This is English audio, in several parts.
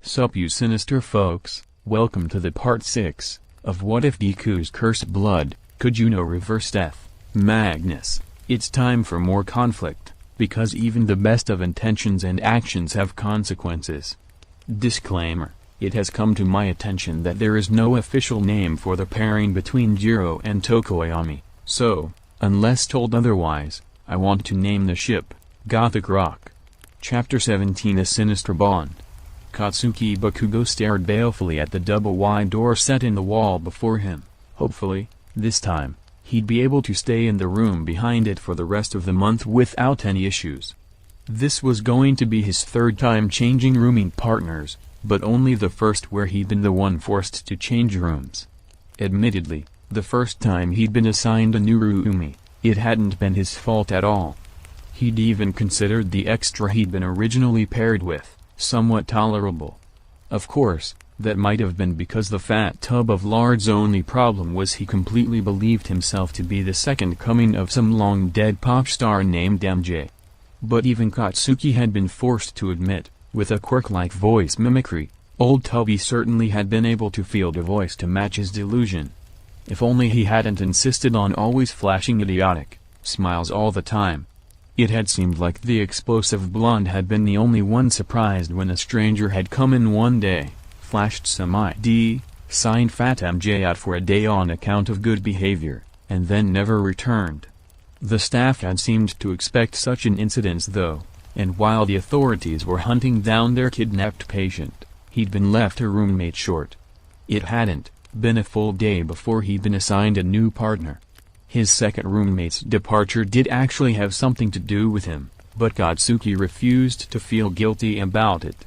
Sup you sinister folks, welcome to the part 6, of What If Deku's Cursed Blood, Could You Know Reverse Death, Magnus. It's time for more conflict, because even the best of intentions and actions have consequences. Disclaimer: it has come to my attention that there is no official name for the pairing between Jiro and Tokoyami, so, unless told otherwise, I want to name the ship, Gothic Rock. Chapter 17: A Sinister Bond. Katsuki Bakugo stared balefully at the double-wide door set in the wall before him. Hopefully, this time, he'd be able to stay in the room behind it for the rest of the month without any issues. This was going to be his third time changing rooming partners, but only the first where he'd been the one forced to change rooms. Admittedly, the first time he'd been assigned a new roomie, it hadn't been his fault at all. He'd even considered the extra he'd been originally paired with somewhat tolerable. Of course, that might have been because the fat tub of lard's only problem was he completely believed himself to be the second coming of some long-dead pop star named MJ. But even Katsuki had been forced to admit, with a quirk-like voice mimicry, old Tubby certainly had been able to field a voice to match his delusion. If only he hadn't insisted on always flashing idiotic smiles all the time. It had seemed like the explosive blonde had been the only one surprised when a stranger had come in one day, flashed some ID, signed Fat MJ out for a day on account of good behavior, and then never returned. The staff had seemed to expect such an incident though, and while the authorities were hunting down their kidnapped patient, he'd been left a roommate short. It hadn't been a full day before he'd been assigned a new partner. His second roommate's departure did actually have something to do with him, but Katsuki refused to feel guilty about it.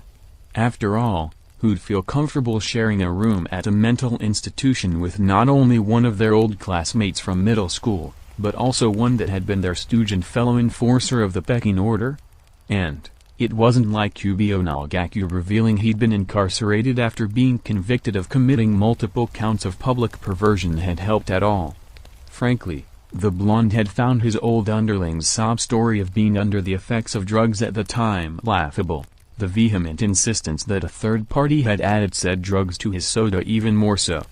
After all, who'd feel comfortable sharing a room at a mental institution with not only one of their old classmates from middle school, but also one that had been their stooge and fellow enforcer of the pecking order? And it wasn't like Kubio Nagaku revealing he'd been incarcerated after being convicted of committing multiple counts of public perversion had helped at all. Frankly, the blonde had found his old underling's sob story of being under the effects of drugs at the time laughable, the vehement insistence that a third party had added said drugs to his soda even more so.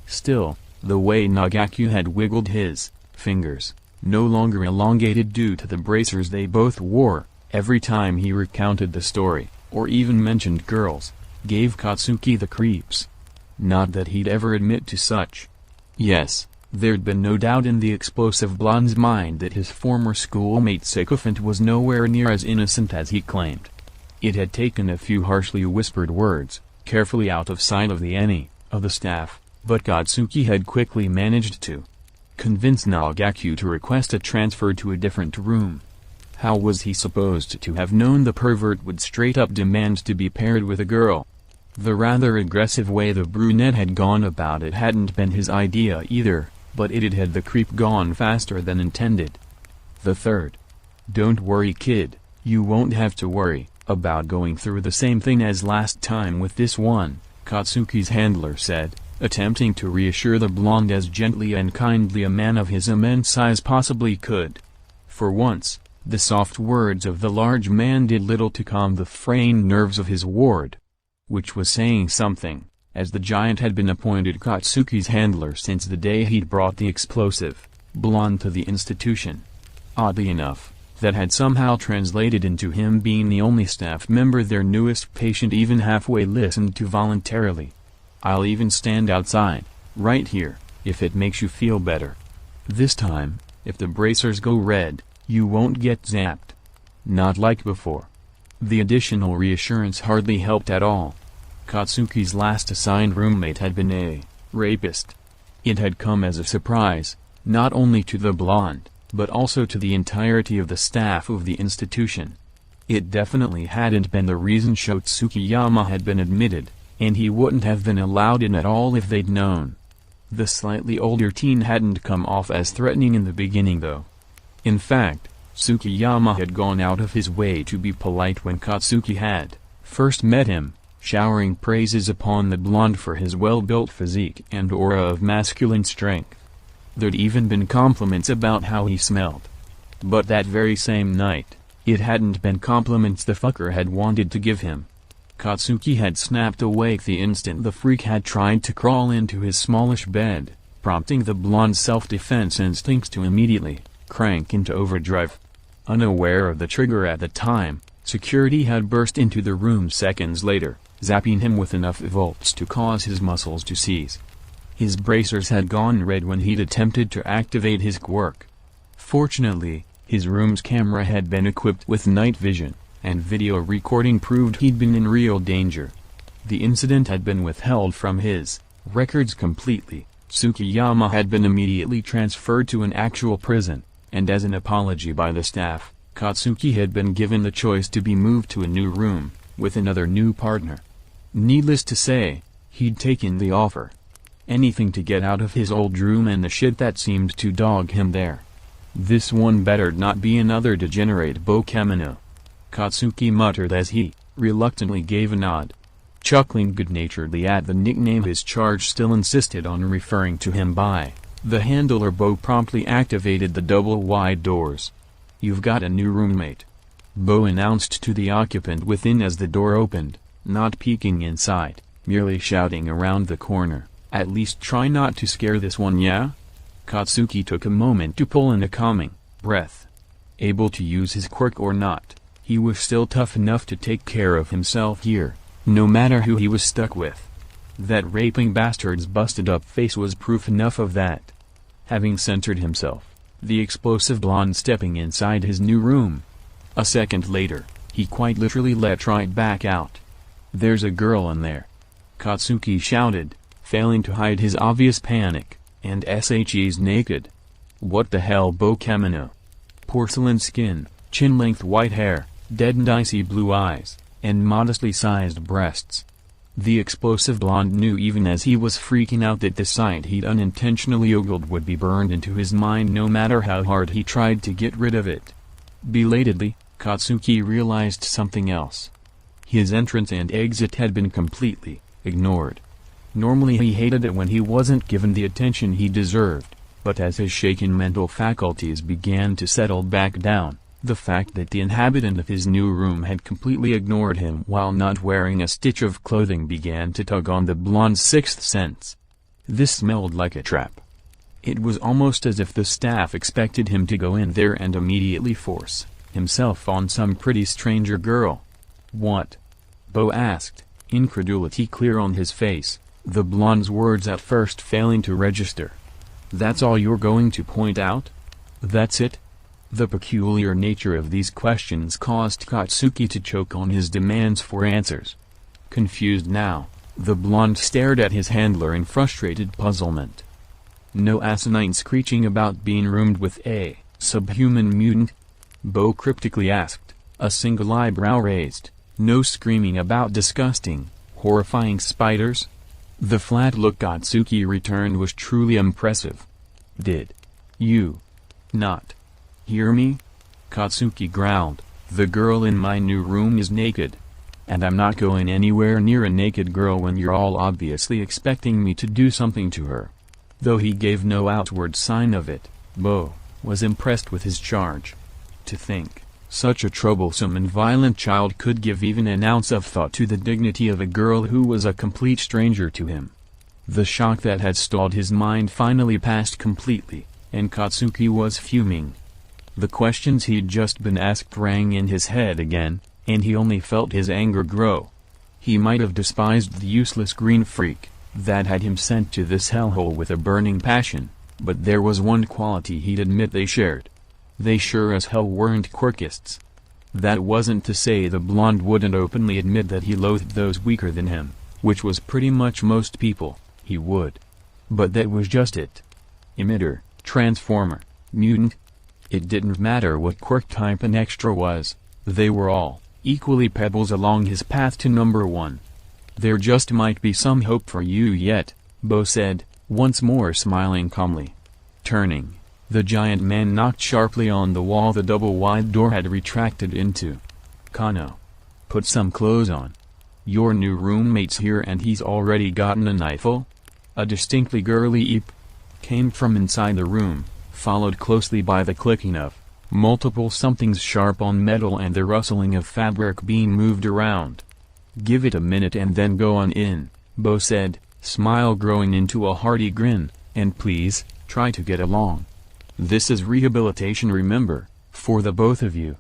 Still, the way Nagaku had wiggled his fingers, no longer elongated due to the bracers they both wore, every time he recounted the story, or even mentioned girls, gave Katsuki the creeps. Not that he'd ever admit to such. Yes, there'd been no doubt in the explosive blonde's mind that his former schoolmate sycophant was nowhere near as innocent as he claimed. It had taken a few harshly whispered words, carefully out of sight of the staff, but Katsuki had quickly managed to convince Nagaku to request a transfer to a different room. How was he supposed to have known the pervert would straight up demand to be paired with a girl? The rather aggressive way the brunette had gone about it hadn't been his idea either, but it had the creep gone faster than intended. The third. Don't worry kid, you won't have to worry about going through the same thing as last time with this one, Katsuki's handler said, attempting to reassure the blonde as gently and kindly a man of his immense size possibly could. For once, the soft words of the large man did little to calm the fraying nerves of his ward. Which was saying something, as the giant had been appointed Katsuki's handler since the day he'd brought the explosive blonde to the institution. Oddly enough, that had somehow translated into him being the only staff member their newest patient even halfway listened to voluntarily. I'll even stand outside, right here, if it makes you feel better. This time, if the bracers go red, you won't get zapped. Not like before. The additional reassurance hardly helped at all. Katsuki's last assigned roommate had been a rapist. It had come as a surprise, not only to the blonde, but also to the entirety of the staff of the institution. It definitely hadn't been the reason Shotsukiyama had been admitted, and he wouldn't have been allowed in at all if they'd known. The slightly older teen hadn't come off as threatening in the beginning though. In fact, Tsukiyama had gone out of his way to be polite when Katsuki had first met him, showering praises upon the blonde for his well-built physique and aura of masculine strength. There'd even been compliments about how he smelled. But that very same night, it hadn't been compliments the fucker had wanted to give him. Katsuki had snapped awake the instant the freak had tried to crawl into his smallish bed, prompting the blonde's self-defense instincts to immediately crank into overdrive. Unaware of the trigger at the time, security had burst into the room seconds later, zapping him with enough volts to cause his muscles to seize. His bracers had gone red when he'd attempted to activate his quirk. Fortunately, his room's camera had been equipped with night vision, and video recording proved he'd been in real danger. The incident had been withheld from his records completely. Tsukiyama had been immediately transferred to an actual prison, and as an apology by the staff, Katsuki had been given the choice to be moved to a new room, with another new partner. Needless to say, he'd taken the offer. Anything to get out of his old room and the shit that seemed to dog him there. This one bettered not be another degenerate Bokemino. Katsuki muttered as he reluctantly gave a nod. Chuckling good-naturedly at the nickname his charge still insisted on referring to him by, the handler Bo promptly activated the double-wide doors. "You've got a new roommate," Bo announced to the occupant within as the door opened, not peeking inside, merely shouting around the corner, "At least try not to scare this one, yeah?" Katsuki took a moment to pull in a calming breath. Able to use his quirk or not, he was still tough enough to take care of himself here, no matter who he was stuck with. That raping bastard's busted-up face was proof enough of that. Having centered himself, the explosive blonde stepping inside his new room. A second later, he quite literally let right back out. "There's a girl in there," Katsuki shouted, failing to hide his obvious panic, "and she's naked." "What the hell, Bokemino?" Porcelain skin, chin-length white hair, dead and icy blue eyes, and modestly sized breasts. The explosive blonde knew even as he was freaking out that the sight he'd unintentionally ogled would be burned into his mind no matter how hard he tried to get rid of it. Belatedly, Katsuki realized something else. His entrance and exit had been completely ignored. Normally he hated it when he wasn't given the attention he deserved, but as his shaken mental faculties began to settle back down, the fact that the inhabitant of his new room had completely ignored him while not wearing a stitch of clothing began to tug on the blonde's sixth sense. This smelled like a trap. It was almost as if the staff expected him to go in there and immediately force himself on some pretty stranger girl. "What?" Bo asked, incredulity clear on his face, the blonde's words at first failing to register. "That's all you're going to point out? That's it?" The peculiar nature of these questions caused Katsuki to choke on his demands for answers. Confused now, the blonde stared at his handler in frustrated puzzlement. "No asinine screeching about being roomed with a subhuman mutant?" Bo cryptically asked, a single eyebrow raised. "No screaming about disgusting, horrifying spiders?" The flat look Katsuki returned was truly impressive. "Did you not hear me?" Katsuki growled. "The girl in my new room is naked. And I'm not going anywhere near a naked girl when you're all obviously expecting me to do something to her." Though he gave no outward sign of it, Bo was impressed with his charge. To think such a troublesome and violent child could give even an ounce of thought to the dignity of a girl who was a complete stranger to him. The shock that had stalled his mind finally passed completely, and Katsuki was fuming. The questions he'd just been asked rang in his head again, and he only felt his anger grow. He might have despised the useless green freak that had him sent to this hellhole with a burning passion, but there was one quality he'd admit they shared. They sure as hell weren't quirkists. That wasn't to say the blonde wouldn't openly admit that he loathed those weaker than him, which was pretty much most people, he would. But that was just it. Emitter, transformer, mutant. It didn't matter what quirk type an extra was, they were all equally pebbles along his path to number one. "There just might be some hope for you yet," Bo said, once more smiling calmly. Turning, the giant man knocked sharply on the wall the double-wide door had retracted into. "Kano, put some clothes on. Your new roommate's here and he's already gotten a knifeful?" A distinctly girly eep came from inside the room, followed closely by the clicking of multiple somethings sharp on metal and the rustling of fabric being moved around. "Give it a minute and then go on in," Bo said, smile growing into a hearty grin, "and please, try to get along. This is rehabilitation, remember, for the both of you."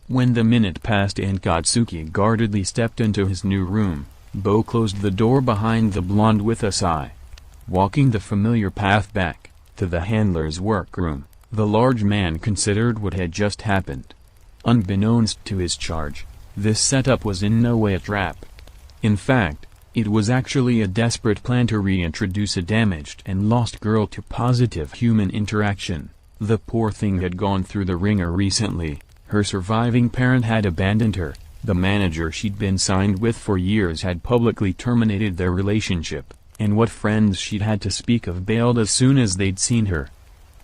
When the minute passed and Katsuki guardedly stepped into his new room, Bo closed the door behind the blonde with a sigh. Walking the familiar path back to the handler's workroom, the large man considered what had just happened. Unbeknownst to his charge, this setup was in no way a trap. In fact, it was actually a desperate plan to reintroduce a damaged and lost girl to positive human interaction. The poor thing had gone through the ringer recently. Her surviving parent had abandoned her, the manager she'd been signed with for years had publicly terminated their relationship, and what friends she'd had to speak of bailed as soon as they'd seen her.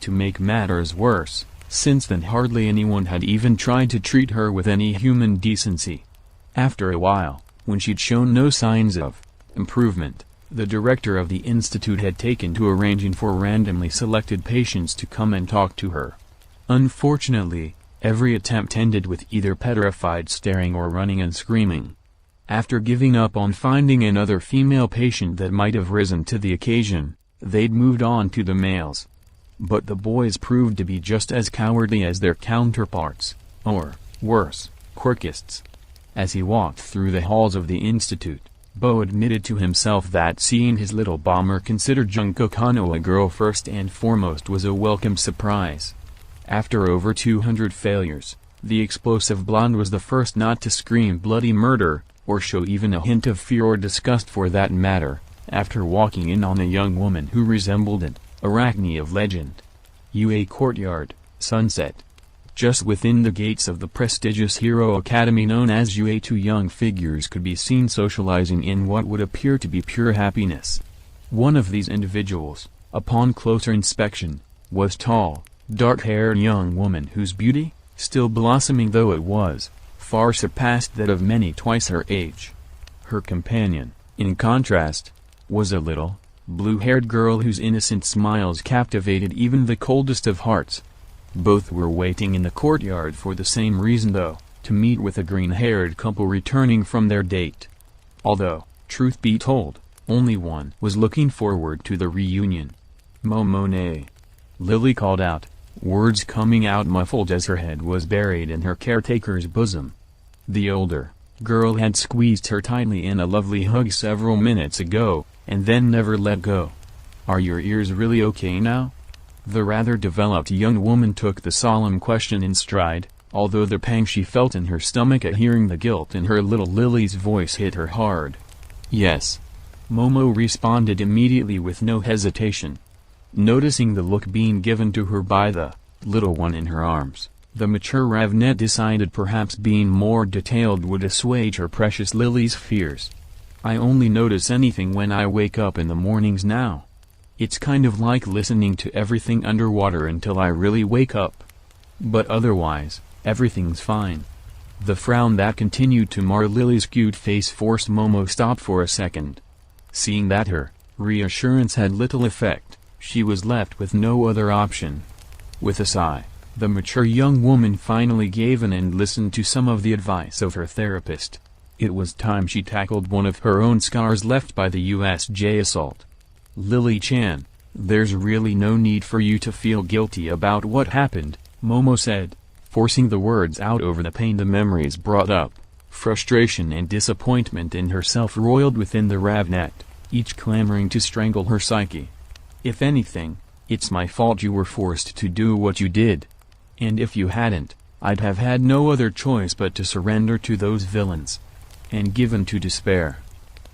To make matters worse, since then hardly anyone had even tried to treat her with any human decency. After a while, when she'd shown no signs of improvement, the director of the institute had taken to arranging for randomly selected patients to come and talk to her. Unfortunately, every attempt ended with either petrified staring or running and screaming. After giving up on finding another female patient that might have risen to the occasion, they'd moved on to the males. But the boys proved to be just as cowardly as their counterparts, or, worse, quirkists. As he walked through the halls of the institute, Bo admitted to himself that seeing his little bomber consider Junko Kano a girl first and foremost was a welcome surprise. After over 200 failures, the explosive blonde was the first not to scream bloody murder, or show even a hint of fear or disgust for that matter, after walking in on a young woman who resembled an Arachne of legend. UA Courtyard, Sunset. Just within the gates of the prestigious hero academy known as UA, two young figures could be seen socializing in what would appear to be pure happiness. One of these individuals, upon closer inspection, was tall, dark-haired young woman whose beauty, still blossoming though it was, far surpassed that of many twice her age. Her companion, in contrast, was a little, blue-haired girl whose innocent smiles captivated even the coldest of hearts. Both were waiting in the courtyard for the same reason though, to meet with a green-haired couple returning from their date. Although, truth be told, only one was looking forward to the reunion. "Momone," Lily called out, words coming out muffled as her head was buried in her caretaker's bosom. The older girl had squeezed her tightly in a lovely hug several minutes ago, and then never let go. "Are your ears really okay now?" The rather developed young woman took the solemn question in stride, although the pang she felt in her stomach at hearing the guilt in her little Lily's voice hit her hard. "Yes," Momo responded immediately with no hesitation. Noticing the look being given to her by the little one in her arms, the mature Ravnet decided perhaps being more detailed would assuage her precious Lily's fears. "I only notice anything when I wake up in the mornings now. It's kind of like listening to everything underwater until I really wake up. But otherwise, everything's fine." The frown that continued to mar Lily's cute face forced Momo stop for a second. Seeing that her reassurance had little effect, she was left with no other option. With a sigh, the mature young woman finally gave in and listened to some of the advice of her therapist. It was time she tackled one of her own scars left by the USJ assault. "Lily-chan, there's really no need for you to feel guilty about what happened," Momo said, forcing the words out over the pain the memories brought up. Frustration and disappointment in herself roiled within the Ravnet, each clamoring to strangle her psyche. "If anything, it's my fault you were forced to do what you did. And if you hadn't, I'd have had no other choice but to surrender to those villains. And given to despair."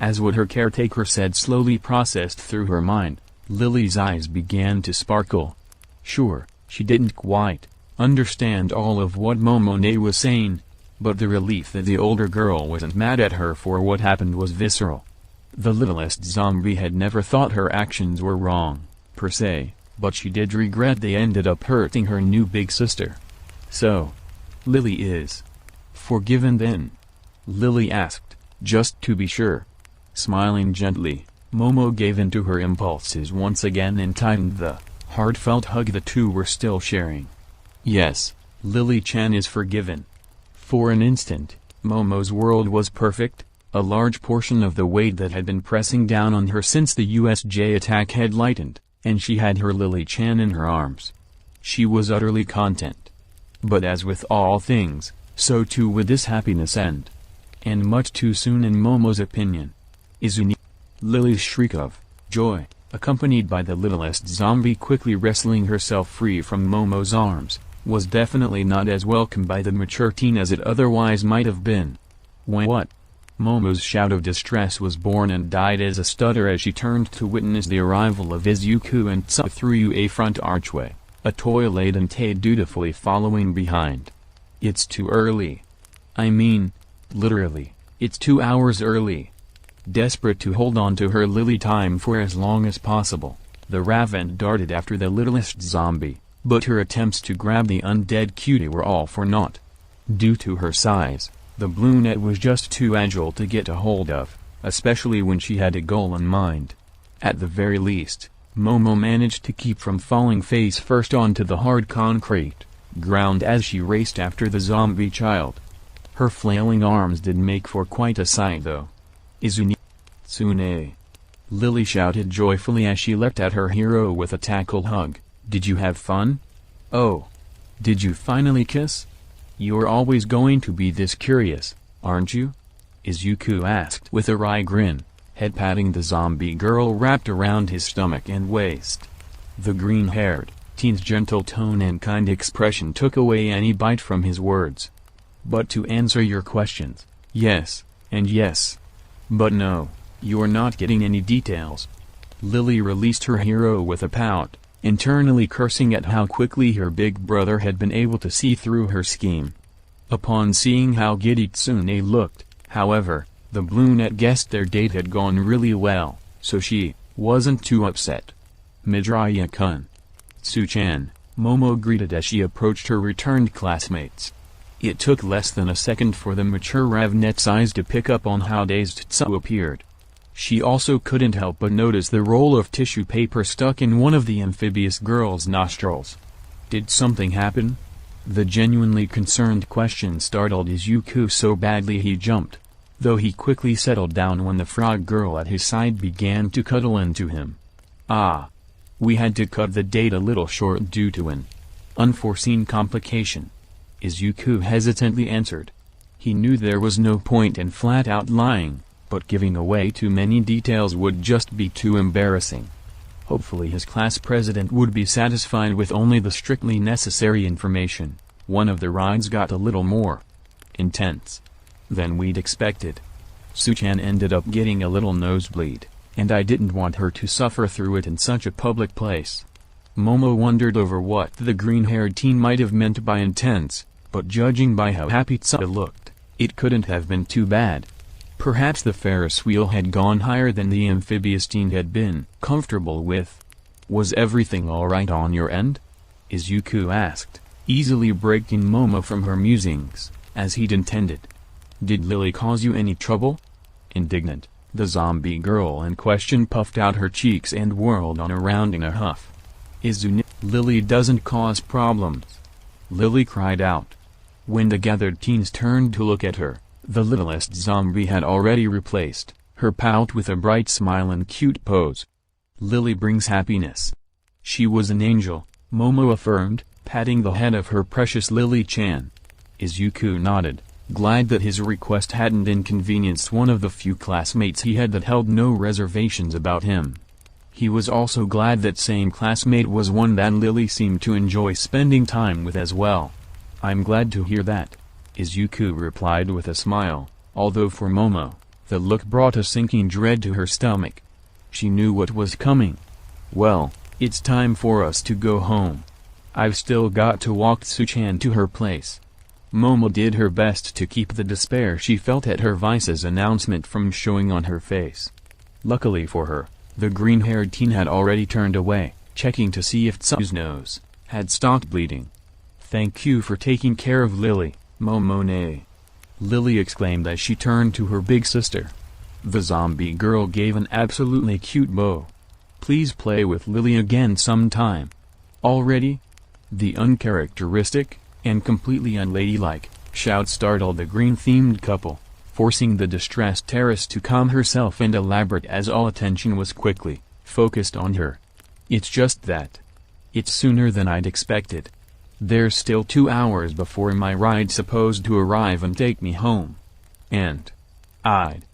As what her caretaker said slowly processed through her mind, Lily's eyes began to sparkle. Sure, she didn't quite understand all of what Momone was saying, but the relief that the older girl wasn't mad at her for what happened was visceral. The littlest zombie had never thought her actions were wrong, per se, but she did regret they ended up hurting her new big sister. "So, Lily is forgiven then?" Lily asked, just to be sure. Smiling gently, Momo gave in to her impulses once again and tightened the heartfelt hug the two were still sharing. "Yes, Lily-chan is forgiven." For an instant, Momo's world was perfect, A large portion of the weight that had been pressing down on her since the USJ attack had lightened, and she had her Lily-chan in her arms. She was utterly content. But as with all things, so too would this happiness end. And much too soon in Momo's opinion. Izuni. Lily's shriek of joy, accompanied by the littlest zombie quickly wrestling herself free from Momo's arms, was definitely not as welcome by the mature teen as it otherwise might have been. What? Momo's shout of distress was born and died as a stutter as she turned to witness the arrival of Izuku and Tsuyu through a front archway, a toy-laden Tay dutifully following behind. It's too early. I mean, literally, it's 2 hours early. Desperate to hold on to her Lily time for as long as possible, the Rathed darted after the littlest zombie, but her attempts to grab the undead cutie were all for naught. Due to her size, the brunette was just too agile to get a hold of, especially when she had a goal in mind. At the very least, Momo managed to keep from falling face first onto the hard concrete ground as she raced after the zombie child. Her flailing arms did make for quite a sight though. Izuni. Tsune. Lily shouted joyfully as she leapt at her hero with a tackle hug. Did you have fun? Oh. Did you finally kiss? You're always going to be this curious, aren't you? Izuku asked with a wry grin, head patting the zombie girl wrapped around his stomach and waist. The green-haired teen's gentle tone and kind expression took away any bite from his words. But to answer your questions, yes, and yes. But no, you're not getting any details. Lily released her hero with a pout, internally cursing at how quickly her big brother had been able to see through her scheme. Upon seeing how giddy Tsune looked, however, the brunette guessed their date had gone really well, so she wasn't too upset. Midoriya-kun. Tsu-chan, Momo greeted as she approached her returned classmates. It took less than a second for the mature Rathnet's eyes to pick up on how dazed Tsu appeared. She also couldn't help but notice the roll of tissue paper stuck in one of the amphibious girl's nostrils. Did something happen? The genuinely concerned question startled Izuku so badly he jumped, though he quickly settled down when the frog girl at his side began to cuddle into him. Ah. We had to cut the date a little short due to an unforeseen complication. Izuku hesitantly answered. He knew there was no point in flat-out lying, but giving away too many details would just be too embarrassing. Hopefully his class president would be satisfied with only the strictly necessary information. One of the rides got a little more intense than we'd expected. Tsu-chan ended up getting a little nosebleed, and I didn't want her to suffer through it in such a public place. Momo wondered over what the green-haired teen might have meant by intense, but judging by how happy Tsu looked, it couldn't have been too bad. Perhaps the Ferris wheel had gone higher than the amphibious teen had been comfortable with. Was everything alright on your end? Izuku asked, easily breaking Momo from her musings, as he'd intended. Did Lily cause you any trouble? Indignant, the zombie girl in question puffed out her cheeks and whirled on around in a huff. Lily doesn't cause problems. Lily cried out. When the gathered teens turned to look at her, the littlest zombie had already replaced her pout with a bright smile and cute pose. Lily brings happiness. She was an angel, Momo affirmed, patting the head of her precious Lily-chan. Izuku nodded, glad that his request hadn't inconvenienced one of the few classmates he had that held no reservations about him. He was also glad that same classmate was one that Lily seemed to enjoy spending time with as well. I'm glad to hear that, Izuku replied with a smile, although for Momo, the look brought a sinking dread to her stomach. She knew what was coming. Well, it's time for us to go home. I've still got to walk Tsu-chan to her place. Momo did her best to keep the despair she felt at her vice's announcement from showing on her face. Luckily for her, the green-haired teen had already turned away, checking to see if Tsu's nose had stopped bleeding. Thank you for taking care of Lily, Momone. Lily exclaimed as she turned to her big sister. The zombie girl gave an absolutely cute bow. Please play with Lily again sometime. Already? The uncharacteristic, and completely unladylike, shout startled the green-themed couple, forcing the distressed terrorist to calm herself and elaborate as all attention was quickly focused on her. "It's just that. It's sooner than I'd expected. There's still 2 hours before my ride's supposed to arrive and take me home. And I'd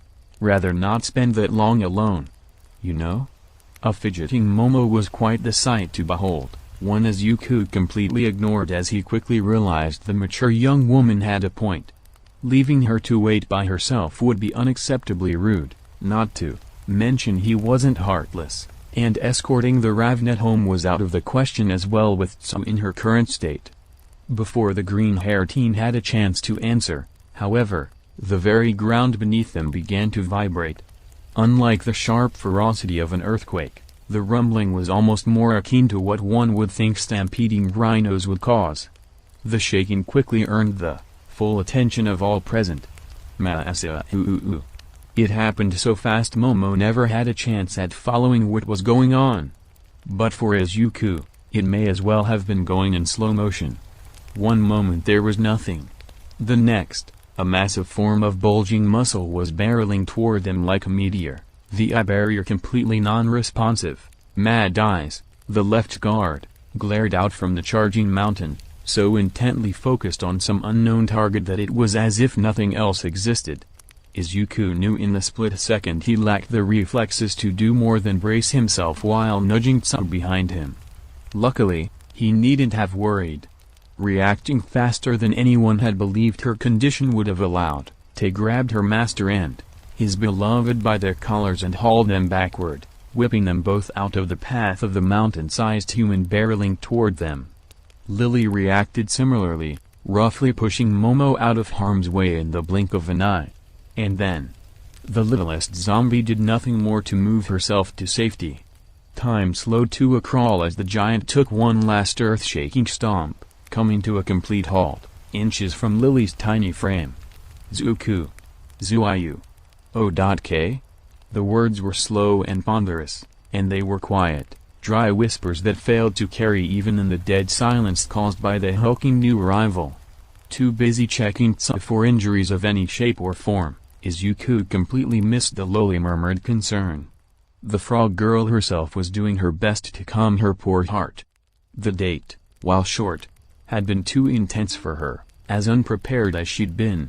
rather not spend that long alone. You know?" A fidgeting Momo was quite the sight to behold, one Izuku completely ignored as he quickly realized the mature young woman had a point. Leaving her to wait by herself would be unacceptably rude, not to mention he wasn't heartless, and escorting the Rathed home was out of the question as well with some in her current state. Before the green-haired teen had a chance to answer, however, the very ground beneath them began to vibrate. Unlike the sharp ferocity of an earthquake, the rumbling was almost more akin to what one would think stampeding rhinos would cause. The shaking quickly earned the full attention of all present. It happened so fast Momo never had a chance at following what was going on. But for Izuku, it may as well have been going in slow motion. One moment there was nothing. The next, a massive form of bulging muscle was barreling toward them like a meteor, the eye barrier completely non-responsive. Mad eyes, the left guard, glared out from the charging mountain, so intently focused on some unknown target that it was as if nothing else existed. Izuku knew in the split second he lacked the reflexes to do more than brace himself while nudging Tsu behind him. Luckily, he needn't have worried. Reacting faster than anyone had believed her condition would have allowed, Tay grabbed her master and his beloved by their collars and hauled them backward, whipping them both out of the path of the mountain-sized human barreling toward them. Lily reacted similarly, roughly pushing Momo out of harm's way in the blink of an eye. And then, the littlest zombie did nothing more to move herself to safety. Time slowed to a crawl as the giant took one last earth-shaking stomp, coming to a complete halt, inches from Lily's tiny frame. "Zuku. Zuayu. O.K." The words were slow and ponderous, and they were quiet, dry whispers that failed to carry even in the dead silence caused by the hulking new arrival. Too busy checking Tsu for injuries of any shape or form, Izuku completely missed the lowly murmured concern. The frog girl herself was doing her best to calm her poor heart. The date, while short, had been too intense for her, as unprepared as she'd been.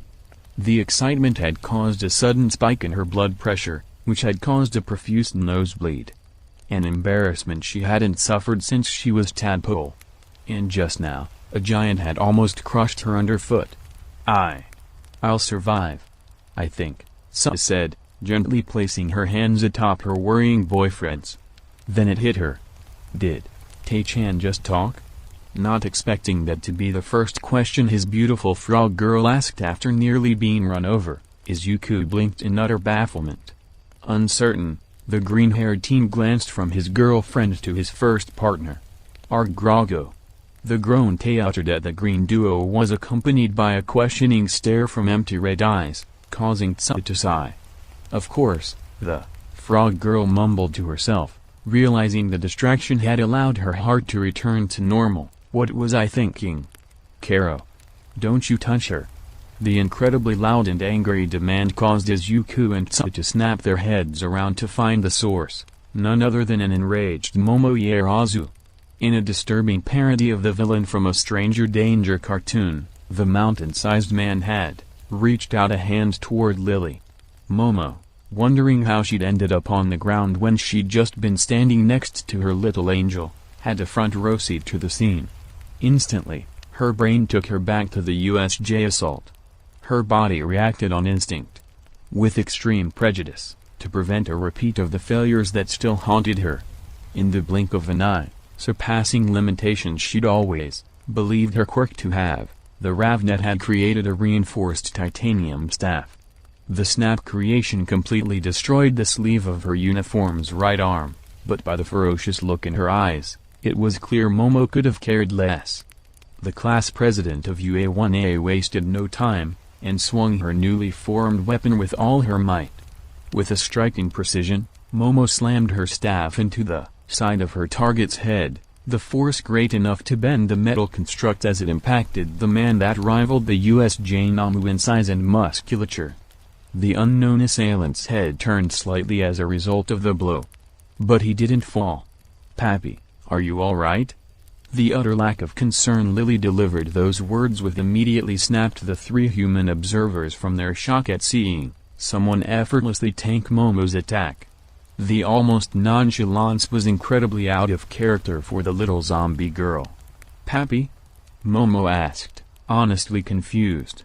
The excitement had caused a sudden spike in her blood pressure, which had caused a profuse nosebleed. An embarrassment she hadn't suffered since she was tadpole. And just now, a giant had almost crushed her underfoot. "I'll survive, I think," Tsu said, gently placing her hands atop her worrying boyfriend's. Then it hit her. Did Tay-chan just talk? Not expecting that to be the first question his beautiful frog girl asked after nearly being run over, Izuku blinked in utter bafflement. Uncertain, the green-haired teen glanced from his girlfriend to his first partner. "Argrago." The groan Tay uttered at the green duo was accompanied by a questioning stare from empty red eyes, causing Tsu to sigh. "Of course," the frog girl mumbled to herself, realizing the distraction had allowed her heart to return to normal. "What was I thinking? Karo. Don't you touch her." The incredibly loud and angry demand caused Izuku and Tsu to snap their heads around to find the source, none other than an enraged Momoyarazu. In a disturbing parody of the villain from a Stranger Danger cartoon, the mountain-sized man had reached out a hand toward Lily. Momo, wondering how she'd ended up on the ground when she'd just been standing next to her little angel, had a front row seat to the scene. Instantly, her brain took her back to the USJ assault. Her body reacted on instinct, with extreme prejudice, to prevent a repeat of the failures that still haunted her. In the blink of an eye, surpassing limitations she'd always believed her quirk to have, the Rathed had created a reinforced titanium staff. The snap creation completely destroyed the sleeve of her uniform's right arm, but by the ferocious look in her eyes, it was clear Momo could have cared less. The class president of UA-1A wasted no time, and swung her newly formed weapon with all her might. With a striking precision, Momo slammed her staff into the side of her target's head, the force great enough to bend the metal construct as it impacted the man that rivaled the USJ Namu in size and musculature. The unknown assailant's head turned slightly as a result of the blow. But he didn't fall. "Pappy, are you alright?" The utter lack of concern Lily delivered those words with immediately snapped the three human observers from their shock at seeing someone effortlessly tank Momo's attack. The almost nonchalance was incredibly out of character for the little zombie girl. "Pappy?" Momo asked, honestly confused.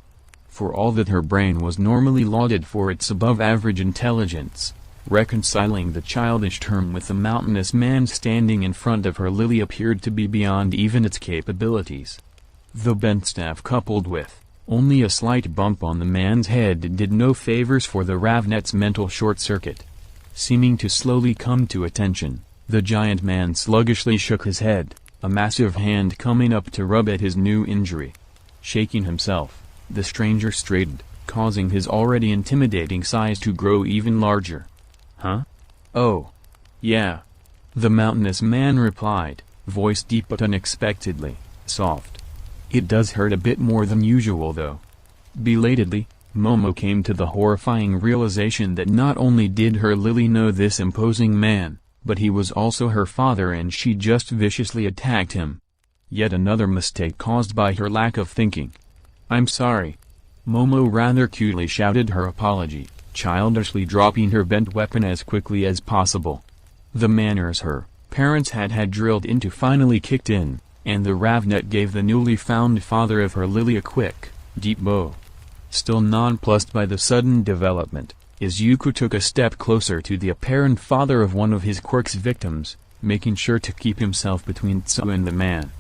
For all that her brain was normally lauded for its above-average intelligence, reconciling the childish term with the mountainous man standing in front of her Lily appeared to be beyond even its capabilities. The bent staff coupled with only a slight bump on the man's head did no favors for the Rathed mental short-circuit. Seeming to slowly come to attention, the giant man sluggishly shook his head, a massive hand coming up to rub at his new injury. Shaking himself, the stranger straightened, causing his already intimidating size to grow even larger. "Huh? Oh. Yeah." The mountainous man replied, voice deep but unexpectedly soft. "It does hurt a bit more than usual though." Belatedly, Momo came to the horrifying realization that not only did her Lily know this imposing man, but he was also her father and she just viciously attacked him. Yet another mistake caused by her lack of thinking. "I'm sorry." Momo rather cutely shouted her apology, childishly dropping her bent weapon as quickly as possible. The manners her parents had drilled into finally kicked in, and the Rathed gave the newly found father of her Lily a quick, deep bow. Still nonplussed by the sudden development, Izuku took a step closer to the apparent father of one of his quirk's victims, making sure to keep himself between Tsu and the man.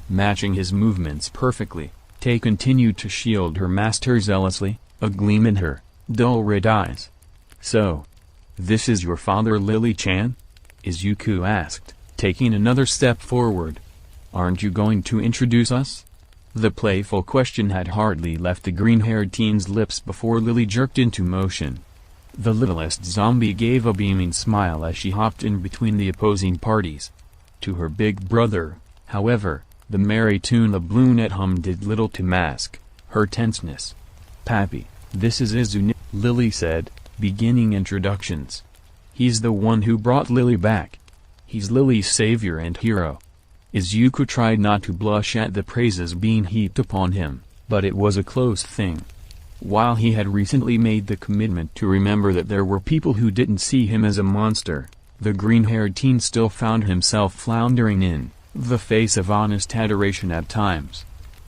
Matching his movements perfectly, Tay continued to shield her master zealously, a gleam in her dull red eyes. "So, this is your father Lily-chan?" Izuku asked, taking another step forward. "Aren't you going to introduce us?" The playful question had hardly left the green-haired teen's lips before Lily jerked into motion. The littlest zombie gave a beaming smile as she hopped in between the opposing parties. To her big brother, however, the merry tune of Blue-net hum did little to mask her tenseness. "Pappy, this is Izuku," Lily said, beginning introductions. "He's the one who brought Lily back. He's Lily's savior and hero." Izuku tried not to blush at the praises being heaped upon him, but it was a close thing. While he had recently made the commitment to remember that there were people who didn't see him as a monster, the green-haired teen still found himself floundering in the face of honest adoration at times.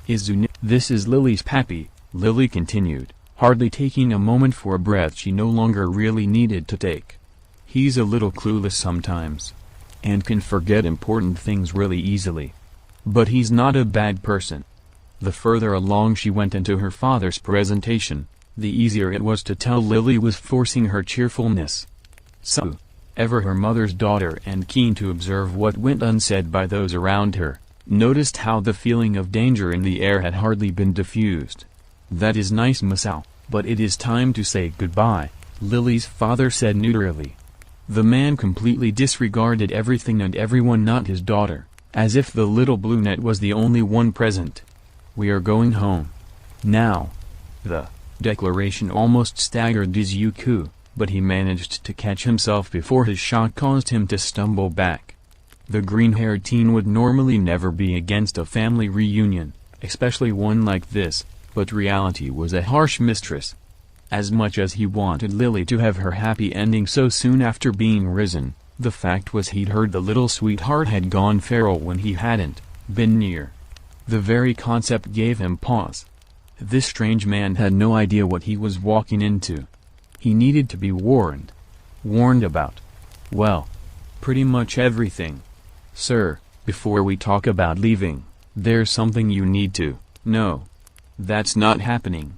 "Izuku, this is Lily's pappy," Lily continued, hardly taking a moment for a breath she no longer really needed to take. "He's a little clueless sometimes, and can forget important things really easily. But he's not a bad person." The further along she went into her father's presentation, the easier it was to tell Lily was forcing her cheerfulness. So, ever her mother's daughter and keen to observe what went unsaid by those around her, noticed how the feeling of danger in the air had hardly been diffused. "That is nice, Masao, but it is time to say goodbye," Lily's father said neutrally. The man completely disregarded everything and everyone not his daughter, as if the little Blue-net was the only one present. "We are going home. Now." The declaration almost staggered Izuku, but he managed to catch himself before his shock caused him to stumble back. The green-haired teen would normally never be against a family reunion, especially one like this, but reality was a harsh mistress. As much as he wanted Lily to have her happy ending so soon after being risen, the fact was he'd heard the little sweetheart had gone feral when he hadn't been near. The very concept gave him pause. This strange man had no idea what he was walking into. He needed to be warned. Warned about, well, pretty much everything. "Sir, before we talk about leaving, there's something you need to know." "That's not happening."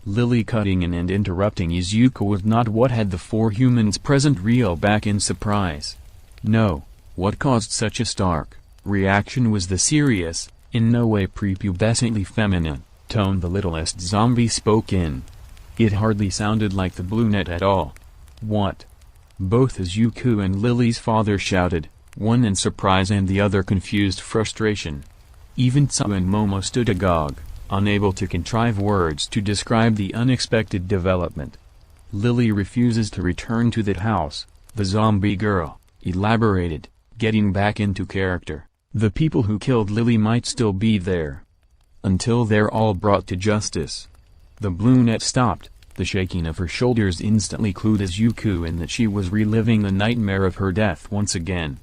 Lily cutting in and interrupting Izuku was not what had the four humans present reel back in surprise. No, what caused such a stark reaction was the serious, in no way prepubescently feminine, tone the littlest zombie spoke in. It hardly sounded like the Blue-net at all. "What?" Both Izuku and Lily's father shouted, one in surprise and the other confused frustration. Even Tsu and Momo stood agog, unable to contrive words to describe the unexpected development. Lily refuses to return to that house, the zombie girl elaborated, getting back into character. The people who killed Lily might still be there. Until they're all brought to justice. The brunette stopped, the shaking of her shoulders instantly clued Izuku in that she was reliving the nightmare of her death once again.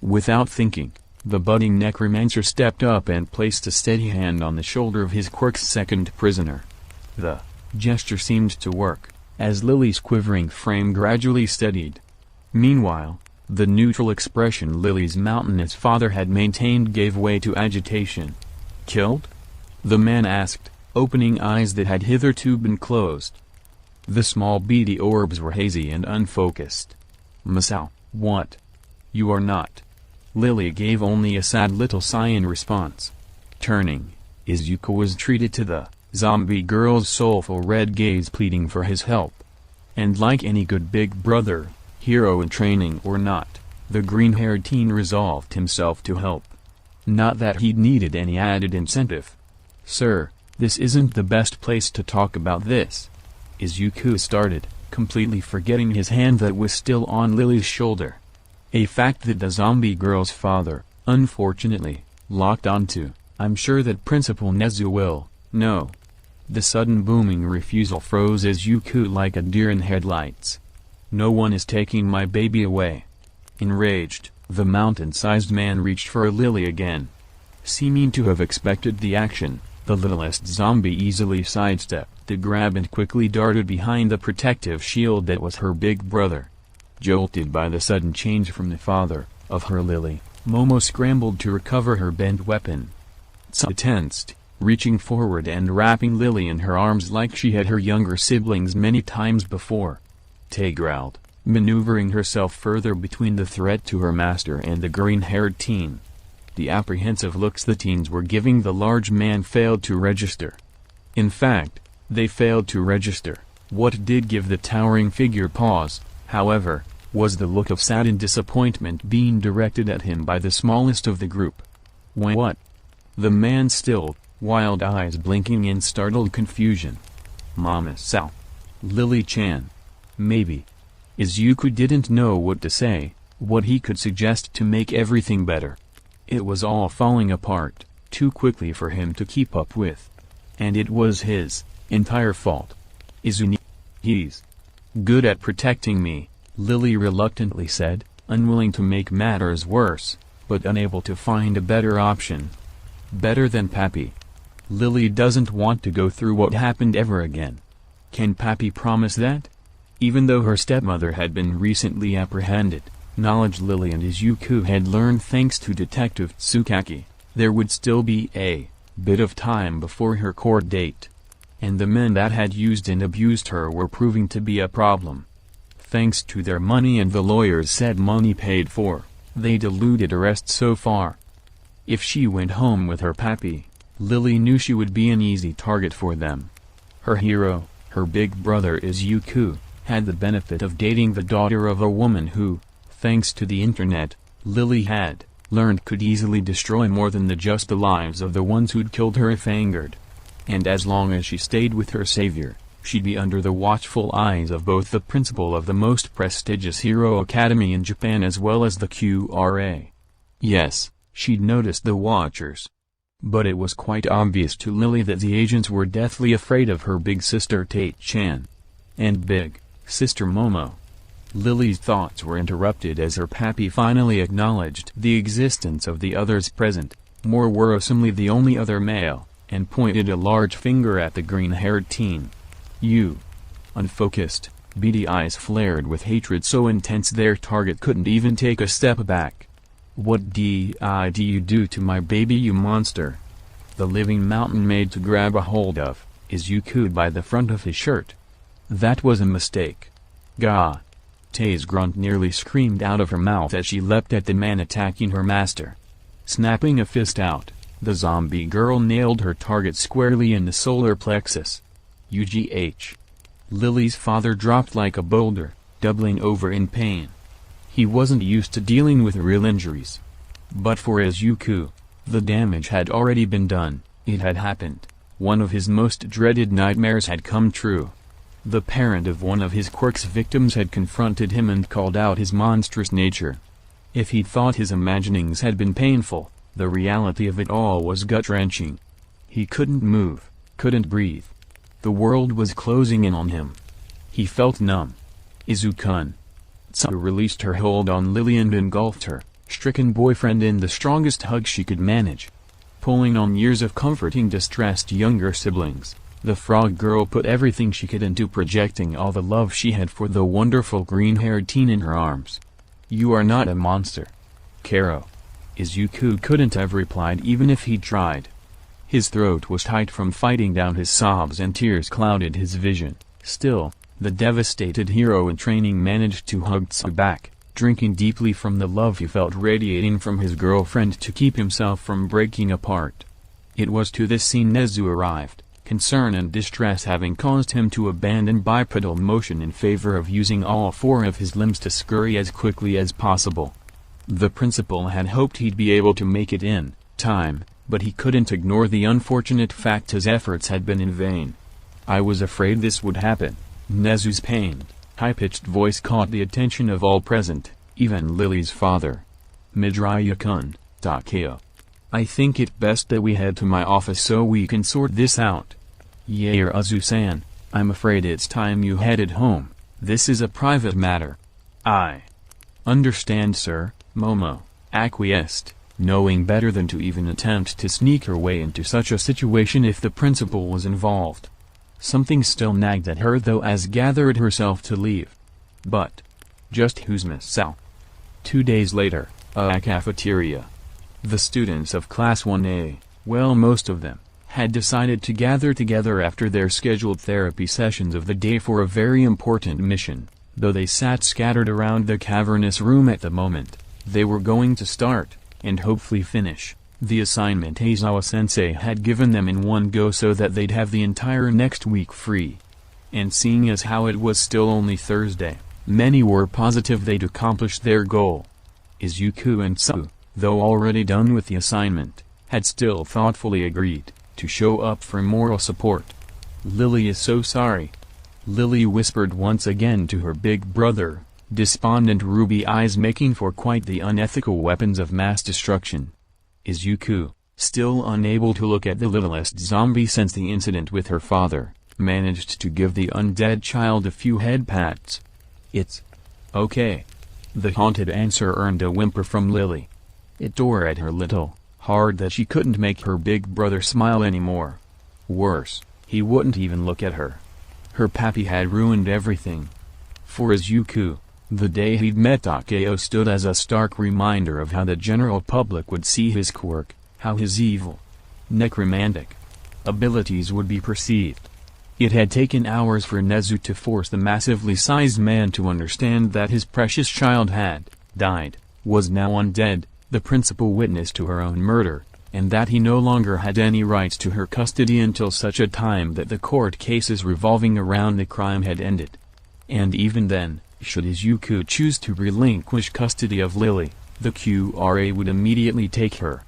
Without thinking, the budding necromancer stepped up and placed a steady hand on the shoulder of his quirk's second prisoner. The gesture seemed to work, as Lily's quivering frame gradually steadied. Meanwhile, the neutral expression Lily's mountainous father had maintained gave way to agitation. Killed? The man asked, opening eyes that had hitherto been closed. The small beady orbs were hazy and unfocused. Masao, what? You are not. Lily gave only a sad little sigh in response. Turning, Izuku was treated to the zombie girl's soulful red gaze pleading for his help. And like any good big brother, hero in training or not, the green-haired teen resolved himself to help. Not that he'd needed any added incentive. Sir, this isn't the best place to talk about this. Izuku started, completely forgetting his hand that was still on Lily's shoulder. A fact that the zombie girl's father, unfortunately, locked onto. I'm sure that Principal Nezu will know. The sudden booming refusal froze Izuku like a deer in headlights. No one is taking my baby away. Enraged, the mountain-sized man reached for Lily again. Seeming to have expected the action, the littlest zombie easily sidestepped the grab and quickly darted behind the protective shield that was her big brother. Jolted by the sudden change from the father of her Lily, Momo scrambled to recover her bent weapon. Tsu tensed, reaching forward and wrapping Lily in her arms like she had her younger siblings many times before. Tay growled, maneuvering herself further between the threat to her master and the green-haired teen. The apprehensive looks the teens were giving the large man failed to register. In fact, they failed to register. What did give the towering figure pause, however, was the look of saddened disappointment being directed at him by the smallest of the group. What? The man stilled, wild eyes blinking in startled confusion. Mama Sao. Lily-chan. Maybe. Izuku didn't know what to say, what he could suggest to make everything better. It was all falling apart, too quickly for him to keep up with. And it was his entire fault. He's good at protecting me, Lily reluctantly said, unwilling to make matters worse, but unable to find a better option. Better than Pappy. Lily doesn't want to go through what happened ever again. Can Pappy promise that? Even though her stepmother had been recently apprehended, knowledge Lily and Izuku had learned thanks to Detective Tsukaki, there would still be a bit of time before her court date. And the men that had used and abused her were proving to be a problem. Thanks to their money and the lawyers said money paid for, they deluded arrest so far. If she went home with her Pappy, Lily knew she would be an easy target for them. Her hero, her big brother Izuku, had the benefit of dating the daughter of a woman who, thanks to the internet, Lily had learned could easily destroy more than just the lives of the ones who'd killed her if angered. And as long as she stayed with her savior, she'd be under the watchful eyes of both the principal of the most prestigious hero academy in Japan as well as the QRA. Yes, she'd noticed the watchers. But it was quite obvious to Lily that the agents were deathly afraid of her big sister Tate-chan. And big sister Momo. Lily's thoughts were interrupted as her Pappy finally acknowledged the existence of the others present, more worrisomely the only other male, and pointed a large finger at the green-haired teen. You. Unfocused, beady eyes flared with hatred so intense their target couldn't even take a step back. What did you do to my baby, you monster? The living mountain made to grab a hold of Izuku by the front of his shirt. That was a mistake. Gah. Tay's grunt nearly screamed out of her mouth as she leapt at the man attacking her master. Snapping a fist out, the zombie girl nailed her target squarely in the solar plexus. UGH. Lily's father dropped like a boulder, doubling over in pain. He wasn't used to dealing with real injuries. But for Izuku, the damage had already been done, it had happened. One of his most dreaded nightmares had come true. The parent of one of his quirk's victims had confronted him and called out his monstrous nature. If he thought his imaginings had been painful, the reality of it all was gut-wrenching. He couldn't move, couldn't breathe. The world was closing in on him. He felt numb. Izuku released her hold on Lily and engulfed her stricken boyfriend in the strongest hug she could manage. Pulling on years of comforting distressed younger siblings, the frog girl put everything she could into projecting all the love she had for the wonderful green-haired teen in her arms. "You are not a monster, Karo." Izuku couldn't have replied even if he tried. His throat was tight from fighting down his sobs and tears clouded his vision. Still, the devastated hero in training managed to hug Tsu back, drinking deeply from the love he felt radiating from his girlfriend to keep himself from breaking apart. It was to this scene Nezu arrived, concern and distress having caused him to abandon bipedal motion in favor of using all four of his limbs to scurry as quickly as possible. The principal had hoped he'd be able to make it in time, but he couldn't ignore the unfortunate fact his efforts had been in vain. "I was afraid this would happen." Nezu's pained, high-pitched voice caught the attention of all present, even Lily's father. "Midoriya-kun, Takeo. I think it best that we head to my office so we can sort this out." "Yaozu-san, I'm afraid it's time you headed home. This is a private matter." "I understand, sir," Momo acquiesced, knowing better than to even attempt to sneak her way into such a situation if the principal was involved. Something still nagged at her though as gathered herself to leave. But just who's Miss Sal? 2 days later, a cafeteria. The students of Class 1A, well most of them, had decided to gather together after their scheduled therapy sessions of the day for a very important mission. Though they sat scattered around the cavernous room at the moment, they were going to start, and hopefully finish, the assignment Aizawa-sensei had given them in one go so that they'd have the entire next week free. And seeing as how it was still only Thursday, many were positive they'd accomplish their goal. Izuku and Tsu, though already done with the assignment, had still thoughtfully agreed to show up for moral support. "Lily is so sorry," Lily whispered once again to her big brother, despondent ruby eyes making for quite the unethical weapons of mass destruction. Izuku, still unable to look at the littlest zombie since the incident with her father, managed to give the undead child a few head pats. "It's okay." The haunted answer earned a whimper from Lily. It tore at her little heart that she couldn't make her big brother smile anymore. Worse, he wouldn't even look at her. Her pappy had ruined everything. For Izuku, the day he'd met Takeo stood as a stark reminder of how the general public would see his quirk, how his evil, necromantic abilities would be perceived. It had taken hours for Nezu to force the massively sized man to understand that his precious child had died, was now undead, the principal witness to her own murder, and that he no longer had any rights to her custody until such a time that the court cases revolving around the crime had ended. And even then, should Izuku choose to relinquish custody of Lily, the QRA would immediately take her.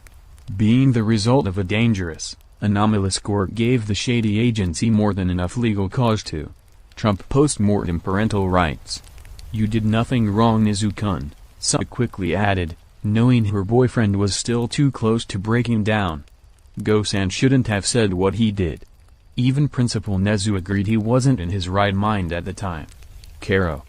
Being the result of a dangerous, anomalous quirk gave the shady agency more than enough legal cause to trump post-mortem parental rights. "You did nothing wrong, Izuku," Tsu quickly added, knowing her boyfriend was still too close to breaking down. Go-san shouldn't have said what he did. Even Principal Nezu agreed he wasn't in his right mind at the time. Karo.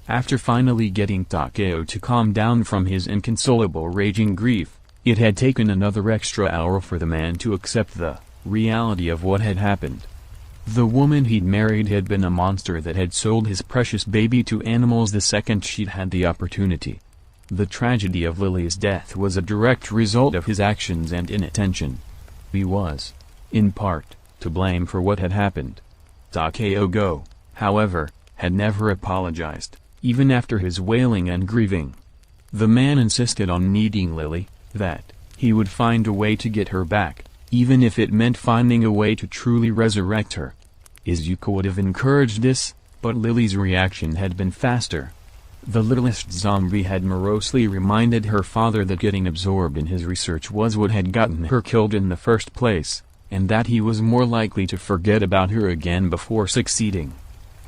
After finally getting Takeo to calm down from his inconsolable raging grief, it had taken another extra hour for the man to accept the reality of what had happened. The woman he'd married had been a monster that had sold his precious baby to animals the second she'd had the opportunity. The tragedy of Lily's death was a direct result of his actions and inattention. He was, in part, to blame for what had happened. Takeo, however, had never apologized, even after his wailing and grieving. The man insisted on needing Lily, that he would find a way to get her back, even if it meant finding a way to truly resurrect her. Izuku would have encouraged this, but Lily's reaction had been faster. The littlest zombie had morosely reminded her father that getting absorbed in his research was what had gotten her killed in the first place, and that he was more likely to forget about her again before succeeding.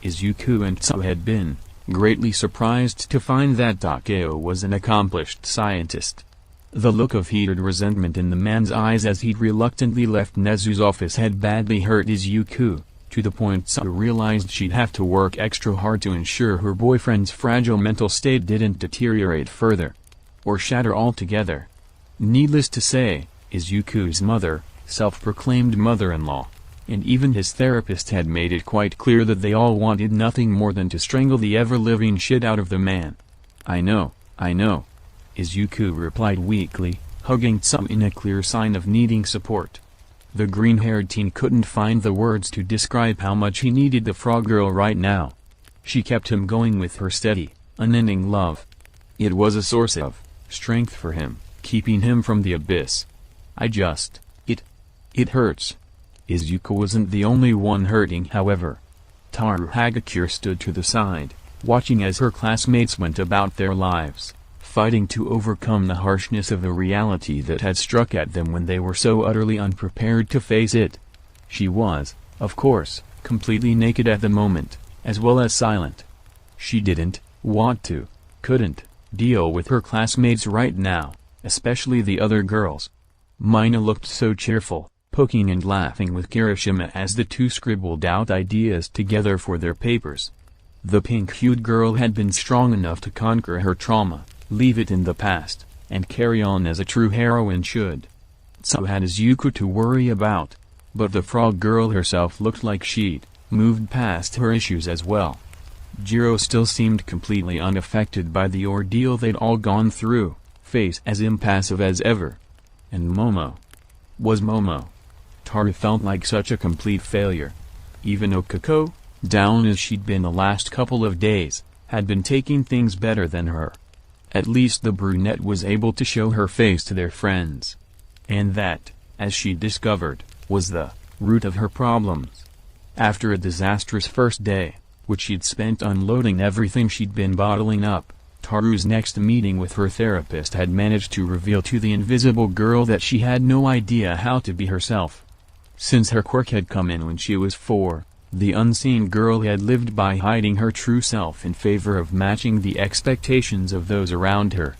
Izuku and Tsuyu had been greatly surprised to find that Takeo was an accomplished scientist. The look of heated resentment in the man's eyes as he'd reluctantly left Nezu's office had badly hurt Izuku, to the point Tsuyu realized she'd have to work extra hard to ensure her boyfriend's fragile mental state didn't deteriorate further, or shatter altogether. Needless to say, Izuku's mother, self-proclaimed mother-in-law, and even his therapist had made it quite clear that they all wanted nothing more than to strangle the ever-living shit out of the man. I know, Izuku replied weakly, hugging Tsuyu in a clear sign of needing support. The green-haired teen couldn't find the words to describe how much he needed the frog girl right now. She kept him going with her steady, unending love. It was a source of strength for him, keeping him from the abyss. It hurts. Izuku wasn't the only one hurting, however. Toru Hagakure stood to the side, watching as her classmates went about their lives, fighting to overcome the harshness of the reality that had struck at them when they were so utterly unprepared to face it. She was, of course, completely naked at the moment, as well as silent. She didn't want to, couldn't, deal with her classmates right now, especially the other girls. Mina looked so cheerful, poking and laughing with Kirishima as the two scribbled out ideas together for their papers. The pink-hued girl had been strong enough to conquer her trauma, leave it in the past, and carry on as a true heroine should. Tsuyu had Izuku to worry about, but the frog girl herself looked like she'd moved past her issues as well. Jiro still seemed completely unaffected by the ordeal they'd all gone through, face as impassive as ever. And Momo? Was Momo? Taru felt like such a complete failure. Even Okako, down as she'd been the last couple of days, had been taking things better than her. At least the brunette was able to show her face to their friends. And that, as she discovered, was the root of her problems. After a disastrous first day, which she'd spent unloading everything she'd been bottling up, Taru's next meeting with her therapist had managed to reveal to the invisible girl that she had no idea how to be herself. Since her quirk had come in when she was 4, the unseen girl had lived by hiding her true self in favor of matching the expectations of those around her.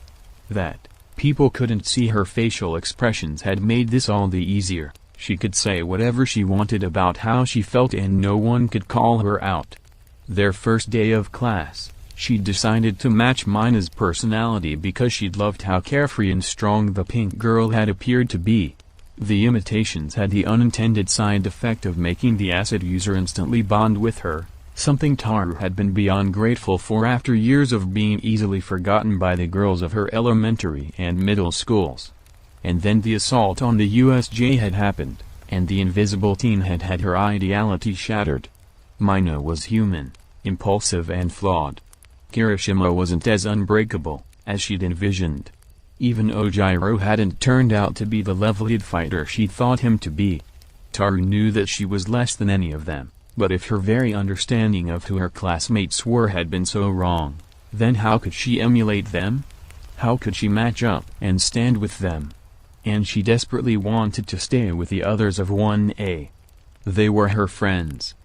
That people couldn't see her facial expressions had made this all the easier. She could say whatever she wanted about how she felt and no one could call her out. Their first day of class, she'd decided to match Mina's personality because she'd loved how carefree and strong the pink girl had appeared to be. The imitations had the unintended side effect of making the acid user instantly bond with her, something Taru had been beyond grateful for after years of being easily forgotten by the girls of her elementary and middle schools. And then the assault on the USJ had happened, and the invisible teen had had her ideality shattered. Mina was human, impulsive and flawed. Kirishima wasn't as unbreakable as she'd envisioned. Even Ojiro hadn't turned out to be the level-headed fighter she'd thought him to be. Taru knew that she was less than any of them, but if her very understanding of who her classmates were had been so wrong, then how could she emulate them? How could she match up and stand with them? And she desperately wanted to stay with the others of 1A. They were her friends.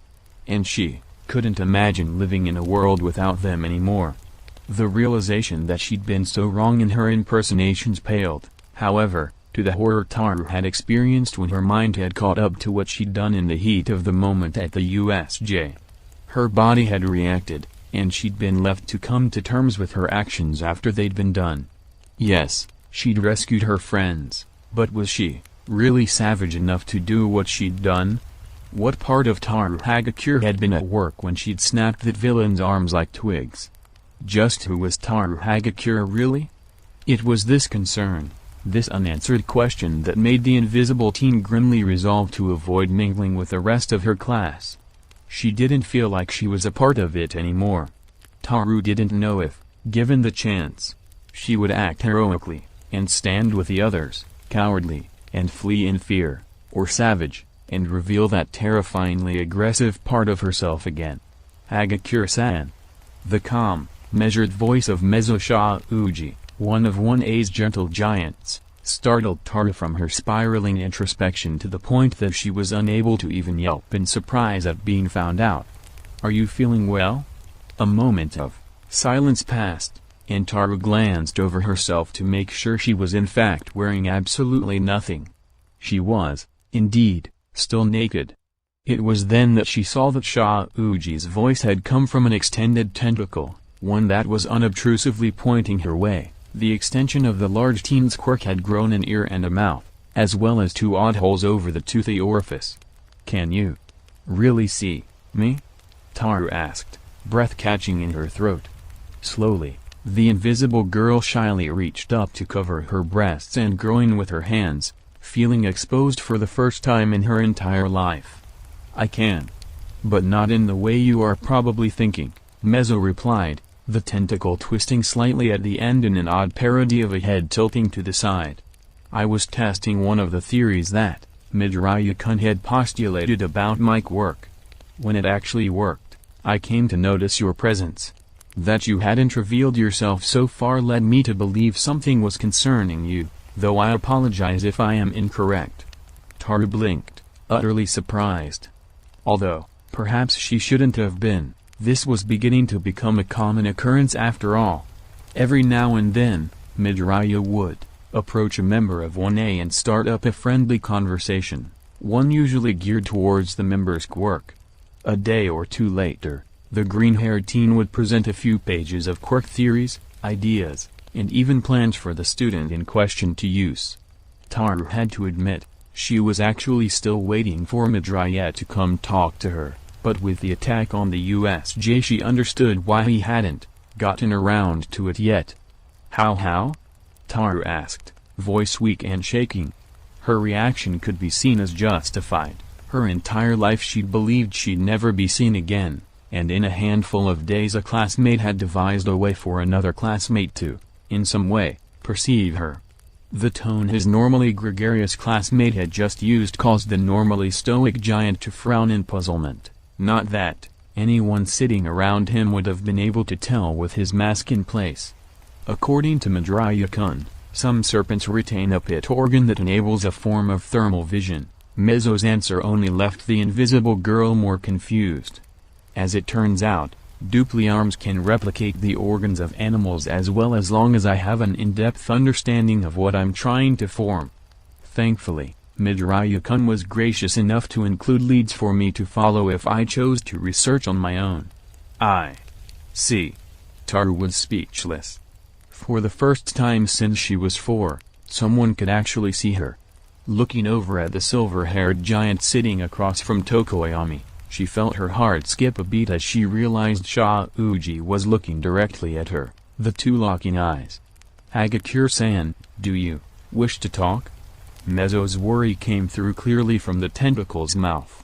And she couldn't imagine living in a world without them anymore. The realization that she'd been so wrong in her impersonations paled, however, to the horror Taru had experienced when her mind had caught up to what she'd done in the heat of the moment at the USJ. Her body had reacted, and she'd been left to come to terms with her actions after they'd been done. Yes, she'd rescued her friends, but was she really savage enough to do what she'd done? What part of Taru Hagakure had been at work when she'd snapped that villain's arms like twigs? Just who was Taru Hagakure really? It was this concern, this unanswered question that made the invisible teen grimly resolve to avoid mingling with the rest of her class. She didn't feel like she was a part of it anymore. Taru didn't know if, given the chance, she would act heroically, and stand with the others, cowardly, and flee in fear, or savage, and reveal that terrifyingly aggressive part of herself again. Hagakure-san. The calm, measured voice of Mezosha Uji, one of 1A's gentle giants, startled Taru from her spiraling introspection to the point that she was unable to even yelp in surprise at being found out. Are you feeling well? A moment of silence passed, and Taru glanced over herself to make sure she was in fact wearing absolutely nothing. She was, indeed, still naked. It was then that she saw that Shauji's voice had come from an extended tentacle, one that was unobtrusively pointing her way. The extension of the large teen's quirk had grown an ear and a mouth, as well as two odd holes over the toothy orifice. "Can you really see me?" Taru asked, breath catching in her throat. Slowly, the invisible girl shyly reached up to cover her breasts and groin with her hands, feeling exposed for the first time in her entire life. "I can. But not in the way you are probably thinking," Mezzo replied, the tentacle twisting slightly at the end in an odd parody of a head tilting to the side. "I was testing one of the theories that Midoriya-kun had postulated about my quirk. When it actually worked, I came to notice your presence. That you hadn't revealed yourself so far led me to believe something was concerning you, though I apologize if I am incorrect." Taru blinked, utterly surprised. Although, perhaps she shouldn't have been, this was beginning to become a common occurrence after all. Every now and then, Midoriya would approach a member of 1A and start up a friendly conversation, one usually geared towards the member's quirk. A day or two later, the green-haired teen would present a few pages of quirk theories, ideas, and even plans for the student in question to use. Taru had to admit, she was actually still waiting for Midoriya to come talk to her, but with the attack on the USJ she understood why he hadn't gotten around to it yet. How? Taru asked, voice weak and shaking. Her reaction could be seen as justified. Her entire life she'd believed she'd never be seen again, and in a handful of days a classmate had devised a way for another classmate to, in some way, perceive her. The tone his normally gregarious classmate had just used caused the normally stoic giant to frown in puzzlement. Not that anyone sitting around him would have been able to tell with his mask in place. According to Midoriya-kun, some serpents retain a pit organ that enables a form of thermal vision. Mezzo's answer only left the invisible girl more confused. As it turns out, dupli arms can replicate the organs of animals as well as long as I have an in-depth understanding of what I'm trying to form. Thankfully, Midoriya-kun was gracious enough to include leads for me to follow if I chose to research on my own. I see. Taru was speechless. For the first time since she was 4, someone could actually see her. Looking over at the silver-haired giant sitting across from Tokoyami, she felt her heart skip a beat as she realized Shauji was looking directly at her, the two locking eyes. Hagakure-san, do you wish to talk? Mezzo's worry came through clearly from the tentacle's mouth.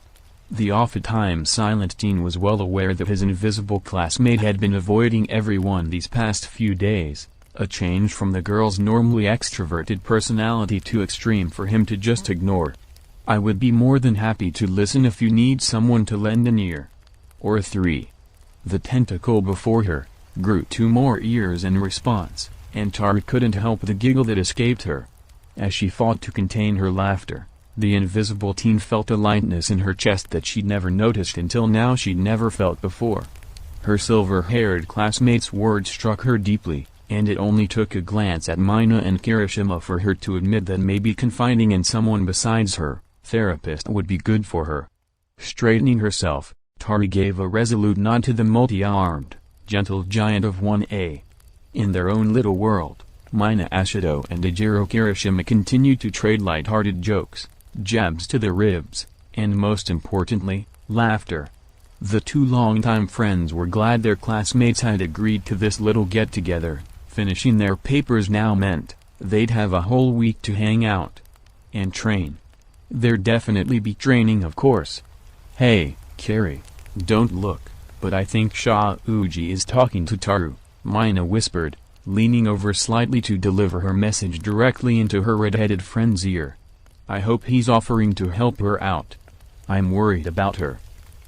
The oft-times silent teen was well aware that his invisible classmate had been avoiding everyone these past few days, a change from the girl's normally extroverted personality too extreme for him to just ignore. I would be more than happy to listen if you need someone to lend an ear. Or 3. The tentacle before her grew 2 more ears in response, and Taru couldn't help the giggle that escaped her. As she fought to contain her laughter, the invisible teen felt a lightness in her chest that she'd never noticed until now she'd never felt before. Her silver-haired classmate's words struck her deeply, and it only took a glance at Mina and Kirishima for her to admit that maybe confiding in someone besides her therapist would be good for her. Straightening herself, Taru gave a resolute nod to the multi-armed, gentle giant of 1A. In their own little world, Mina Ashido and Ejiro Kirishima continued to trade light-hearted jokes, jabs to the ribs, and most importantly, laughter. The 2 longtime friends were glad their classmates had agreed to this little get-together. Finishing their papers now meant they'd have a whole week to hang out and train. There'd definitely be training, of course. Hey, Kiri, don't look, but I think Shauji is talking to Taru, Mina whispered, leaning over slightly to deliver her message directly into her red-headed friend's ear. I hope he's offering to help her out. I'm worried about her.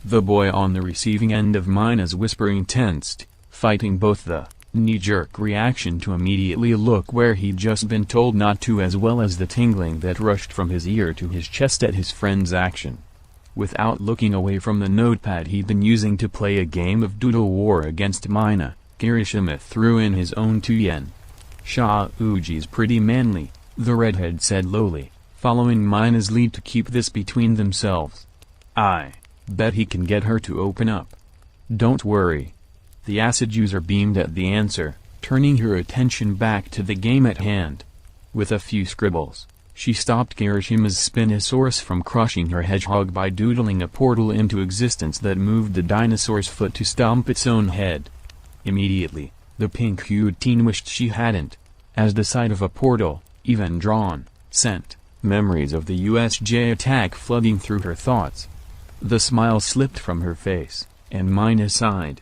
The boy on the receiving end of Mina's whispering tensed, fighting both the knee-jerk reaction to immediately look where he'd just been told not to as well as the tingling that rushed from his ear to his chest at his friend's action. Without looking away from the notepad he'd been using to play a game of doodle war against Mina, Kirishima threw in his own 2 yen. "Shauji's pretty manly," the redhead said lowly, following Mina's lead to keep this between themselves. "I bet he can get her to open up." "Don't worry." The acid user beamed at the answer, turning her attention back to the game at hand. With a few scribbles, she stopped Kirishima's Spinosaurus from crushing her hedgehog by doodling a portal into existence that moved the dinosaur's foot to stomp its own head. Immediately, the pink-hued teen wished she hadn't, as the sight of a portal, even drawn, sent memories of the USJ attack flooding through her thoughts. The smile slipped from her face, and Mina sighed.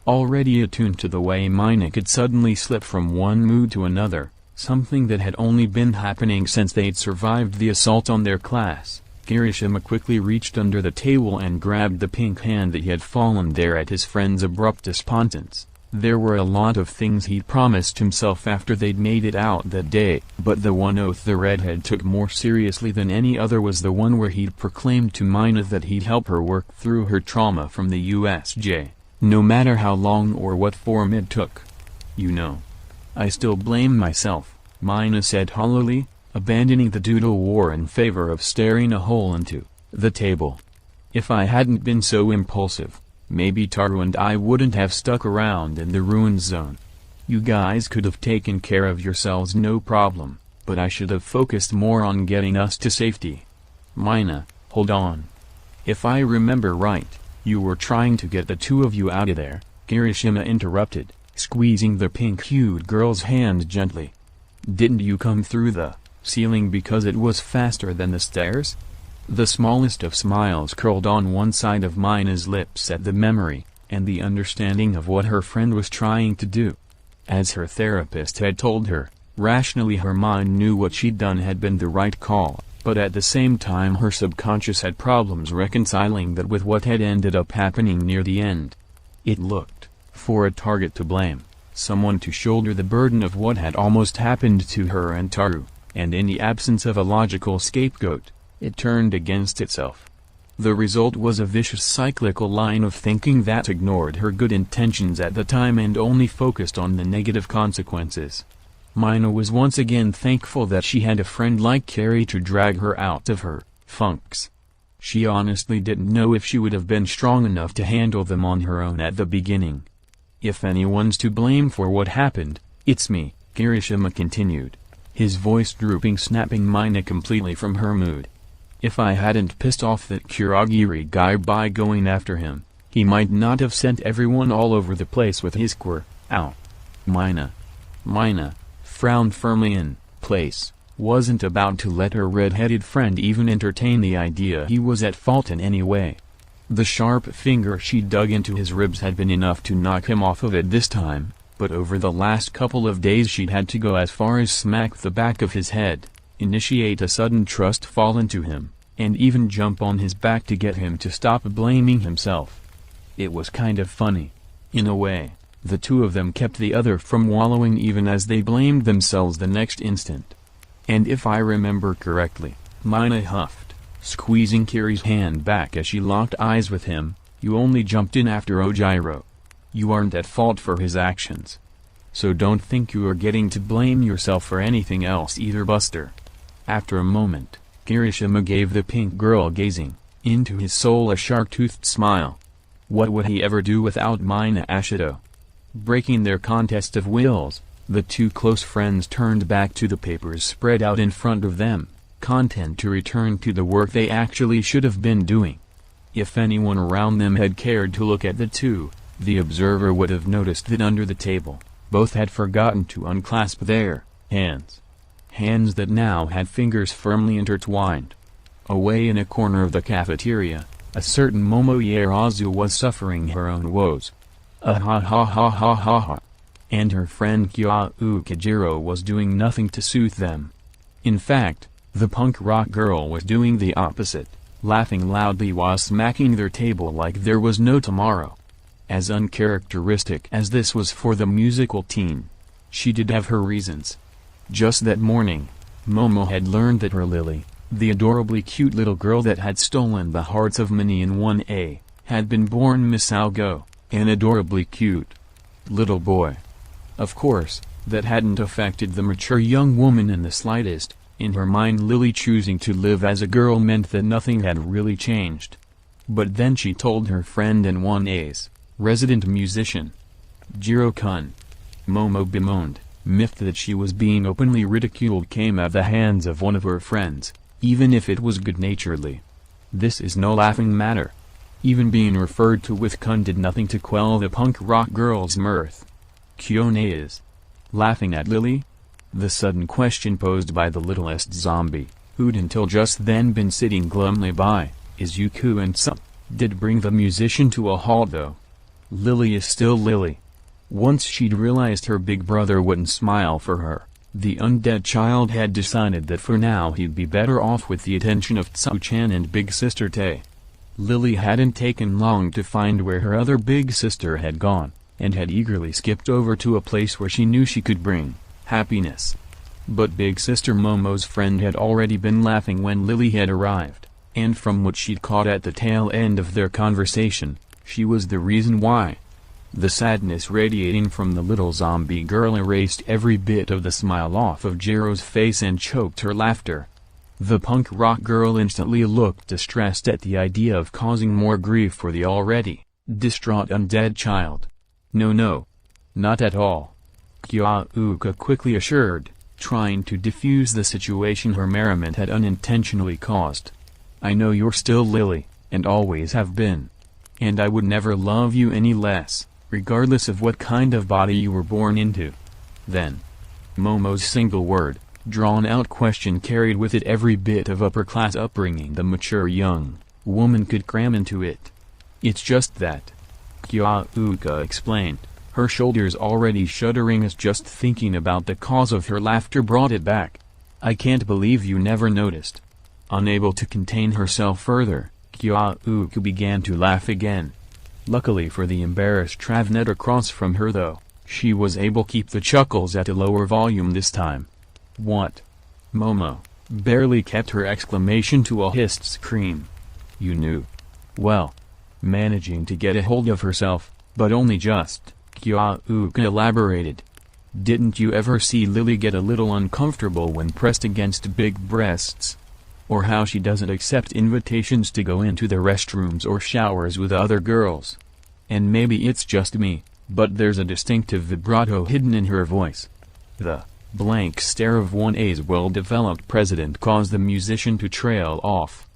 Already attuned to the way Mina could suddenly slip from one mood to another, something that had only been happening since they'd survived the assault on their class, Kirishima quickly reached under the table and grabbed the pink hand that had fallen there at his friend's abrupt response. There were a lot of things he'd promised himself after they'd made it out that day, but the one oath the redhead took more seriously than any other was the one where he'd proclaimed to Mina that he'd help her work through her trauma from the USJ, no matter how long or what form it took. "You know, I still blame myself," Mina said hollowly, abandoning the doodle war in favor of staring a hole into the table. "If I hadn't been so impulsive, maybe Taru and I wouldn't have stuck around in the ruined zone. You guys could have taken care of yourselves no problem, but I should have focused more on getting us to safety." "Mina, hold on. If I remember right, you were trying to get the 2 of you out of there," Kirishima interrupted, squeezing the pink-hued girl's hand gently. "Didn't you come through the ceiling because it was faster than the stairs?" The smallest of smiles curled on one side of Mina's lips at the memory, and the understanding of what her friend was trying to do. As her therapist had told her, rationally her mind knew what she'd done had been the right call, but at the same time her subconscious had problems reconciling that with what had ended up happening near the end. It looked for a target to blame, someone to shoulder the burden of what had almost happened to her and Taru, and in the absence of a logical scapegoat, it turned against itself. The result was a vicious cyclical line of thinking that ignored her good intentions at the time and only focused on the negative consequences. Mina was once again thankful that she had a friend like Carrie to drag her out of her funks. She honestly didn't know if she would have been strong enough to handle them on her own at the beginning. "If anyone's to blame for what happened, it's me," Kirishima continued, his voice drooping, snapping Mina completely from her mood. "If I hadn't pissed off that Kurogiri guy by going after him, he might not have sent everyone all over the place with his quirk." "Ow." Mina frowned firmly in place, wasn't about to let her red-headed friend even entertain the idea he was at fault in any way. The sharp finger she dug into his ribs had been enough to knock him off of it this time, but over the last couple of days she'd had to go as far as smack the back of his head, initiate a sudden trust fall into him, and even jump on his back to get him to stop blaming himself. It was kind of funny. In a way, the 2 of them kept the other from wallowing even as they blamed themselves the next instant. "And if I remember correctly," Mina huffed, squeezing Kiri's hand back as she locked eyes with him, "you only jumped in after Ojiro. You aren't at fault for his actions. So don't think you are getting to blame yourself for anything else either, Buster." After a moment, Kirishima gave the pink girl gazing into his soul a shark-toothed smile. What would he ever do without Mina Ashido? Breaking their contest of wills, the 2 close friends turned back to the papers spread out in front of them, content to return to the work they actually should have been doing. If anyone around them had cared to look at the 2, the observer would have noticed that under the table, both had forgotten to unclasp their hands. Hands that now had fingers firmly intertwined. Away in a corner of the cafeteria, a certain Momoyarazu was suffering her own woes. Ha ha ha ha ha ha. And her friend Kyaukijiro was doing nothing to soothe them. In fact, the punk rock girl was doing the opposite, laughing loudly while smacking their table like there was no tomorrow. As uncharacteristic as this was for the musical teen, she did have her reasons. Just that morning, Momo had learned that her Lily The adorably cute little girl that had stolen the hearts of many in 1A, had been born Miss Algo, an adorably cute little boy. Of course, that hadn't affected the mature young woman in the slightest. In her mind, Lily choosing to live as a girl meant that nothing had really changed. But then she told her friend and 1A's resident musician, Jiro-kun. Momo bemoaned. Myth that she was being openly ridiculed came at the hands of one of her friends, even if it was good-naturedly. This is no laughing matter. Even being referred to with kun did nothing to quell the punk rock girl's mirth. Kyone is laughing at Lily? The sudden question posed by the littlest zombie, who'd until just then been sitting glumly by, Izuku and some, did bring the musician to a halt though. Lily is still Lily. Once she'd realized her big brother wouldn't smile for her, the undead child had decided that for now he'd be better off with the attention of Tsu-chan and big sister Tae. Lily hadn't taken long to find where her other big sister had gone, and had eagerly skipped over to a place where she knew she could bring happiness. But big sister Momo's friend had already been laughing when Lily had arrived, and from what she'd caught at the tail end of their conversation, she was the reason why. The sadness radiating from the little zombie girl erased every bit of the smile off of Jiro's face and choked her laughter. The punk rock girl instantly looked distressed at the idea of causing more grief for the already distraught undead child. No, not at all, Kyauka quickly assured, trying to diffuse the situation her merriment had unintentionally caused. I know you're still Lily, and always have been. And I would never love you any less, regardless of what kind of body you were born into. Then, Momo's single word, drawn-out question carried with it every bit of upper-class upbringing the mature young woman could cram into it. It's just that, Kyauka explained, her shoulders already shuddering as just thinking about the cause of her laughter brought it back. I can't believe you never noticed. Unable to contain herself further, Kyauka began to laugh again. Luckily for the embarrassed Travnet across from her though, she was able to keep the chuckles at a lower volume this time. What? Momo barely kept her exclamation to a hissed scream. You knew? Well, managing to get a hold of herself, but only just, Kyauka elaborated. Didn't you ever see Lily get a little uncomfortable when pressed against big breasts? Or how she doesn't accept invitations to go into the restrooms or showers with other girls? And maybe it's just me, but there's a distinctive vibrato hidden in her voice. The blank stare of 1A's well-developed president caused the musician to trail off.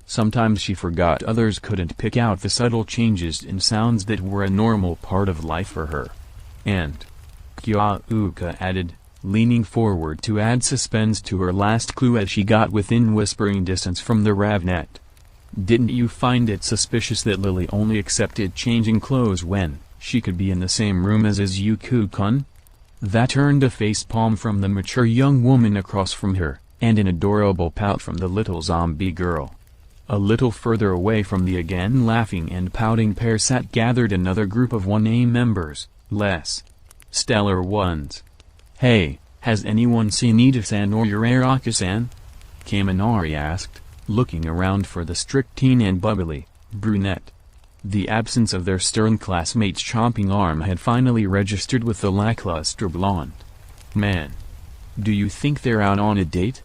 Sometimes she forgot others couldn't pick out the subtle changes in sounds that were a normal part of life for her. And, Kyauka added, leaning forward to add suspense to her last clue as she got within whispering distance from the Ravnet. Didn't you find it suspicious that Lily only accepted changing clothes when she could be in the same room as Izuku-kun? That turned a facepalm from the mature young woman across from her, and an adorable pout from the little zombie girl. A little further away from the again laughing and pouting pair sat gathered another group of 1A members, less stellar ones. Hey, has anyone seen Ida-san or Yuraraka-san? Kaminari asked, looking around for the strict teen and bubbly brunette. The absence of their stern classmate's chomping arm had finally registered with the lackluster blonde. Man, do you think they're out on a date?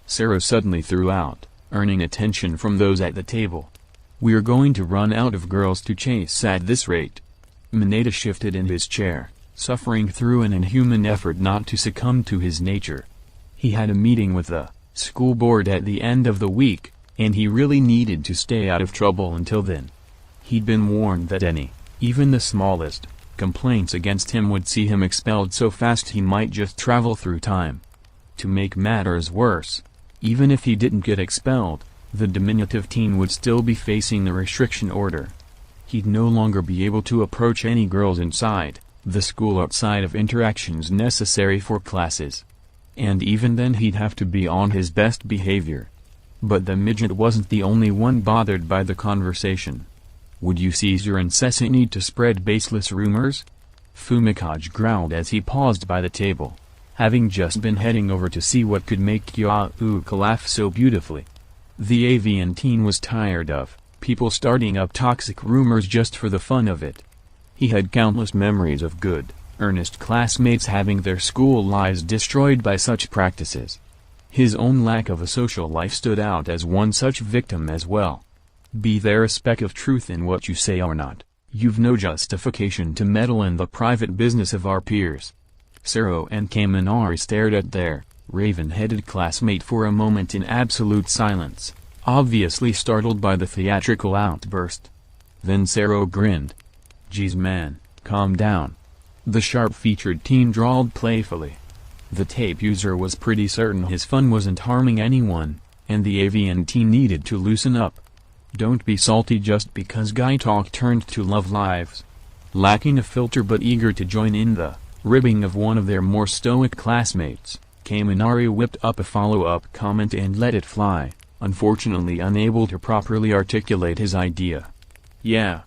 Sarah suddenly threw out, earning attention from those at the table. We're going to run out of girls to chase at this rate. Mineta shifted in his chair, suffering through an inhuman effort not to succumb to his nature. He had a meeting with the school board at the end of the week, and he really needed to stay out of trouble until then. He'd been warned that any, even the smallest, complaints against him would see him expelled so fast he might just travel through time. To make matters worse, even if he didn't get expelled, the diminutive teen would still be facing the restriction order. He'd no longer be able to approach any girls inside the school outside of interactions necessary for classes. And even then he'd have to be on his best behavior. But the midget wasn't the only one bothered by the conversation. Would you cease your incessant need to spread baseless rumors? Fumikage growled as he paused by the table, having just been heading over to see what could make Kyauka laugh so beautifully. The avian teen was tired of people starting up toxic rumors just for the fun of it. He had countless memories of good, earnest classmates having their school lives destroyed by such practices. His own lack of a social life stood out as one such victim as well. Be there a speck of truth in what you say or not, you've no justification to meddle in the private business of our peers. Sero and Kaminari stared at their raven-headed classmate for a moment in absolute silence, obviously startled by the theatrical outburst. Then Sero grinned. "Geez man, calm down," the sharp-featured teen drawled playfully. The tape user was pretty certain his fun wasn't harming anyone, and the avian teen needed to loosen up. Don't be salty just because guy talk turned to love lives. Lacking a filter but eager to join in the ribbing of one of their more stoic classmates, Kaminari whipped up a follow-up comment and let it fly, unfortunately unable to properly articulate his idea. "Yeah,"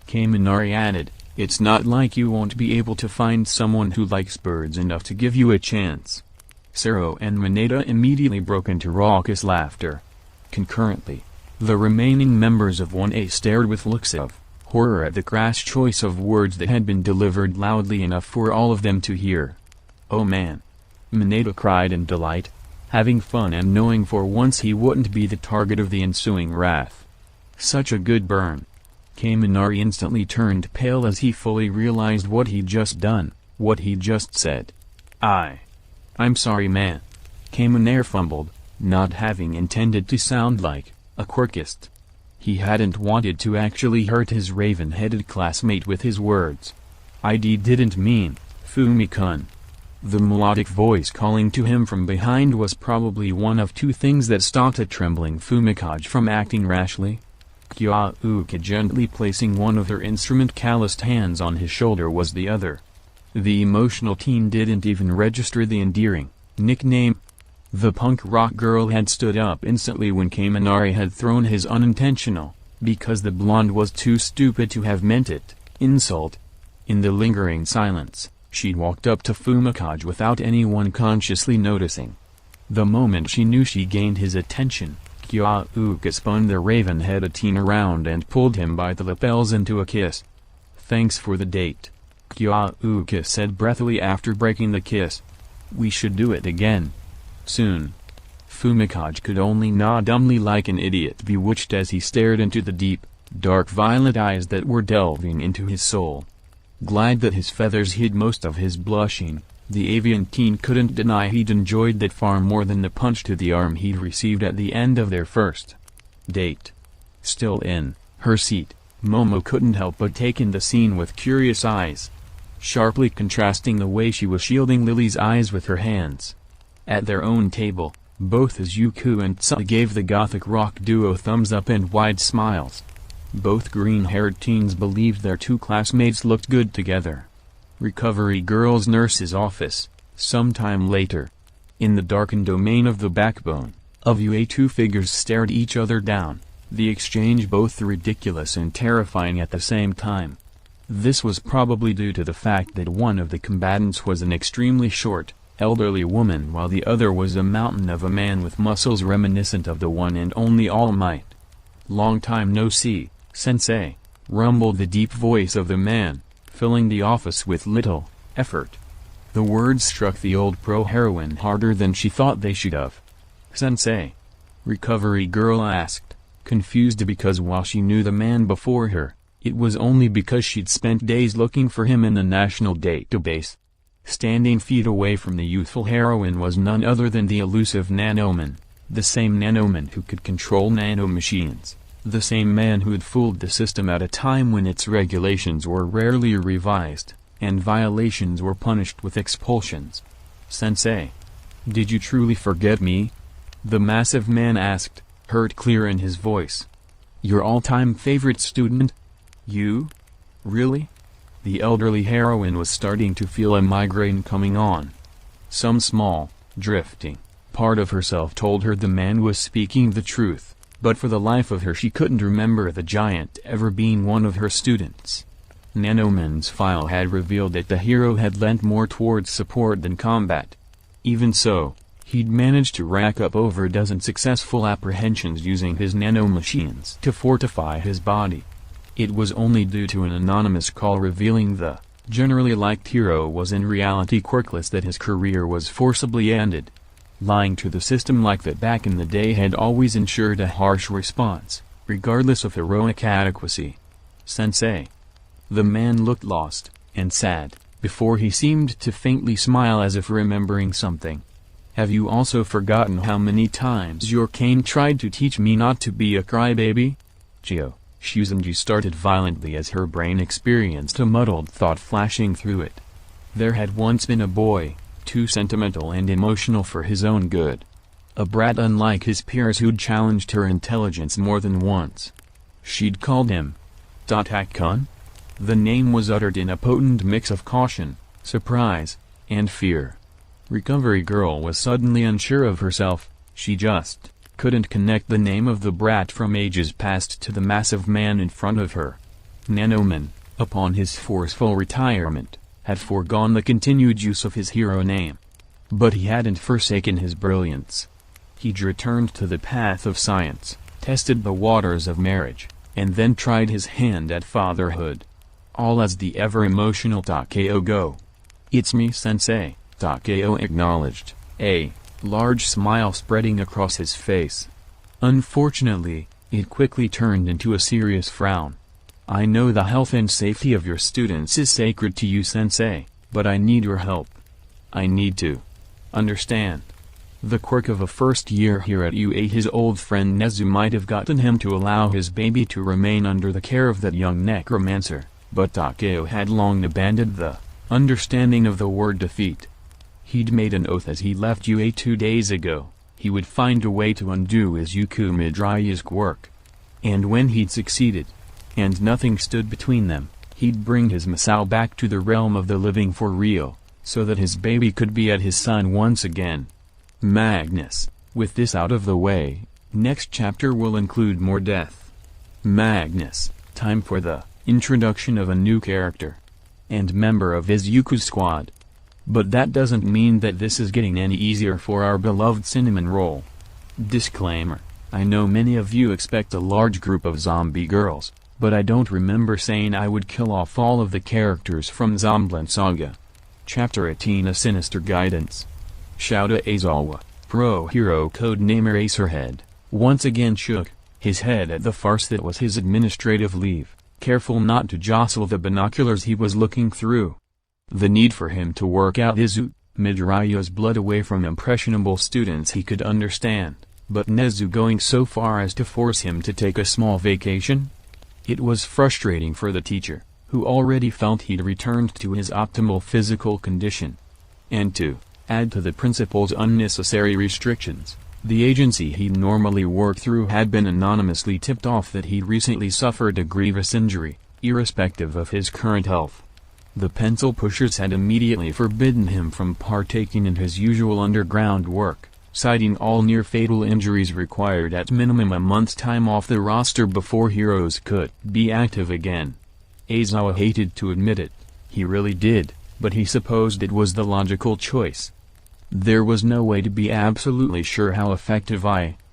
Kaminari added, "it's not like you won't be able to find someone who likes birds enough to give you a chance." Sero and Mineta immediately broke into raucous laughter. Concurrently, the remaining members of 1A stared with looks of horror at the crass choice of words that had been delivered loudly enough for all of them to hear. "Oh man!" Mineta cried in delight, having fun and knowing for once he wouldn't be the target of the ensuing wrath. "Such a good burn." Kaminari instantly turned pale as he fully realized what he'd just done, what he'd just said. I'm sorry man." Kaminari fumbled, not having intended to sound like a quirkist. He hadn't wanted to actually hurt his raven-headed classmate with his words. "I didn't mean, Fumi-kun." The melodic voice calling to him from behind was probably one of two things that stopped a trembling Fumikage from acting rashly. Kyauka gently placing one of her instrument-calloused hands on his shoulder was the other. The emotional teen didn't even register the endearing nickname. The punk rock girl had stood up instantly when Kaminari had thrown his unintentional, because the blonde was too stupid to have meant it, insult. In the lingering silence, she'd walked up to Fumikage without anyone consciously noticing. The moment she knew she gained his attention, Kyauka spun the raven-headed teen around and pulled him by the lapels into a kiss. "Thanks for the date," Kyauka said breathily after breaking the kiss. "We should do it again. Soon." Fumikage could only nod dumbly like an idiot bewitched as he stared into the deep, dark violet eyes that were delving into his soul. Glad that his feathers hid most of his blushing, the avian teen couldn't deny he'd enjoyed that far more than the punch to the arm he'd received at the end of their first date. Still in her seat, Momo couldn't help but take in the scene with curious eyes, sharply contrasting the way she was shielding Lily's eyes with her hands. At their own table, both Izuku and Tsuyu gave the gothic rock duo thumbs up and wide smiles. Both green-haired teens believed their two classmates looked good together. Recovery girl's nurse's office, sometime later. In the darkened domain of the backbone of UA, two figures stared each other down, the exchange both ridiculous and terrifying at the same time. This was probably due to the fact that one of the combatants was an extremely short, elderly woman while the other was a mountain of a man with muscles reminiscent of the one and only All Might. "Long time no see, sensei," rumbled the deep voice of the man, filling the office with little effort. The words struck the old pro-heroine harder than she thought they should have. "Sensei?" Recovery girl asked, confused because while she knew the man before her, it was only because she'd spent days looking for him in the national database. Standing feet away from the youthful heroine was none other than the elusive Nanoman, the same Nanoman who could control nanomachines, the same man who'd fooled the system at a time when its regulations were rarely revised, and violations were punished with expulsions. "Sensei, did you truly forget me?" the massive man asked, hurt clear in his voice. "Your all-time favorite student? You? Really?" The elderly heroine was starting to feel a migraine coming on. Some small, drifting part of herself told her the man was speaking the truth, but for the life of her she couldn't remember the giant ever being one of her students. Nanoman's file had revealed that the hero had lent more towards support than combat. Even so, He'd managed to rack up over a dozen successful apprehensions using his nanomachines to fortify his body. It was only due to an anonymous call revealing the generally liked hero was in reality quirkless that his career was forcibly ended. Lying to the system like that back in the day had always ensured a harsh response, regardless of heroic adequacy. Sensei. The man looked lost and sad, before he seemed to faintly smile as if remembering something. Have you also forgotten how many times your cane tried to teach me not to be a crybaby? Chio, Shuzanji started violently as her brain experienced a muddled thought flashing through it. There had once been a boy, too sentimental and emotional for his own good. A brat unlike his peers who'd challenged her intelligence more than once. She'd called him Tatakun? The name was uttered in a potent mix of caution, surprise, and fear. Recovery Girl was suddenly unsure of herself. She just couldn't connect the name of the brat from ages past to the massive man in front of her. Nanoman, upon his forceful retirement, had foregone the continued use of his hero name. But he hadn't forsaken his brilliance. He'd returned to the path of science, tested the waters of marriage, and then tried his hand at fatherhood. All as the ever-emotional Takeo Go. "It's me, Sensei," Takeo acknowledged, a large smile spreading across his face. Unfortunately, it quickly turned into a serious frown. "I know the health and safety of your students is sacred to you, Sensei, but I need your help. I need to understand. The quirk of a first year here at UA. His old friend Nezu might have gotten him to allow his baby to remain under the care of that young necromancer, but Takeo had long abandoned the understanding of the word defeat. He'd made an oath as he left UA 2 days ago, he would find a way to undo Izuku Midoriya's quirk. And when he'd succeeded, and nothing stood between them, he'd bring his Masao back to the realm of the living for real, so that his baby could be at his son once again. Magnus. With this out of the way, next chapter will include more death. Magnus. Time for the introduction of a new character and member of Izuku's squad. But that doesn't mean that this is getting any easier for our beloved cinnamon roll. Disclaimer: I know many of you expect a large group of zombie girls, but I don't remember saying I would kill off all of the characters from Zombie Saga. Chapter 18: A Sinister Guidance. Shouta Aizawa, pro hero codenamer Acerhead, once again shook his head at the farce that was his administrative leave, careful not to jostle the binoculars he was looking through. The need for him to work out Izuku Midoriya's blood away from impressionable students he could understand, but Nezu going so far as to force him to take a small vacation? It was frustrating for the teacher, who already felt he'd returned to his optimal physical condition. And to add to the principal's unnecessary restrictions, the agency he'd normally work through had been anonymously tipped off that he'd recently suffered a grievous injury, irrespective of his current health. The pencil pushers had immediately forbidden him from partaking in his usual underground work, citing all near-fatal injuries required at minimum a month's time off the roster before heroes could be active again. Aizawa hated to admit it, he really did, but he supposed it was the logical choice. There was no way to be absolutely sure how effective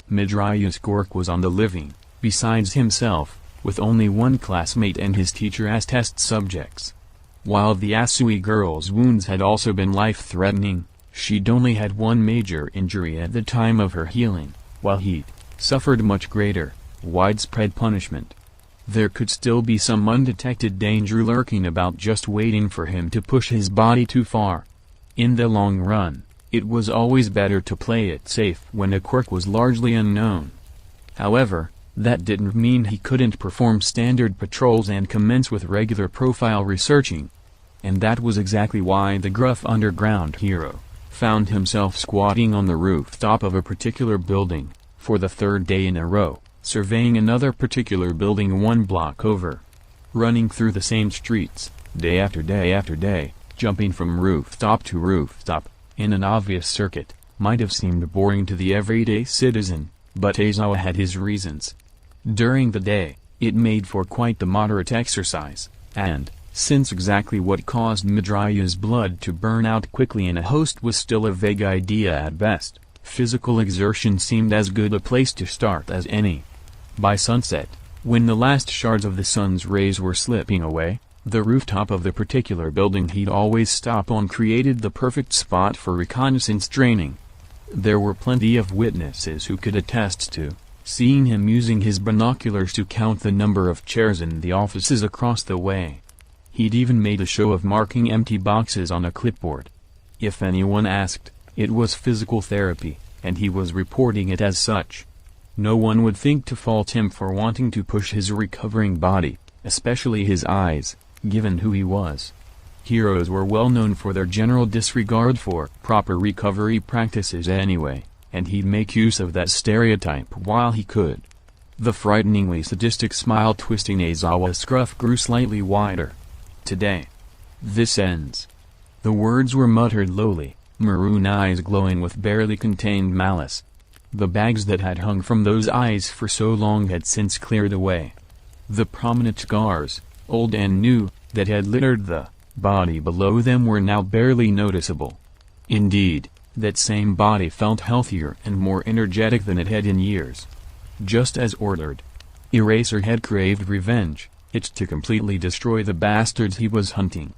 Midoriya's quirk was on the living, besides himself, with only one classmate and his teacher as test subjects. While the Asui girl's wounds had also been life-threatening, she'd only had one major injury at the time of her healing, while he'd suffered much greater, widespread punishment. There could still be some undetected danger lurking about, just waiting for him to push his body too far. In the long run, it was always better to play it safe when a quirk was largely unknown. However, that didn't mean he couldn't perform standard patrols and commence with regular profile researching. And that was exactly why the gruff underground hero found himself squatting on the rooftop of a particular building, for the third day in a row, surveying another particular building 1 block over. Running through the same streets, day after day after day, jumping from rooftop to rooftop, in an obvious circuit, might have seemed boring to the everyday citizen, but Aizawa had his reasons. During the day, it made for quite the moderate exercise, and, since exactly what caused Midoriya's blood to burn out quickly in a host was still a vague idea at best, Physical exertion seemed as good a place to start as any. By sunset, when the last shards of the sun's rays were slipping away, the rooftop of the particular building he'd always stop on created the perfect spot for reconnaissance training. There were plenty of witnesses who could attest to seeing him using his binoculars to count the number of chairs in the offices across the way. He'd even made a show of marking empty boxes on a clipboard. If anyone asked, it was physical therapy, and he was reporting it as such. No one would think to fault him for wanting to push his recovering body, especially his eyes, given who he was. Heroes were well known for their general disregard for proper recovery practices anyway, and he'd make use of that stereotype while he could. The frighteningly sadistic smile twisting Aizawa's scruff grew slightly wider. Today. This ends. The words were muttered lowly, maroon eyes glowing with barely contained malice. The bags that had hung from those eyes for so long had since cleared away. The prominent scars, old and new, that had littered the body below them were now barely noticeable. Indeed, that same body felt healthier and more energetic than it had in years. Just as ordered. Eraser had craved revenge, itched to completely destroy the bastards he was hunting.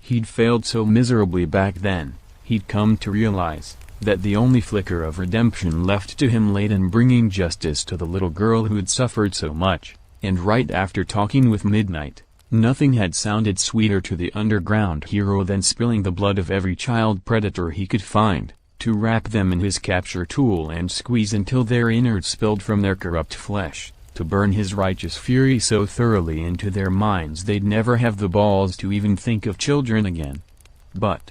He'd failed so miserably back then, he'd come to realize that the only flicker of redemption left to him lay in bringing justice to the little girl who'd suffered so much, and right after talking with Midnight, nothing had sounded sweeter to the underground hero than spilling the blood of every child predator he could find, to wrap them in his capture tool and squeeze until their innards spilled from their corrupt flesh, to burn his righteous fury so thoroughly into their minds they'd never have the balls to even think of children again. But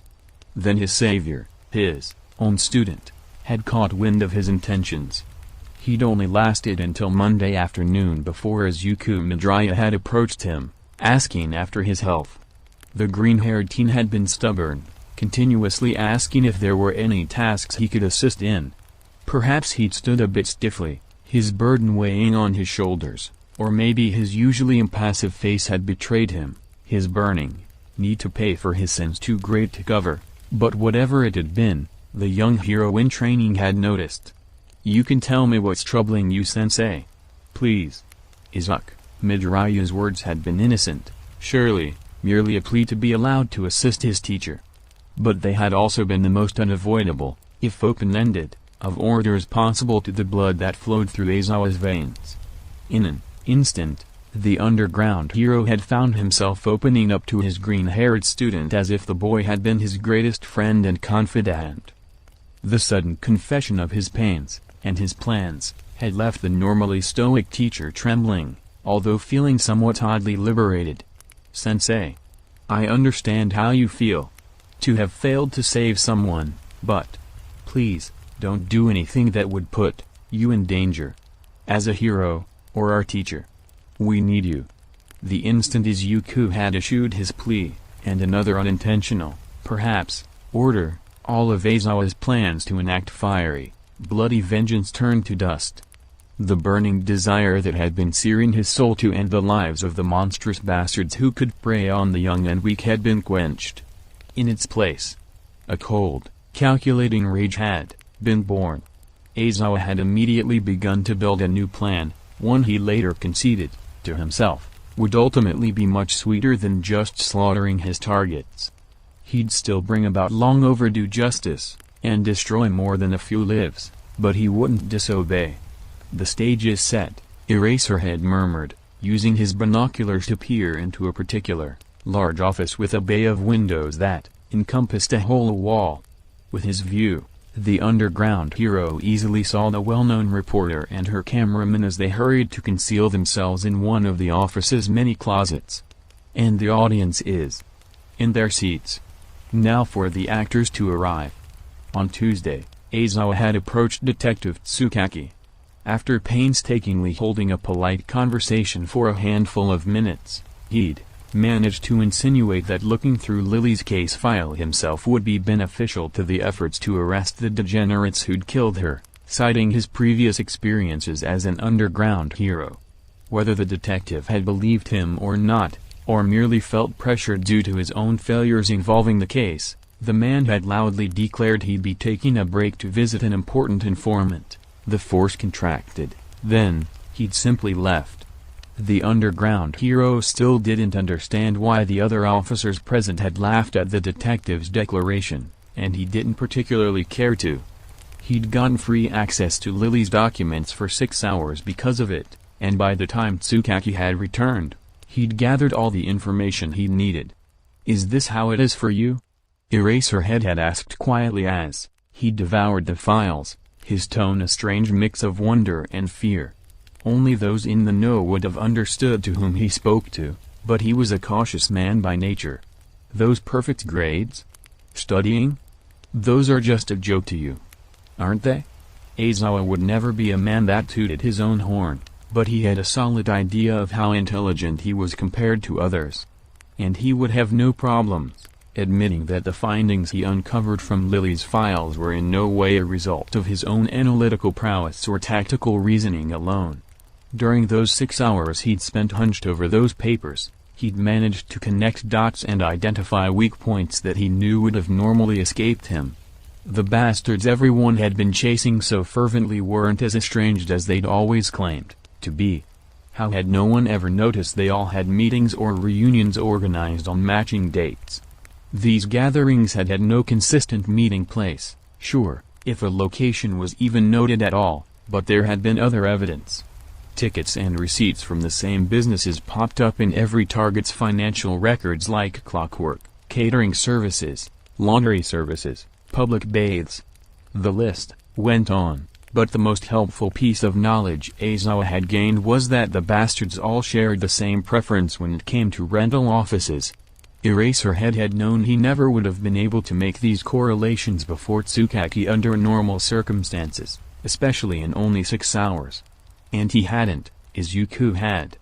then his savior, his own student, had caught wind of his intentions. He'd only lasted until Monday afternoon before Izuku Midoriya had approached him, asking after his health. The green-haired teen had been stubborn, continuously asking if there were any tasks he could assist in. Perhaps he'd stood a bit stiffly, his burden weighing on his shoulders, or maybe his usually impassive face had betrayed him, his burning need to pay for his sins too great to cover, but whatever it had been, the young hero in training had noticed. "You can tell me what's troubling you, sensei. Please." Izuku Midoriya's words had been innocent, surely, merely a plea to be allowed to assist his teacher. But they had also been the most unavoidable, if open-ended, of orders possible to the blood that flowed through Aizawa's veins. In an instant, the underground hero had found himself opening up to his green-haired student as if the boy had been his greatest friend and confidant. The sudden confession of his pains, and his plans, had left the normally stoic teacher trembling, although feeling somewhat oddly liberated. "Sensei, I understand how you feel. To have failed to save someone, but please, don't do anything that would put you in danger. As a hero, or our teacher. We need you." The instant Izuku had issued his plea, and another unintentional, perhaps, order, all of Aizawa's plans to enact fiery, bloody vengeance turned to dust. The burning desire that had been searing his soul to end the lives of the monstrous bastards who could prey on the young and weak had been quenched. In its place, a cold, calculating rage had been born. Aizawa had immediately begun to build a new plan, one he later conceded, to himself, would ultimately be much sweeter than just slaughtering his targets. He'd still bring about long overdue justice, and destroy more than a few lives, but he wouldn't disobey. "The stage is set," Eraserhead murmured, using his binoculars to peer into a particular, large office with a bay of windows that encompassed a whole wall. With his view, the underground hero easily saw the well-known reporter and her cameraman as they hurried to conceal themselves in one of the office's many closets. And the audience is in their seats. Now for the actors to arrive. On Tuesday, Aizawa had approached Detective Tsukaki. After painstakingly holding a polite conversation for a handful of minutes, he'd managed to insinuate that looking through Lily's case file himself would be beneficial to the efforts to arrest the degenerates who'd killed her, citing his previous experiences as an underground hero. Whether the detective had believed him or not, or merely felt pressured due to his own failures involving the case, The man had loudly declared he'd be taking a break to visit an important informant. The force contracted, then, he'd simply left. The underground hero still didn't understand why the other officers present had laughed at the detective's declaration, and he didn't particularly care to. He'd gotten free access to Lily's documents for 6 hours because of it, and by the time Tsukaki had returned, he'd gathered all the information he needed. "Is this how it is for you?" Eraserhead had asked quietly as he devoured the files, his tone a strange mix of wonder and fear. Only those in the know would have understood to whom he spoke to, but he was a cautious man by nature. "Those perfect grades? Studying? Those are just a joke to you, aren't they?" Aizawa would never be a man that tooted his own horn, but he had a solid idea of how intelligent he was compared to others. And he would have no problems admitting that the findings he uncovered from Lily's files were in no way a result of his own analytical prowess or tactical reasoning alone. During those 6 hours he'd spent hunched over those papers, he'd managed to connect dots and identify weak points that he knew would have normally escaped him. The bastards everyone had been chasing so fervently weren't as estranged as they'd always claimed to be. How had no one ever noticed they all had meetings or reunions organized on matching dates? These gatherings had had no consistent meeting place, sure, if a location was even noted at all, but there had been other evidence. Tickets and receipts from the same businesses popped up in every target's financial records like clockwork, catering services, laundry services, public baths. The list went on, but the most helpful piece of knowledge Aizawa had gained was that the bastards all shared the same preference when it came to rental offices. Eraserhead had known he never would have been able to make these correlations before Tsukaki under normal circumstances, especially in only 6 hours. And he hadn't, Izuku had.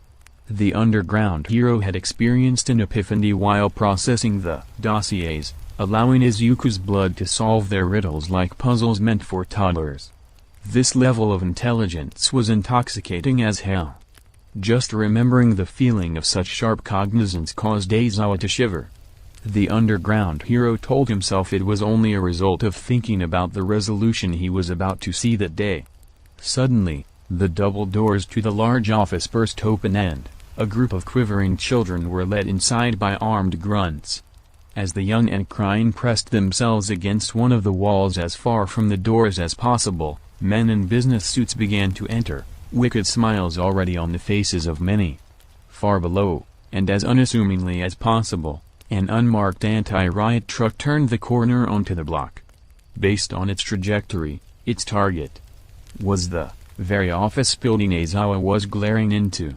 The underground hero had experienced an epiphany while processing the dossiers, allowing Izuku's blood to solve their riddles like puzzles meant for toddlers. This level of intelligence was intoxicating as hell. Just remembering the feeling of such sharp cognizance caused Aizawa to shiver. The underground hero told himself it was only a result of thinking about the resolution he was about to see that day. Suddenly, the double doors to the large office burst open and a group of quivering children were led inside by armed grunts. As the young and crying pressed themselves against one of the walls as far from the doors as possible, men in business suits began to enter, wicked smiles already on the faces of many. Far below, and as unassumingly as possible, an unmarked anti-riot truck turned the corner onto the block. Based on its trajectory, its target was the very office building Aizawa was glaring into.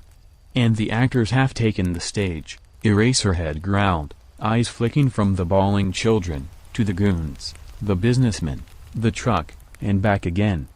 "And the actors have taken the stage," Eraserhead growled, eyes flicking from the bawling children to the goons, the businessmen, the truck, and back again.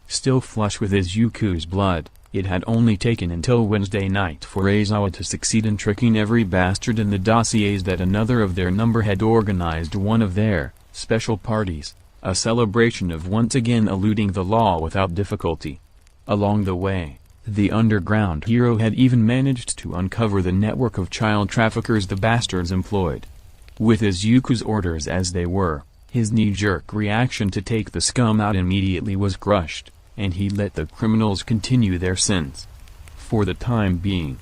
Still flush with Izuku's blood, it had only taken until Wednesday night for Aizawa to succeed in tricking every bastard in the dossiers that another of their number had organized one of their special parties, a celebration of once again eluding the law without difficulty. Along the way, the underground hero had even managed to uncover the network of child traffickers the bastards employed. With Izuku's orders as they were, his knee-jerk reaction to take the scum out immediately was crushed, and he let the criminals continue their sins. For the time being,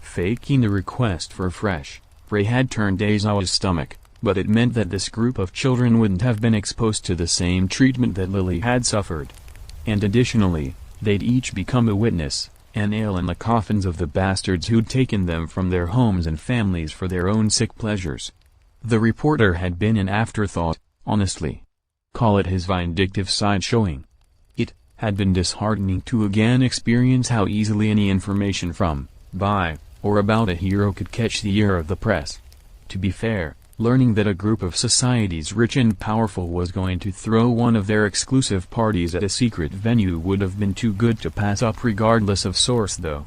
faking the request for fresh prey had turned Aizawa's stomach, but it meant that this group of children wouldn't have been exposed to the same treatment that Lily had suffered. And additionally, they'd each become a witness, a nail in the coffins of the bastards who'd taken them from their homes and families for their own sick pleasures. The reporter had been an afterthought, honestly. Call it his vindictive side showing. It had been disheartening to again experience how easily any information from, by, or about a hero could catch the ear of the press. To be fair, learning that a group of society's rich and powerful was going to throw one of their exclusive parties at a secret venue would have been too good to pass up regardless of source though.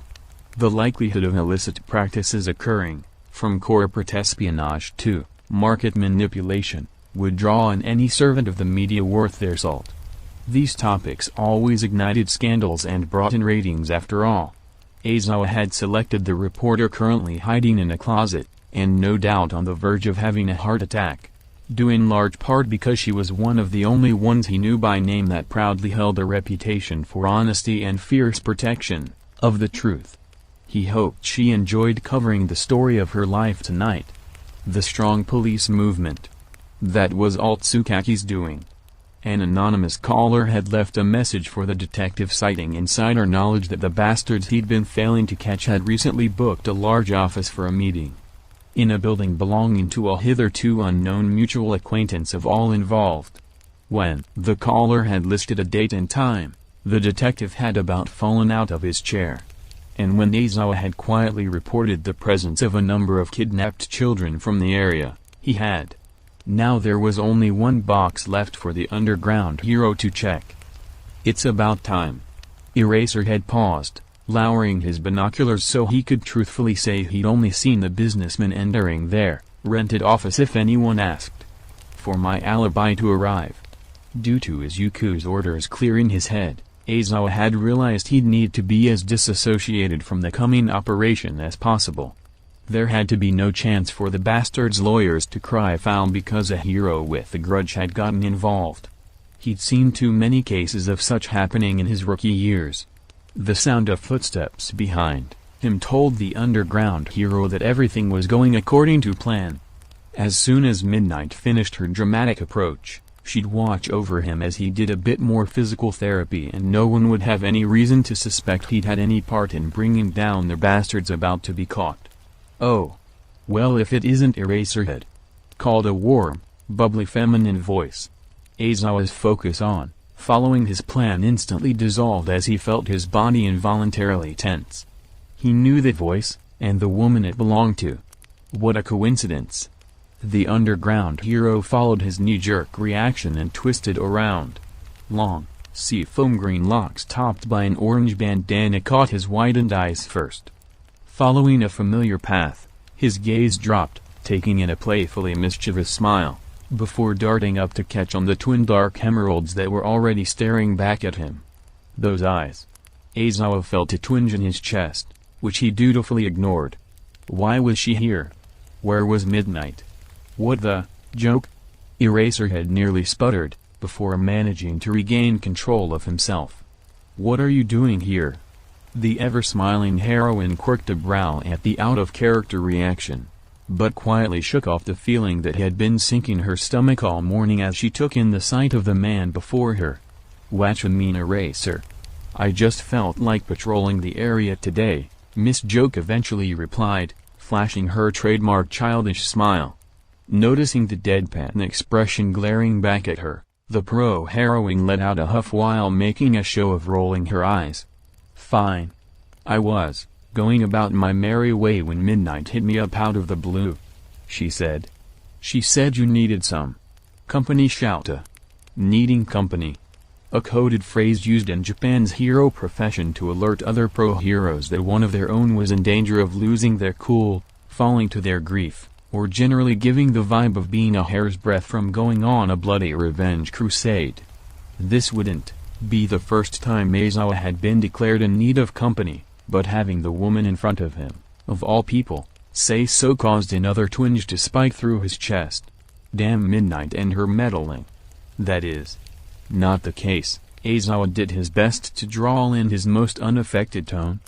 The likelihood of illicit practices occurring, from corporate espionage to market manipulation, would draw on any servant of the media worth their salt. These topics always ignited scandals and brought in ratings after all. Aizawa had selected the reporter currently hiding in a closet, and no doubt on the verge of having a heart attack. due in large part because she was one of the only ones he knew by name that proudly held a reputation for honesty and fierce protection of the truth. He hoped she enjoyed covering the story of her life tonight. The strong police movement. That was all Tsukaki's doing. An anonymous caller had left a message for the detective citing insider knowledge that the bastards he'd been failing to catch had recently booked a large office for a meeting in a building belonging to a hitherto unknown mutual acquaintance of all involved. When the caller had listed a date and time, the detective had about fallen out of his chair. And when Aizawa had quietly reported the presence of a number of kidnapped children from the area, he had. Now there was only one box left for the underground hero to check. It's about time. Eraserhead paused, lowering his binoculars so he could truthfully say he'd only seen the businessman entering their rented office if anyone asked for my alibi to arrive. Due to Izuku's orders clearing his head, Aizawa had realized he'd need to be as disassociated from the coming operation as possible. There had to be no chance for the bastard's lawyers to cry foul because a hero with a grudge had gotten involved. He'd seen too many cases of such happening in his rookie years. The sound of footsteps behind him told the underground hero that everything was going according to plan. As soon as Midnight finished her dramatic approach, she'd watch over him as he did a bit more physical therapy, and no one would have any reason to suspect he'd had any part in bringing down the bastards about to be caught. "Oh. Well, if it isn't Eraserhead," called a warm, bubbly feminine voice. Aizawa's focus on following his plan instantly dissolved as he felt his body involuntarily tense. He knew that voice, and the woman it belonged to. What a coincidence. The underground hero followed his knee-jerk reaction and twisted around. Long, seafoam green locks topped by an orange bandana caught his widened eyes first. Following a familiar path, his gaze dropped, taking in a playfully mischievous smile, before darting up to catch on the twin dark emeralds that were already staring back at him. Those eyes. Aizawa felt a twinge in his chest, which he dutifully ignored. Why was she here? Where was Midnight? What the joke? Eraserhead nearly sputtered, before managing to regain control of himself. What are you doing here? The ever-smiling heroine quirked a brow at the out-of-character reaction, but quietly shook off the feeling that had been sinking her stomach all morning as she took in the sight of the man before her. Whatcha mean, Eraser? I just felt like patrolling the area today, Miss Joke eventually replied, flashing her trademark childish smile. Noticing the deadpan expression glaring back at her, the pro-heroine let out a huff while making a show of rolling her eyes. Fine. I was going about my merry way when Midnight hit me up out of the blue, she said. She said you needed some company. Shouta. Needing company. A coded phrase used in Japan's hero profession to alert other pro-heroes that one of their own was in danger of losing their cool, falling to their grief, or generally giving the vibe of being a hair's breadth from going on a bloody revenge crusade. This wouldn't be the first time Aizawa had been declared in need of company, but having the woman in front of him, of all people, say so caused another twinge to spike through his chest. Damn Midnight and her meddling. That is not the case. Aizawa did his best to drawl in his most unaffected tone.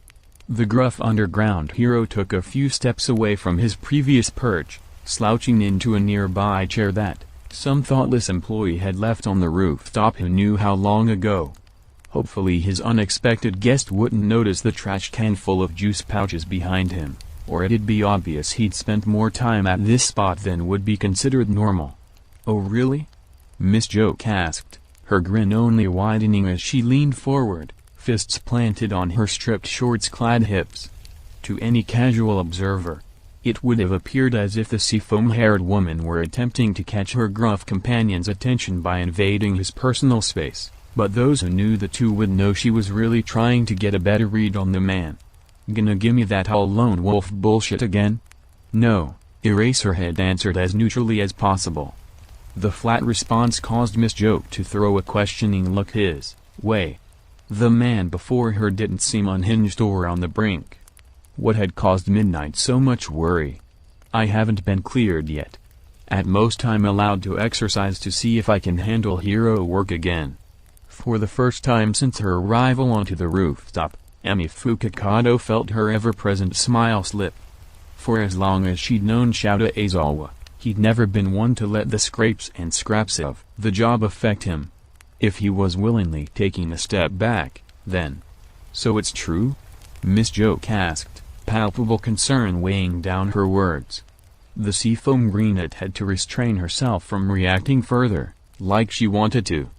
The gruff underground hero took a few steps away from his previous perch, slouching into a nearby chair that some thoughtless employee had left on the rooftop who knew how long ago. Hopefully his unexpected guest wouldn't notice the trash can full of juice pouches behind him, or it'd be obvious he'd spent more time at this spot than would be considered normal. Oh really? Miss Joke asked, her grin only widening as she leaned forward, fists planted on her stripped shorts-clad hips. To any casual observer, it would have appeared as if the seafoam-haired woman were attempting to catch her gruff companion's attention by invading his personal space, but those who knew the two would know she was really trying to get a better read on the man. Gonna gimme that all lone wolf bullshit again? No, Eraserhead answered as neutrally as possible. The flat response caused Miss Joke to throw a questioning look his way. The man before her didn't seem unhinged or on the brink. What had caused Midnight so much worry? I haven't been cleared yet. At most I'm allowed to exercise to see if I can handle hero work again. For the first time since her arrival onto the rooftop, Emi Fukikado felt her ever-present smile slip. For as long as she'd known Shouta Aizawa, he'd never been one to let the scrapes and scraps of the job affect him. If he was willingly taking a step back, then. So it's true? Miss Joke asked, palpable concern weighing down her words. The seafoam greenet had to restrain herself from reacting further, like she wanted to.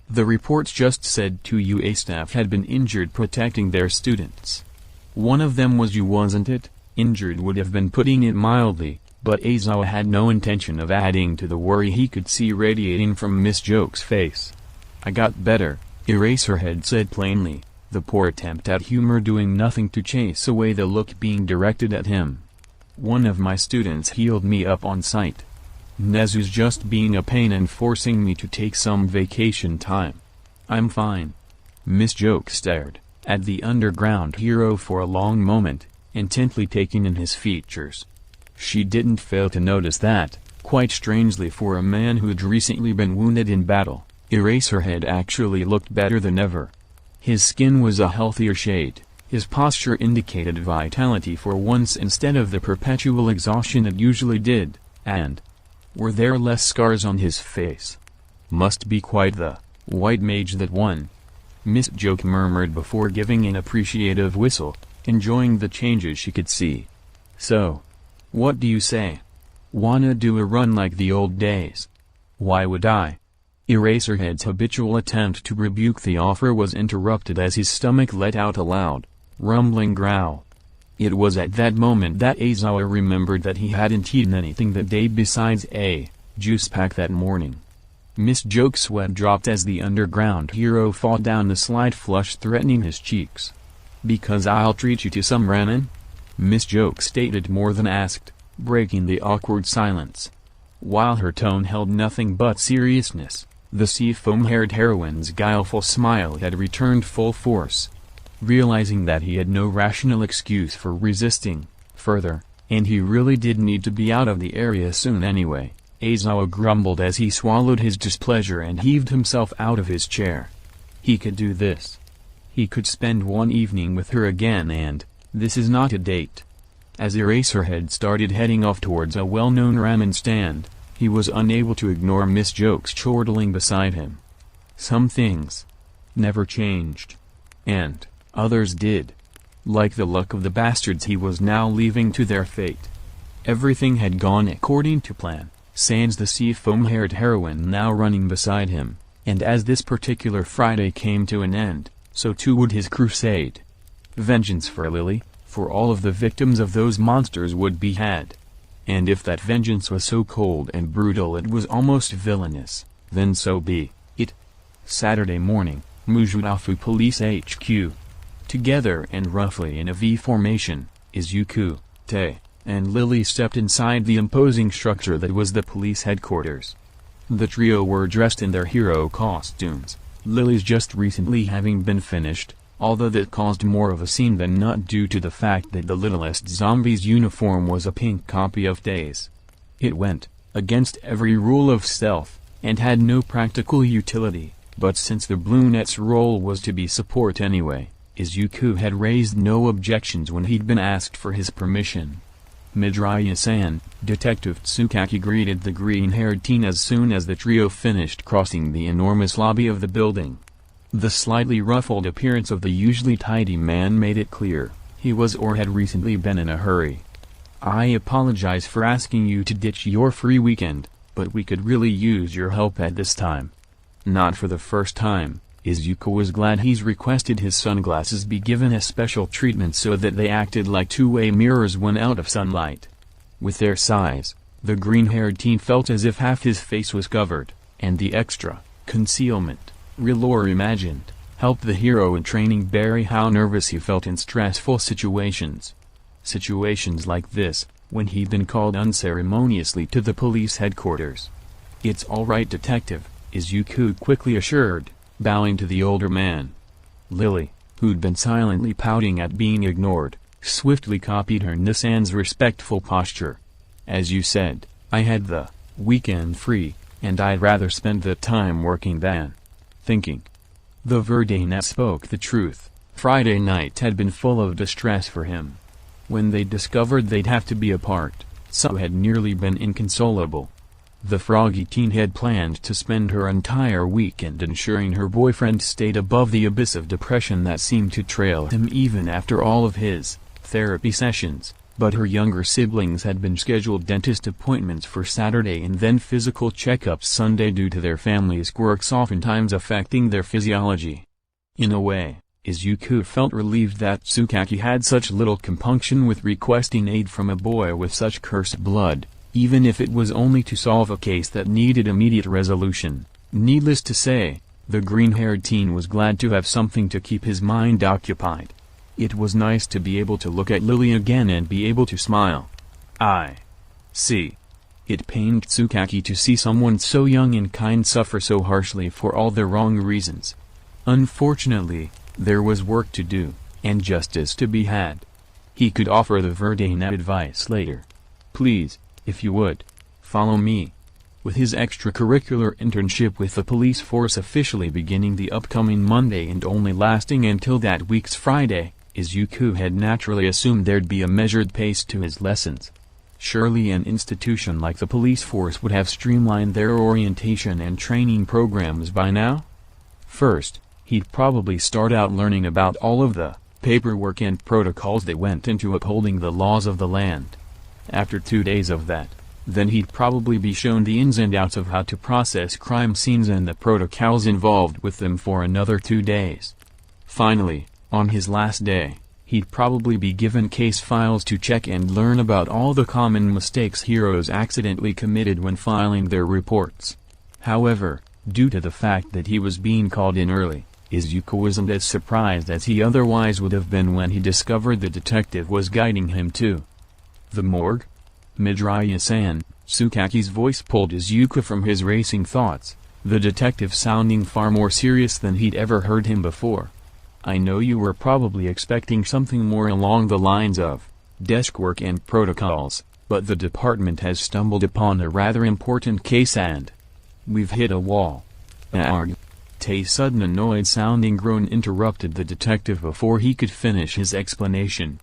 The reports just said 2 UA staff had been injured protecting their students. One of them was you, wasn't it? Injured would have been putting it mildly, but Aizawa had no intention of adding to the worry he could see radiating from Miss Joke's face. I got better, Eraserhead said plainly, the poor attempt at humor doing nothing to chase away the look being directed at him. One of my students healed me up on sight. Nezu's just being a pain and forcing me to take some vacation time. I'm fine. Miss Joke stared at the underground hero for a long moment, intently taking in his features. She didn't fail to notice that, quite strangely for a man who'd recently been wounded in battle, Eraserhead actually looked better than ever. His skin was a healthier shade, his posture indicated vitality for once instead of the perpetual exhaustion it usually did, and were there less scars on his face? Must be quite the white mage that won. Miss Joke murmured before giving an appreciative whistle, enjoying the changes she could see. So, what do you say? Wanna do a run like the old days? Why would I? Eraserhead's habitual attempt to rebuke the offer was interrupted as his stomach let out a loud, rumbling growl. It was at that moment that Aizawa remembered that he hadn't eaten anything that day besides a juice pack that morning. Miss Joke's sweat dropped as the underground hero fought down the slight flush threatening his cheeks. Because I'll treat you to some ramen? Miss Joke stated more than asked, breaking the awkward silence. While her tone held nothing but seriousness, the seafoam-haired heroine's guileful smile had returned full force. Realizing that he had no rational excuse for resisting further, and he really did need to be out of the area soon anyway, Aizawa grumbled as he swallowed his displeasure and heaved himself out of his chair. He could do this. He could spend one evening with her again, and this is not a date. As Eraserhead started heading off towards a well-known ramen stand, he was unable to ignore Miss Joke's chortling beside him. Some things never changed. And others did. Like the luck of the bastards he was now leaving to their fate. Everything had gone according to plan, sans the seafoam-haired heroine now running beside him, and as this particular Friday came to an end, so too would his crusade. Vengeance for Lily, for all of the victims of those monsters would be had. And if that vengeance was so cold and brutal it was almost villainous, then so be it. Saturday morning, Mujurafu Police HQ. Together and roughly in a V formation, Izuku, Te, and Lily stepped inside the imposing structure that was the police headquarters. The trio were dressed in their hero costumes, Lily's just recently having been finished, although that caused more of a scene than not due to the fact that the littlest zombie's uniform was a pink copy of Tay's. It went against every rule of stealth, and had no practical utility, but since the brunette's role was to be support anyway, Izuku had raised no objections when he'd been asked for his permission. Midoriya-san, Detective Tsukaki greeted the green-haired teen as soon as the trio finished crossing the enormous lobby of the building. The slightly ruffled appearance of the usually tidy man made it clear he was or had recently been in a hurry. I apologize for asking you to ditch your free weekend, but we could really use your help at this time. Not for the first time, Izuku was glad he's requested his sunglasses be given a special treatment so that they acted like two-way mirrors when out of sunlight. With their size, the green-haired teen felt as if half his face was covered, and the extra concealment, real or imagined, helped the hero in training bury how nervous he felt in stressful situations. Situations like this, when he'd been called unceremoniously to the police headquarters. "It's all right, detective," Izuku quickly assured, bowing to the older man. Lily, who'd been silently pouting at being ignored, swiftly copied her Nissan's respectful posture. "As you said, I had the weekend free, and I'd rather spend the time working than thinking. The Verdane spoke the truth. Friday night had been full of distress for him. When they discovered they'd have to be apart, Su had nearly been inconsolable. The froggy teen had planned to spend her entire weekend ensuring her boyfriend stayed above the abyss of depression that seemed to trail him even after all of his therapy sessions, but her younger siblings had been scheduled dentist appointments for Saturday and then physical checkups Sunday due to their family's quirks oftentimes affecting their physiology. In a way, Izuku felt relieved that Tsukaki had such little compunction with requesting aid from a boy with such cursed blood, even if it was only to solve a case that needed immediate resolution. Needless to say, the green-haired teen was glad to have something to keep his mind occupied. It was nice to be able to look at Lily again and be able to smile. I see. It pained Tsukaki to see someone so young and kind suffer so harshly for all the wrong reasons. Unfortunately, there was work to do, and justice to be had. He could offer the Verdane advice later. Please, if you would, follow me. With his extracurricular internship with the police force officially beginning the upcoming Monday and only lasting until that week's Friday, Izuku had naturally assumed there'd be a measured pace to his lessons. Surely an institution like the police force would have streamlined their orientation and training programs by now? First, he'd probably start out learning about all of the paperwork and protocols that went into upholding the laws of the land. After 2 days of that, then he'd probably be shown the ins and outs of how to process crime scenes and the protocols involved with them for another 2 days. Finally, on his last day, he'd probably be given case files to check and learn about all the common mistakes heroes accidentally committed when filing their reports. However, due to the fact that he was being called in early, Izuku wasn't as surprised as he otherwise would have been when he discovered the detective was guiding him to the morgue. Midoriya-san, Tsukaki's voice pulled Izuku from his racing thoughts, the detective sounding far more serious than he'd ever heard him before. I know you were probably expecting something more along the lines of desk work and protocols, but the department has stumbled upon a rather important case and we've hit a wall. Arg. Tay's sudden annoyed-sounding groan interrupted the detective before he could finish his explanation.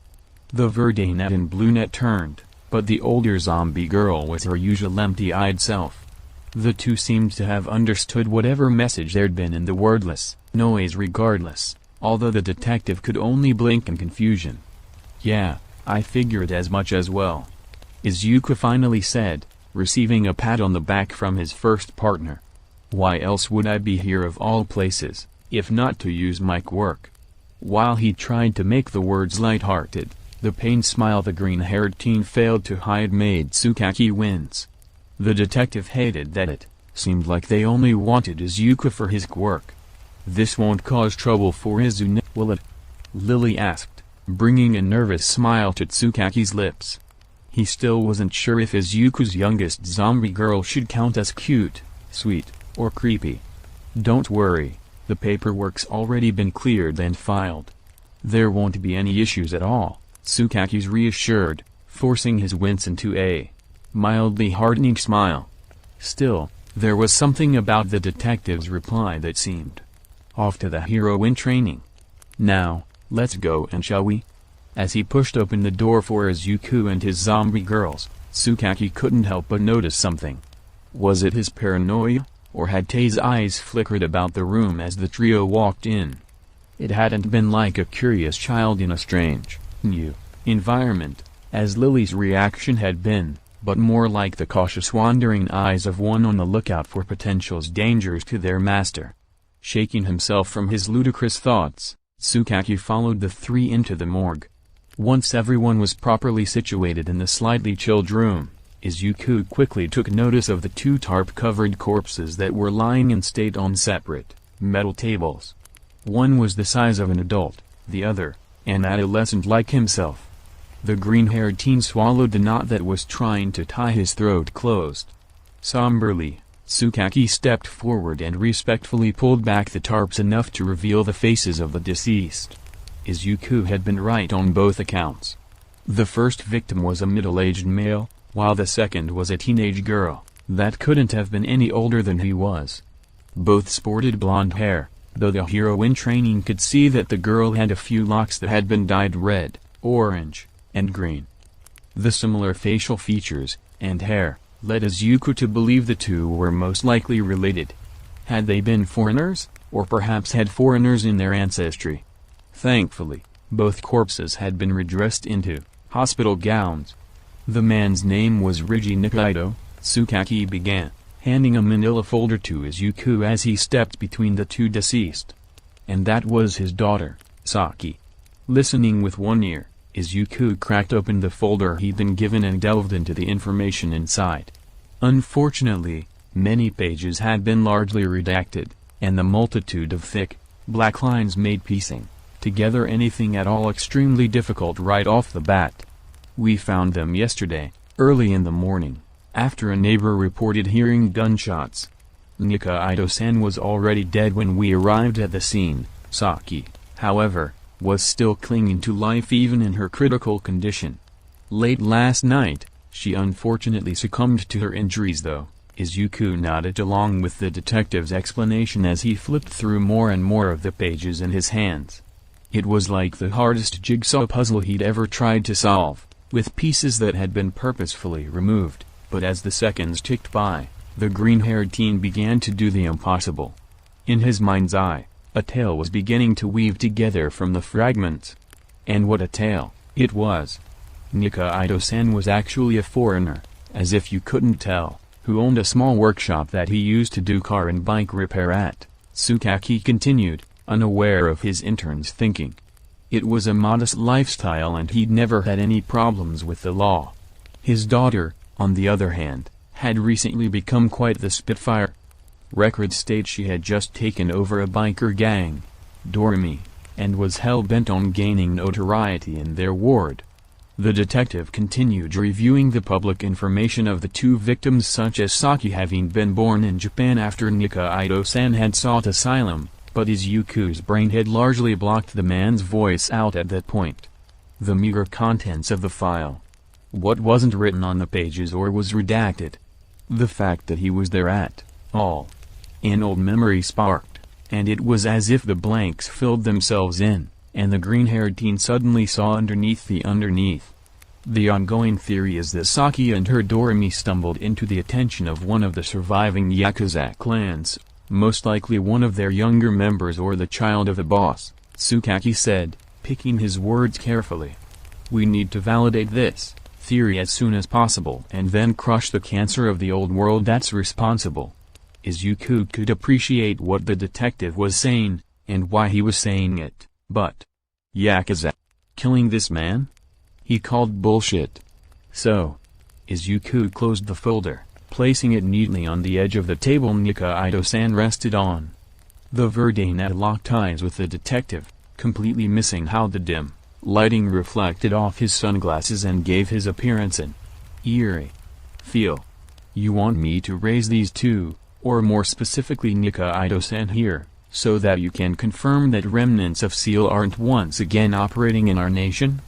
The Verdane in Bluenet turned, but the older zombie girl was her usual empty-eyed self. The two seemed to have understood whatever message there'd been in the wordless noise regardless, although the detective could only blink in confusion. Yeah, I figured as much as well. Izuku finally said, receiving a pat on the back from his first partner. Why else would I be here of all places, if not to use my quirk? While he tried to make the words light-hearted, the pained smile the green-haired teen failed to hide made Tsukaki wince. The detective hated that it seemed like they only wanted Izuku for his quirk. This won't cause trouble for Izuku, will it? Lily asked, bringing a nervous smile to Tsukaki's lips. He still wasn't sure if Izuku's youngest zombie girl should count as cute, sweet, or creepy. Don't worry, the paperwork's already been cleared and filed. There won't be any issues at all, Tsukaki's reassured, forcing his wince into a mildly heartening smile. Still, there was something about the detective's reply that seemed off to the hero in training. Now, let's go and shall we? As he pushed open the door for Izuku and his zombie girls, Tsukaki couldn't help but notice something. Was it his paranoia, or had Tay's eyes flickered about the room as the trio walked in? It hadn't been like a curious child in a strange, new environment, as Lily's reaction had been, but more like the cautious wandering eyes of one on the lookout for potential dangers to their master. Shaking himself from his ludicrous thoughts, Tsukaki followed the three into the morgue. Once everyone was properly situated in the slightly chilled room, Izuku quickly took notice of the two tarp-covered corpses that were lying in state on separate, metal tables. One was the size of an adult, the other, an adolescent like himself. The green-haired teen swallowed the knot that was trying to tie his throat closed. Somberly, Tsukaki stepped forward and respectfully pulled back the tarps enough to reveal the faces of the deceased. Izuku had been right on both accounts. The first victim was a middle-aged male, while the second was a teenage girl, That couldn't have been any older than he was. Both sported blonde hair, though the hero in training could see that the girl had a few locks that had been dyed red, orange, and green. The similar facial features, and hair, led Izuku to believe the two were most likely related. Had they been foreigners, or perhaps had foreigners in their ancestry? Thankfully, both corpses had been redressed into hospital gowns. The man's name was Riji Nikaido, Tsukaki began, handing a manila folder to Izuku as he stepped between the two deceased. And that was his daughter, Saki. Listening with one ear, Izuku cracked open the folder he'd been given and delved into the information inside. Unfortunately, many pages had been largely redacted, and the multitude of thick, black lines made piecing together anything at all extremely difficult right off the bat. We found them yesterday, early in the morning, after a neighbor reported hearing gunshots. Nikaido-san was already dead when we arrived at the scene. Saki, however, was still clinging to life even in her critical condition. Late last night, she unfortunately succumbed to her injuries though. Izuku nodded along with the detective's explanation as he flipped through more and more of the pages in his hands. It was like the hardest jigsaw puzzle he'd ever tried to solve, with pieces that had been purposefully removed, but as the seconds ticked by, the green-haired teen began to do the impossible. In his mind's eye, a tale was beginning to weave together from the fragments. And what a tale it was! Nikaido-san was actually a foreigner, as if you couldn't tell, who owned a small workshop that he used to do car and bike repair at. Tsukaki continued, unaware of his intern's thinking. It was a modest lifestyle and he'd never had any problems with the law. His daughter, on the other hand, had recently become quite the spitfire. Records state she had just taken over a biker gang, Doremi, and was hell-bent on gaining notoriety in their ward. The detective continued reviewing the public information of the two victims, such as Saki having been born in Japan after Nikaido-san had sought asylum, but Izuku's brain had largely blocked the man's voice out at that point. The meager contents of the file. What wasn't written on the pages or was redacted. The fact that he was there at all. An old memory sparked, and it was as if the blanks filled themselves in, and the green-haired teen suddenly saw underneath the underneath. The ongoing theory is that Saki and her Doremi stumbled into the attention of one of the surviving Yakuza clans, most likely one of their younger members or the child of the boss, Tsukaki said, picking his words carefully. We need to validate this theory as soon as possible and then crush the cancer of the old world that's responsible. Izuku could appreciate what the detective was saying, and why he was saying it, but Yakuza? Killing this man? He called bullshit. So, Izuku closed the folder, placing it neatly on the edge of the table Nikaido-san rested on. The Verdane locked eyes with the detective, completely missing how the dim lighting reflected off his sunglasses and gave his appearance an eerie feel. You want me to raise these two, or more specifically Nikaido-san here, so that you can confirm that remnants of SEAL aren't once again operating in our nation?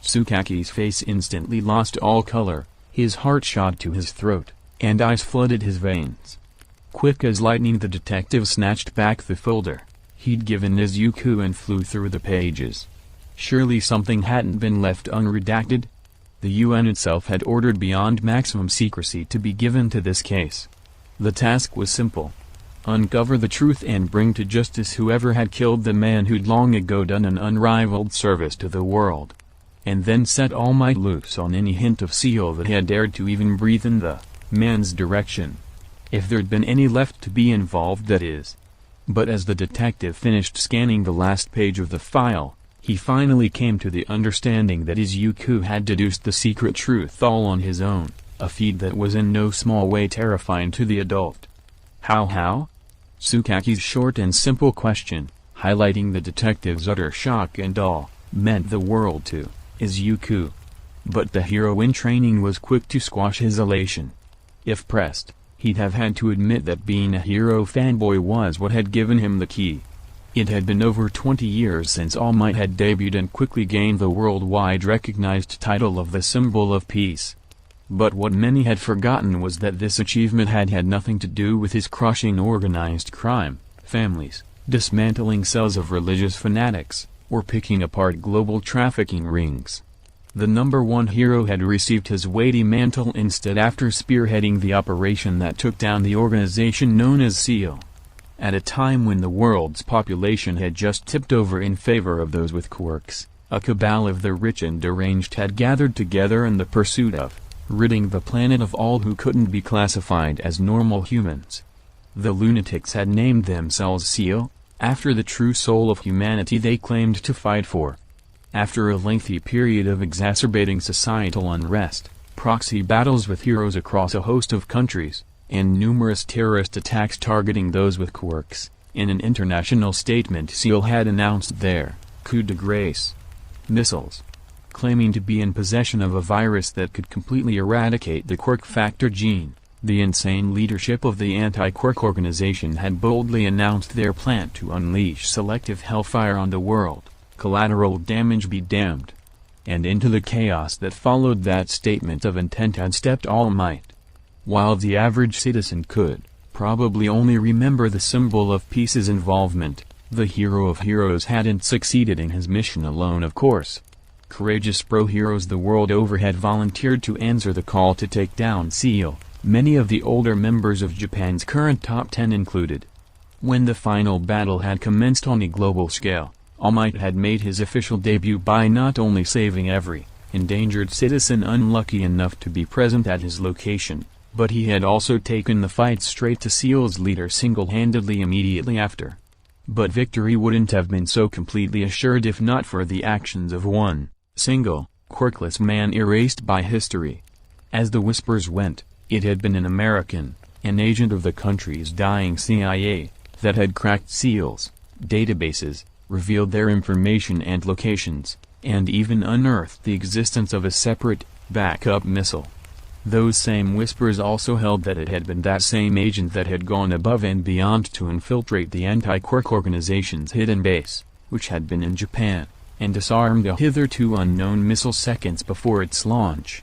Tsukaki's face instantly lost all color, his heart shot to his throat, and ice flooded his veins. Quick as lightning the detective snatched back the folder he'd given Izuku and flew through the pages. Surely something hadn't been left unredacted? The UN itself had ordered beyond maximum secrecy to be given to this case. The task was simple. Uncover the truth and bring to justice whoever had killed the man who'd long ago done an unrivaled service to the world. And then set all might loose on any hint of SEAL that had dared to even breathe in the man's direction. If there'd been any left to be involved, that is. But as the detective finished scanning the last page of the file, he finally came to the understanding that Izuku had deduced the secret truth all on his own, a feat that was in no small way terrifying to the adult. How? Tsukaki's short and simple question, highlighting the detective's utter shock and awe, meant the world to Izuku. But the hero in training was quick to squash his elation. If pressed, he'd have had to admit that being a hero fanboy was what had given him the key. It had been over 20 years since All Might had debuted and quickly gained the worldwide recognized title of the Symbol of Peace. But what many had forgotten was that this achievement had had nothing to do with his crushing organized crime, families, dismantling cells of religious fanatics, or picking apart global trafficking rings. The number one hero had received his weighty mantle instead after spearheading the operation that took down the organization known as SEAL. At a time when the world's population had just tipped over in favor of those with quirks, a cabal of the rich and deranged had gathered together in the pursuit of ridding the planet of all who couldn't be classified as normal humans. The lunatics had named themselves SEAL, after the true soul of humanity they claimed to fight for. After a lengthy period of exacerbating societal unrest, proxy battles with heroes across a host of countries, and numerous terrorist attacks targeting those with quirks, in an international statement SEAL had announced their coup de grace. Missiles. Claiming to be in possession of a virus that could completely eradicate the quirk factor gene, the insane leadership of the anti-quirk organization had boldly announced their plan to unleash selective hellfire on the world. Collateral damage be damned. And into the chaos that followed that statement of intent had stepped All Might. While the average citizen could probably only remember the symbol of peace's involvement, the hero of heroes hadn't succeeded in his mission alone, of course. Courageous pro-heroes the world over had volunteered to answer the call to take down SEAL, many of the older members of Japan's current top 10 included. When the final battle had commenced on a global scale, All Might had made his official debut by not only saving every endangered citizen unlucky enough to be present at his location, but he had also taken the fight straight to SEAL's leader single-handedly immediately after. But victory wouldn't have been so completely assured if not for the actions of one single, quirkless man erased by history. As the whispers went, it had been an American, an agent of the country's dying CIA, that had cracked SEAL's databases, revealed their information and locations, and even unearthed the existence of a separate, backup missile. Those same whispers also held that it had been that same agent that had gone above and beyond to infiltrate the anti-quirk organization's hidden base, which had been in Japan, and disarmed a hitherto unknown missile seconds before its launch.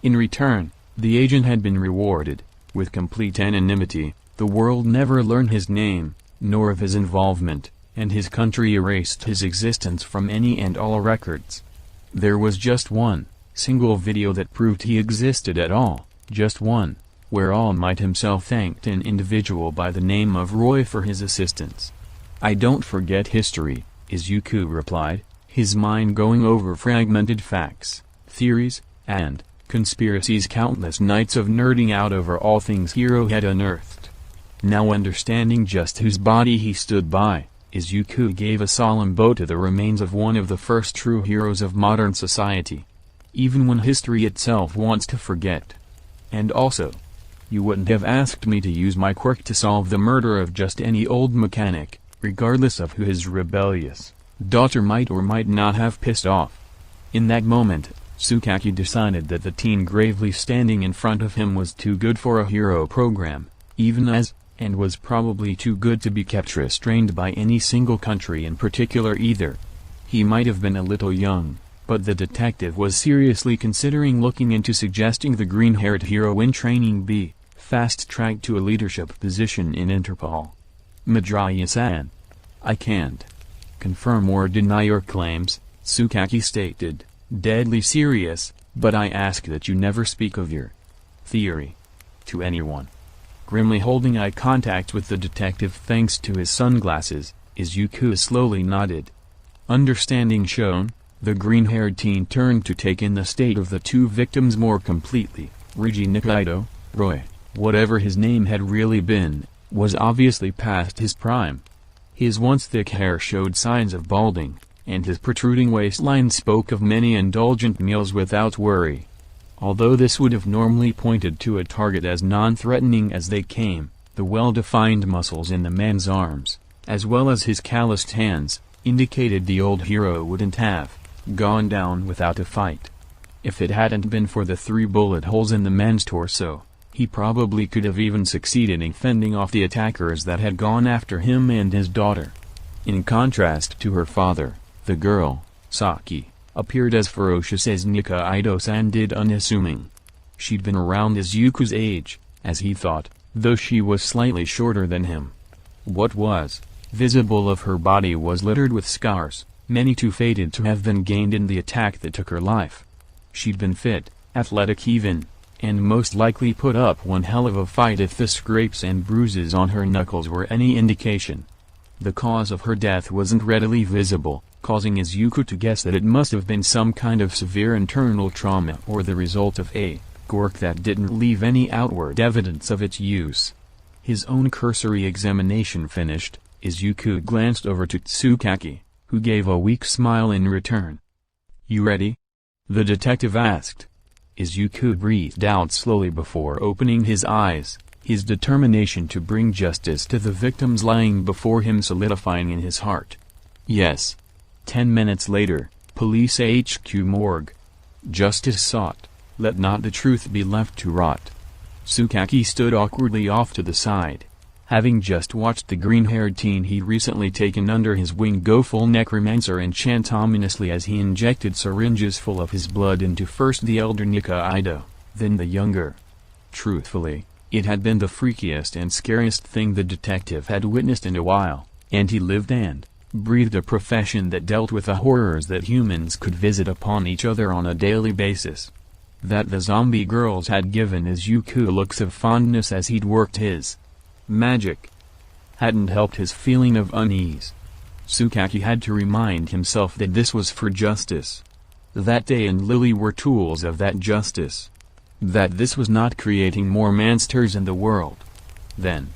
In return, the agent had been rewarded with complete anonymity. The world never learned his name, nor of his involvement, and his country erased his existence from any and all records. There was just one single video that proved he existed at all, just one, where All Might himself thanked an individual by the name of Roy for his assistance. "I don't forget history," Izuku replied, his mind going over fragmented facts, theories, and conspiracies. Countless nights of nerding out over all things hero had unearthed. Now understanding just whose body he stood by, Izuku gave a solemn bow to the remains of one of the first true heroes of modern society. Even when history itself wants to forget. And also, you wouldn't have asked me to use my quirk to solve the murder of just any old mechanic, regardless of who his rebellious daughter might or might not have pissed off. In that moment, Tsukaki decided that the teen gravely standing in front of him was too good for a hero program, even as, and was probably too good to be kept restrained by any single country in particular either. He might have been a little young, but the detective was seriously considering looking into suggesting the green-haired hero in training be fast-tracked to a leadership position in Interpol. "Midraya-san, I can't confirm or deny your claims," Tsukaki stated, deadly serious, "but I ask that you never speak of your theory to anyone." Grimly holding eye contact with the detective thanks to his sunglasses, Izuku slowly nodded. Understanding shown, the green-haired teen turned to take in the state of the two victims more completely. Riji Nikaido, Roy, whatever his name had really been, was obviously past his prime. His once thick hair showed signs of balding, and his protruding waistline spoke of many indulgent meals without worry. Although this would have normally pointed to a target as non-threatening as they came, the well-defined muscles in the man's arms, as well as his calloused hands, indicated the old hero wouldn't have gone down without a fight. If it hadn't been for the 3 bullet holes in the man's torso, he probably could have even succeeded in fending off the attackers that had gone after him and his daughter. In contrast to her father, the girl, Saki, appeared as ferocious as Nikaido-san did, unassuming. She'd been around Izuku's age, as he thought, though she was slightly shorter than him. What was visible of her body was littered with scars, many too fated to have been gained in the attack that took her life. She'd been fit, athletic even, and most likely put up one hell of a fight if the scrapes and bruises on her knuckles were any indication. The cause of her death wasn't readily visible, causing Izuku to guess that it must have been some kind of severe internal trauma or the result of a quirk that didn't leave any outward evidence of its use. His own cursory examination finished, Izuku glanced over to Tsukaki, who gave a weak smile in return. "You ready?" the detective asked. Izuku breathed out slowly before opening his eyes, his determination to bring justice to the victims lying before him solidifying in his heart. "Yes." 10 minutes later, Police HQ morgue. Justice sought. Let not the truth be left to rot. Tsukaki stood awkwardly off to the side. Having just watched the green-haired teen he'd recently taken under his wing go full necromancer and chant ominously as he injected syringes full of his blood into first the elder Nikaido, then the younger. Truthfully, it had been the freakiest and scariest thing the detective had witnessed in a while, and he lived and breathed a profession that dealt with the horrors that humans could visit upon each other on a daily basis. That the zombie girls had given Izuku looks of fondness as he'd worked his magic hadn't helped his feeling of unease. Tsukaki had to remind himself that this was for justice. That Day and Lily were tools of that justice. That this was not creating more monsters in the world. Then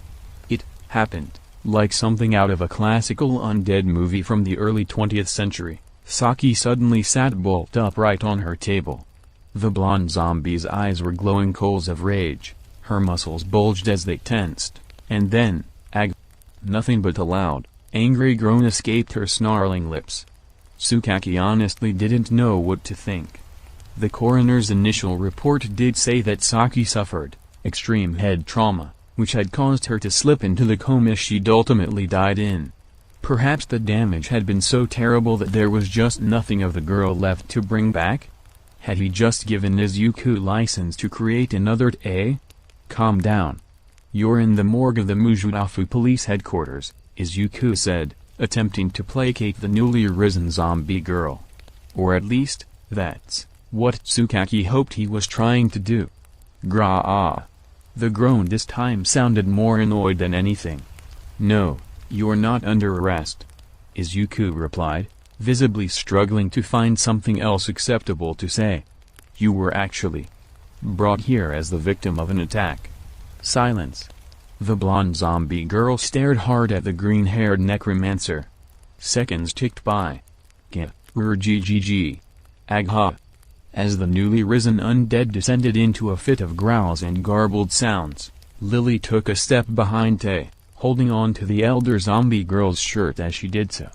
it happened, like something out of a classical undead movie from the early 20th century. Saki suddenly sat bolt upright on her table. The blonde zombie's eyes were glowing coals of rage, her muscles bulged as they tensed, and then, nothing but a loud, angry groan escaped her snarling lips. Tsukaki honestly didn't know what to think. The coroner's initial report did say that Saki suffered extreme head trauma, which had caused her to slip into the coma she'd ultimately died in. Perhaps the damage had been so terrible that there was just nothing of the girl left to bring back? Had he just given Izuku license to create another Day? Calm down. You're in the morgue of the Mujudafu police headquarters, Izuku said, attempting to placate the newly risen zombie girl. Or at least, that's what Tsukaki hoped he was trying to do. Gra-ah. The groan this time sounded more annoyed than anything. "No, you're not under arrest," Izuku replied, visibly struggling to find something else acceptable to say. "You were actually brought here as the victim of an attack." Silence. The blonde zombie girl stared hard at the green-haired necromancer. Seconds ticked by. Agha. As the newly risen undead descended into a fit of growls and garbled sounds, Lily took a step behind Tay, holding on to the elder zombie girl's shirt as she did so.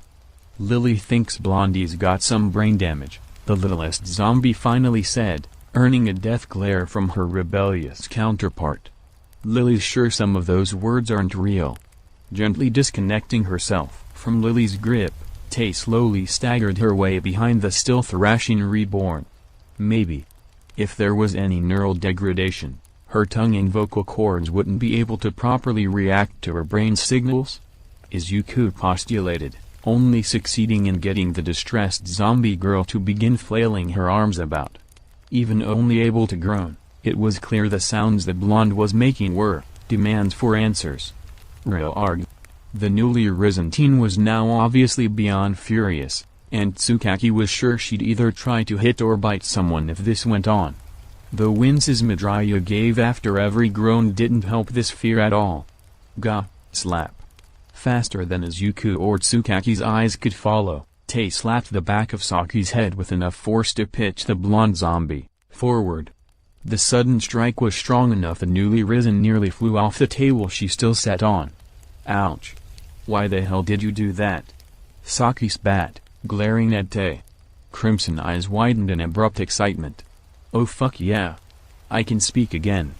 "Lily thinks Blondie's got some brain damage," the littlest zombie finally said, earning a death glare from her rebellious counterpart. "Lily's sure some of those words aren't real." Gently disconnecting herself from Lily's grip, Tay slowly staggered her way behind the still thrashing reborn. Maybe, if there was any neural degradation, her tongue and vocal cords wouldn't be able to properly react to her brain's signals? Izuku postulated, only succeeding in getting the distressed zombie girl to begin flailing her arms about. Even only able to groan, it was clear the sounds the blonde was making were demands for answers. Arg. The newly risen teen was now obviously beyond furious, and Tsukaki was sure she'd either try to hit or bite someone if this went on. The winces Midoriya gave after every groan didn't help this fear at all. Ga, slap. Faster than Izuku or Tsukaki's eyes could follow, Tay slapped the back of Saki's head with enough force to pitch the blonde zombie forward. The sudden strike was strong enough the newly risen nearly flew off the table she still sat on. Ouch. Why the hell did you do that? Saki spat, glaring at Tay. Crimson eyes widened in abrupt excitement. Oh fuck yeah. I can speak again.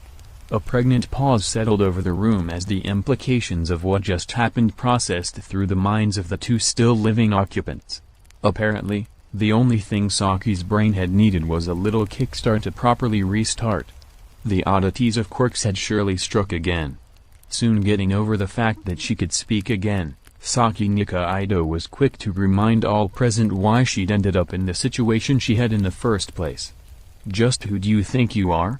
A pregnant pause settled over the room as the implications of what just happened processed through the minds of the two still living occupants. Apparently, the only thing Saki's brain had needed was a little kickstart to properly restart. The oddities of quirks had surely struck again. Soon getting over the fact that she could speak again, Saki Nikaido was quick to remind all present why she'd ended up in the situation she had in the first place. "Just who do you think you are?"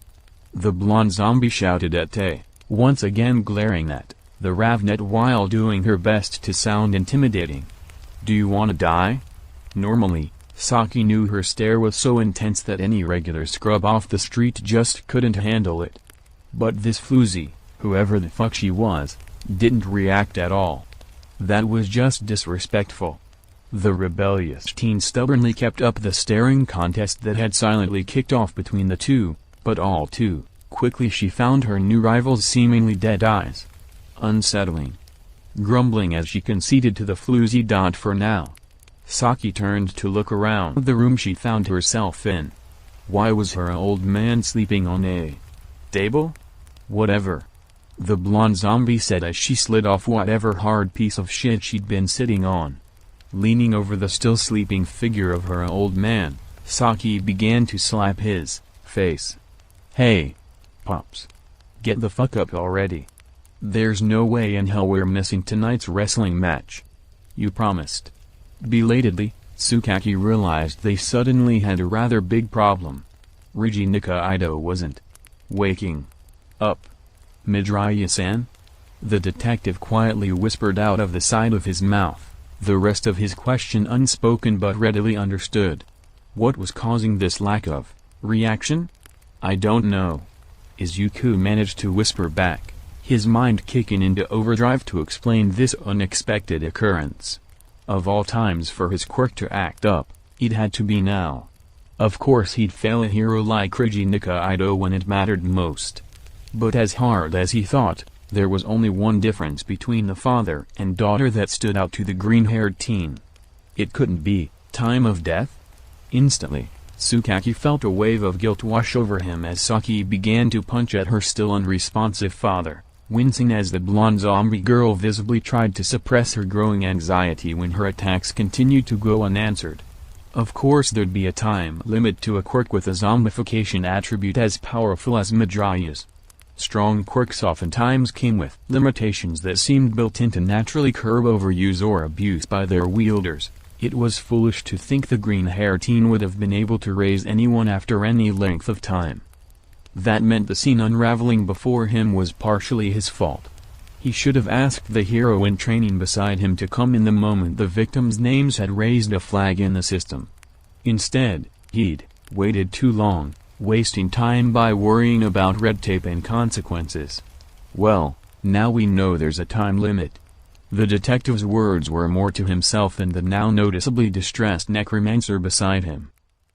the blonde zombie shouted at Tay, once again glaring at the Rathed M while doing her best to sound intimidating. "Do you want to die?" Normally, Saki knew her stare was so intense that any regular scrub off the street just couldn't handle it. But this floozy, whoever the fuck she was, didn't react at all. That was just disrespectful. The rebellious teen stubbornly kept up the staring contest that had silently kicked off between the two, but all too quickly she found her new rival's seemingly dead eyes unsettling. Grumbling as she conceded to the floozy dot for now, Saki turned to look around the room she found herself in. Why was her old man sleeping on a table? Whatever. The blonde zombie said as she slid off whatever hard piece of shit she'd been sitting on. Leaning over the still sleeping figure of her old man, Saki began to slap his face. "Hey, Pops. Get the fuck up already. There's no way in hell we're missing tonight's wrestling match. You promised." Belatedly, Tsukaki realized they suddenly had a rather big problem. Riji Nikaido wasn't waking up. "Midoriya-san?" the detective quietly whispered out of the side of his mouth, the rest of his question unspoken but readily understood. What was causing this lack of reaction? "I don't know," Izuku managed to whisper back, his mind kicking into overdrive to explain this unexpected occurrence. Of all times for his quirk to act up, it had to be now. Of course he'd fail a hero like Riji Nikaido when it mattered most. But as hard as he thought, there was only one difference between the father and daughter that stood out to the green-haired teen. It couldn't be time of death? Instantly, Tsukaki felt a wave of guilt wash over him as Saki began to punch at her still unresponsive father, wincing as the blonde zombie girl visibly tried to suppress her growing anxiety when her attacks continued to go unanswered. Of course there'd be a time limit to a quirk with a zombification attribute as powerful as Midoriya's. Strong quirks oftentimes came with limitations that seemed built in to naturally curb overuse or abuse by their wielders. It was foolish to think the green-haired teen would have been able to raise anyone after any length of time. That meant the scene unraveling before him was partially his fault. He should have asked the hero in training beside him to come in the moment the victims' names had raised a flag in the system. Instead, he'd waited too long, wasting time by worrying about red tape and consequences. Well, now we know there's a time limit. The detective's words were more to himself than the now noticeably distressed necromancer beside him.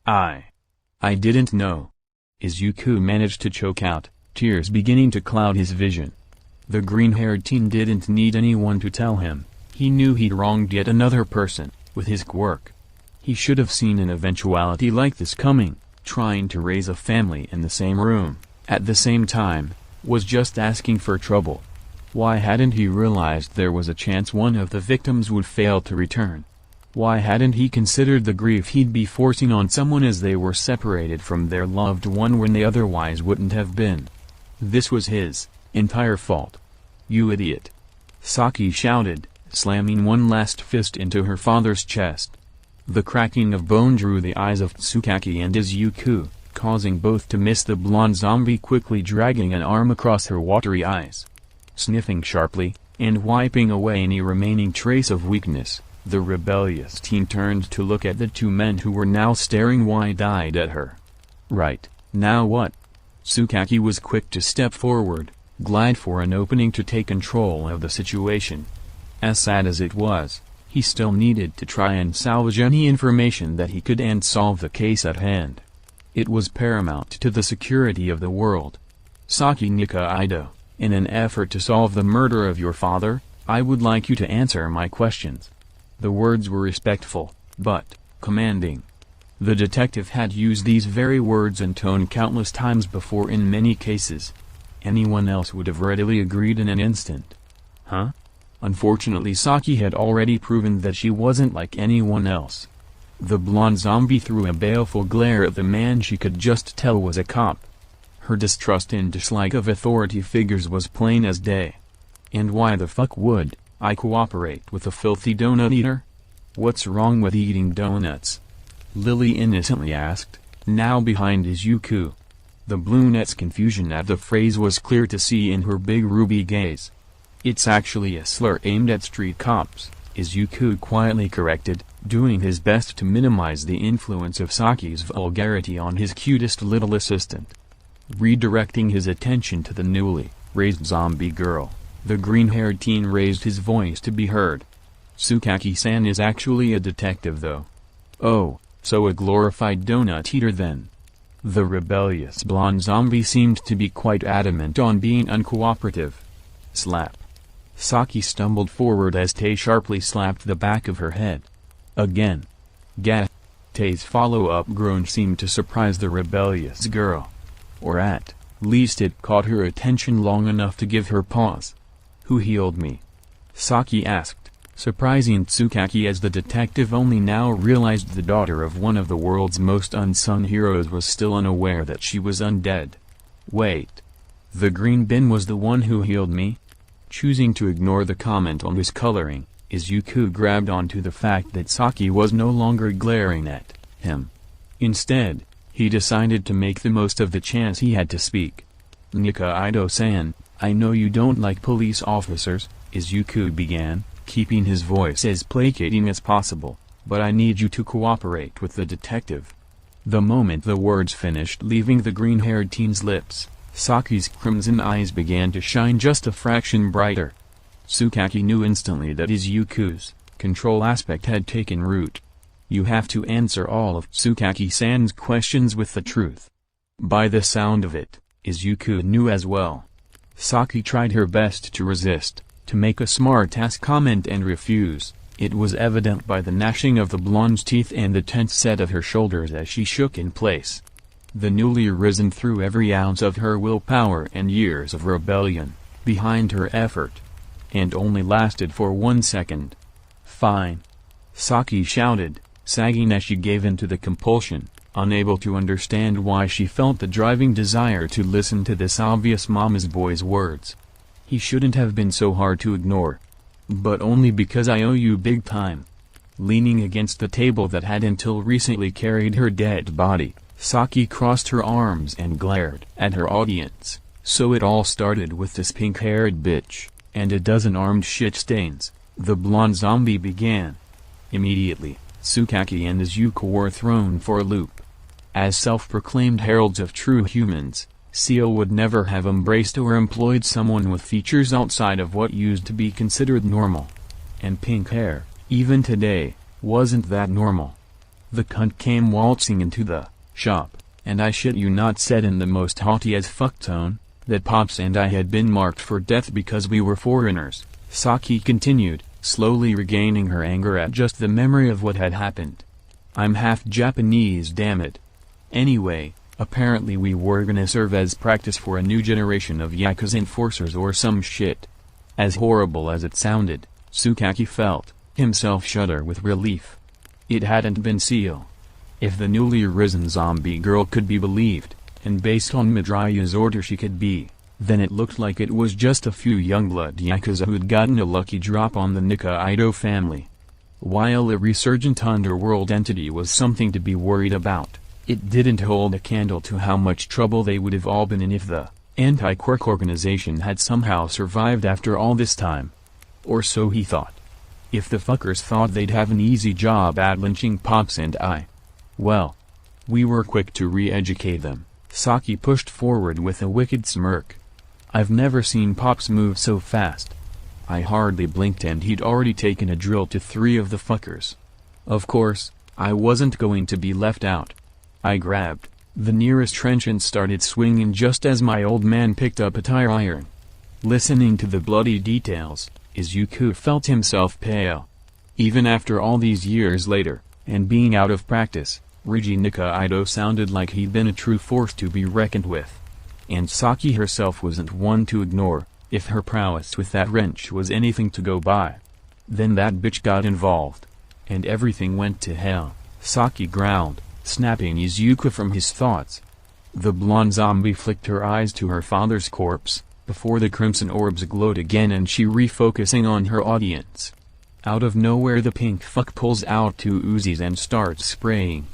I didn't know." Izuku managed to choke out, tears beginning to cloud his vision. The green-haired teen didn't need anyone to tell him. He knew he'd wronged yet another person, with his quirk. He should have seen an eventuality like this coming. Trying to raise a family in the same room, at the same time, was just asking for trouble. Why hadn't he realized there was a chance one of the victims would fail to return? Why hadn't he considered the grief he'd be forcing on someone as they were separated from their loved one when they otherwise wouldn't have been? This was his entire fault. "You idiot!" Saki shouted, slamming one last fist into her father's chest. The cracking of bone drew the eyes of Tsukaki and Izuku, causing both to miss the blonde zombie quickly dragging an arm across her watery eyes. Sniffing sharply, and wiping away any remaining trace of weakness, the rebellious teen turned to look at the two men who were now staring wide-eyed at her. "Right, now what?" Tsukaki was quick to step forward, glide for an opening to take control of the situation. As sad as it was, he still needed to try and salvage any information that he could and solve the case at hand. It was paramount to the security of the world. "Saki Nikaido, in an effort to solve the murder of your father, I would like you to answer my questions." The words were respectful, but commanding. The detective had used these very words and tone countless times before in many cases. Anyone else would have readily agreed in an instant. Huh? Unfortunately Saki had already proven that she wasn't like anyone else. The blonde zombie threw a baleful glare at the man she could just tell was a cop. Her distrust and dislike of authority figures was plain as day. And why the fuck would I cooperate with a filthy donut eater? What's wrong with eating donuts? Lily innocently asked, now behind Izuku. The brunette's confusion at the phrase was clear to see in her big ruby gaze. It's actually a slur aimed at street cops, Izuku quietly corrected, doing his best to minimize the influence of Saki's vulgarity on his cutest little assistant. Redirecting his attention to the newly raised zombie girl, the green-haired teen raised his voice to be heard. Tsukaki-san is actually a detective though. Oh, so a glorified donut eater then. The rebellious blonde zombie seemed to be quite adamant on being uncooperative. Slap. Saki stumbled forward as Tay sharply slapped the back of her head. Again. Gah. Tay's follow-up groan seemed to surprise the rebellious girl. Or at least it caught her attention long enough to give her pause. Who healed me? Saki asked, surprising Tsukaki as the detective only now realized the daughter of one of the world's most unsung heroes was still unaware that she was undead. Wait. The green bin was the one who healed me? Choosing to ignore the comment on his coloring, Izuku grabbed onto the fact that Saki was no longer glaring at him. Instead, he decided to make the most of the chance he had to speak. Nikaido-san, I know you don't like police officers, Izuku began, keeping his voice as placating as possible, but I need you to cooperate with the detective. The moment the words finished leaving the green-haired teen's lips, Saki's crimson eyes began to shine just a fraction brighter. Tsukaki knew instantly that Izuku's control aspect had taken root. You have to answer all of Tsukaki-san's questions with the truth. By the sound of it, Izuku knew as well. Saki tried her best to resist, to make a smart-ass comment and refuse. It was evident by the gnashing of the blonde's teeth and the tense set of her shoulders as she shook in place. The newly risen threw every ounce of her willpower and years of rebellion behind her effort. And only lasted for 1 second. Fine. Saki shouted, sagging as she gave in to the compulsion, unable to understand why she felt the driving desire to listen to this obvious mama's boy's words. He shouldn't have been so hard to ignore. But only because I owe you big time. Leaning against the table that had until recently carried her dead body, Saki crossed her arms and glared at her audience. So it all started with this pink-haired bitch, and a dozen armed shit stains, the blonde zombie began. Immediately, Tsukaki and Izuku were thrown for a loop. As self-proclaimed heralds of true humans, Seal would never have embraced or employed someone with features outside of what used to be considered normal. And pink hair, even today, wasn't that normal. The cunt came waltzing into the shop, and I shit you not said in the most haughty as fuck tone, that Pops and I had been marked for death because we were foreigners. Saki continued, slowly regaining her anger at just the memory of what had happened. I'm half Japanese, damn it. Anyway, apparently we were gonna serve as practice for a new generation of Yakuza enforcers or some shit. As horrible as it sounded, Tsukaki felt himself shudder with relief. It hadn't been Seal. If the newly risen zombie girl could be believed, and based on Midraya's order she could be, then it looked like it was just a few youngblood Yakuza who'd gotten a lucky drop on the Nikaido family. While a resurgent underworld entity was something to be worried about, it didn't hold a candle to how much trouble they would have all been in if the anti-quirk organization had somehow survived after all this time. Or so he thought. If the fuckers thought they'd have an easy job at lynching Pops and I, well, we were quick to re-educate them. Saki pushed forward with a wicked smirk. I've never seen Pops move so fast. I hardly blinked and he'd already taken a drill to 3 of the fuckers. Of course, I wasn't going to be left out. I grabbed the nearest trench and started swinging just as my old man picked up a tire iron. Listening to the bloody details, Izuku felt himself pale. Even after all these years later, and being out of practice, Riji Nikaido sounded like he'd been a true force to be reckoned with. And Saki herself wasn't one to ignore. If her prowess with that wrench was anything to go by, then that bitch got involved. And everything went to hell, Saki growled, snapping Izuku from his thoughts. The blonde zombie flicked her eyes to her father's corpse, before the crimson orbs glowed again and she refocusing on her audience. Out of nowhere the pink fuck pulls out 2 Uzis and starts spraying.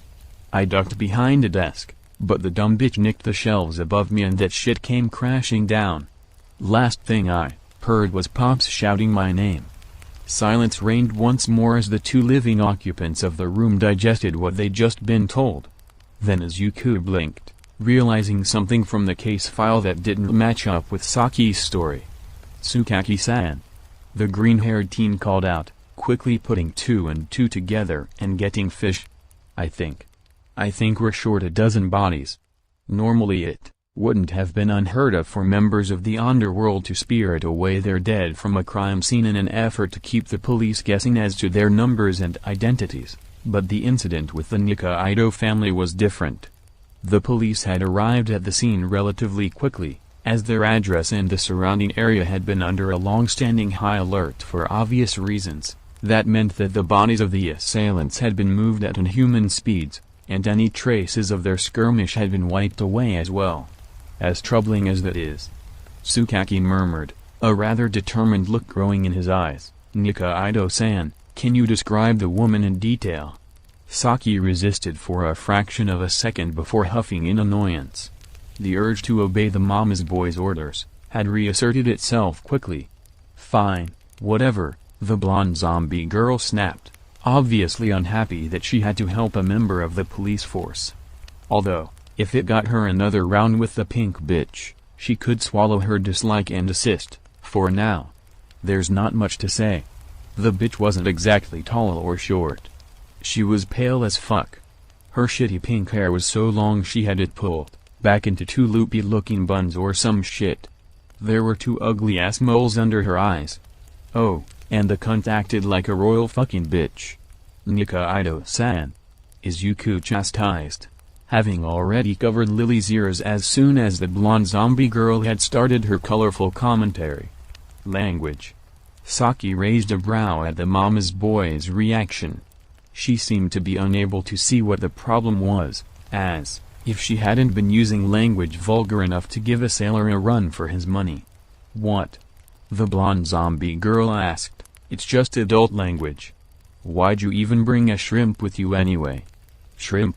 I ducked behind a desk, but the dumb bitch nicked the shelves above me and that shit came crashing down. Last thing I heard was Pops shouting my name. Silence reigned once more as the 2 living occupants of the room digested what they'd just been told. Then Izuku blinked, realizing something from the case file that didn't match up with Saki's story. "Tsukaki-san." The green-haired teen called out, quickly putting 2 and 2 together and getting fish. I think we're short a dozen bodies. Normally it wouldn't have been unheard of for members of the underworld to spirit away their dead from a crime scene in an effort to keep the police guessing as to their numbers and identities, but the incident with the Nikaido family was different. The police had arrived at the scene relatively quickly, as their address and the surrounding area had been under a long-standing high alert for obvious reasons. That meant that the bodies of the assailants had been moved at inhuman speeds, and any traces of their skirmish had been wiped away as well. As troubling as that is, Tsukaki murmured, a rather determined look growing in his eyes. "Nikaido-san, can you describe the woman in detail?" Saki resisted for a fraction of a second before huffing in annoyance. The urge to obey the mama's boy's orders had reasserted itself quickly. "Fine, whatever," the blonde zombie girl snapped, obviously unhappy that she had to help a member of the police force. Although, if it got her another round with the pink bitch, she could swallow her dislike and assist, for now. There's not much to say. The bitch wasn't exactly tall or short. She was pale as fuck. Her shitty pink hair was so long she had it pulled back into 2 loopy-looking buns or some shit. There were 2 ugly-ass moles under her eyes. Oh, and the cunt acted like a royal fucking bitch. "Nikaido-san," Izuku chastised, having already covered Lily's ears as soon as the blonde zombie girl had started her colorful commentary. "Language." Saki raised a brow at the mama's boy's reaction. She seemed to be unable to see what the problem was, as if she hadn't been using language vulgar enough to give a sailor a run for his money. "What?" the blonde zombie girl asked. "It's just adult language. Why'd you even bring a shrimp with you anyway?" "Shrimp?"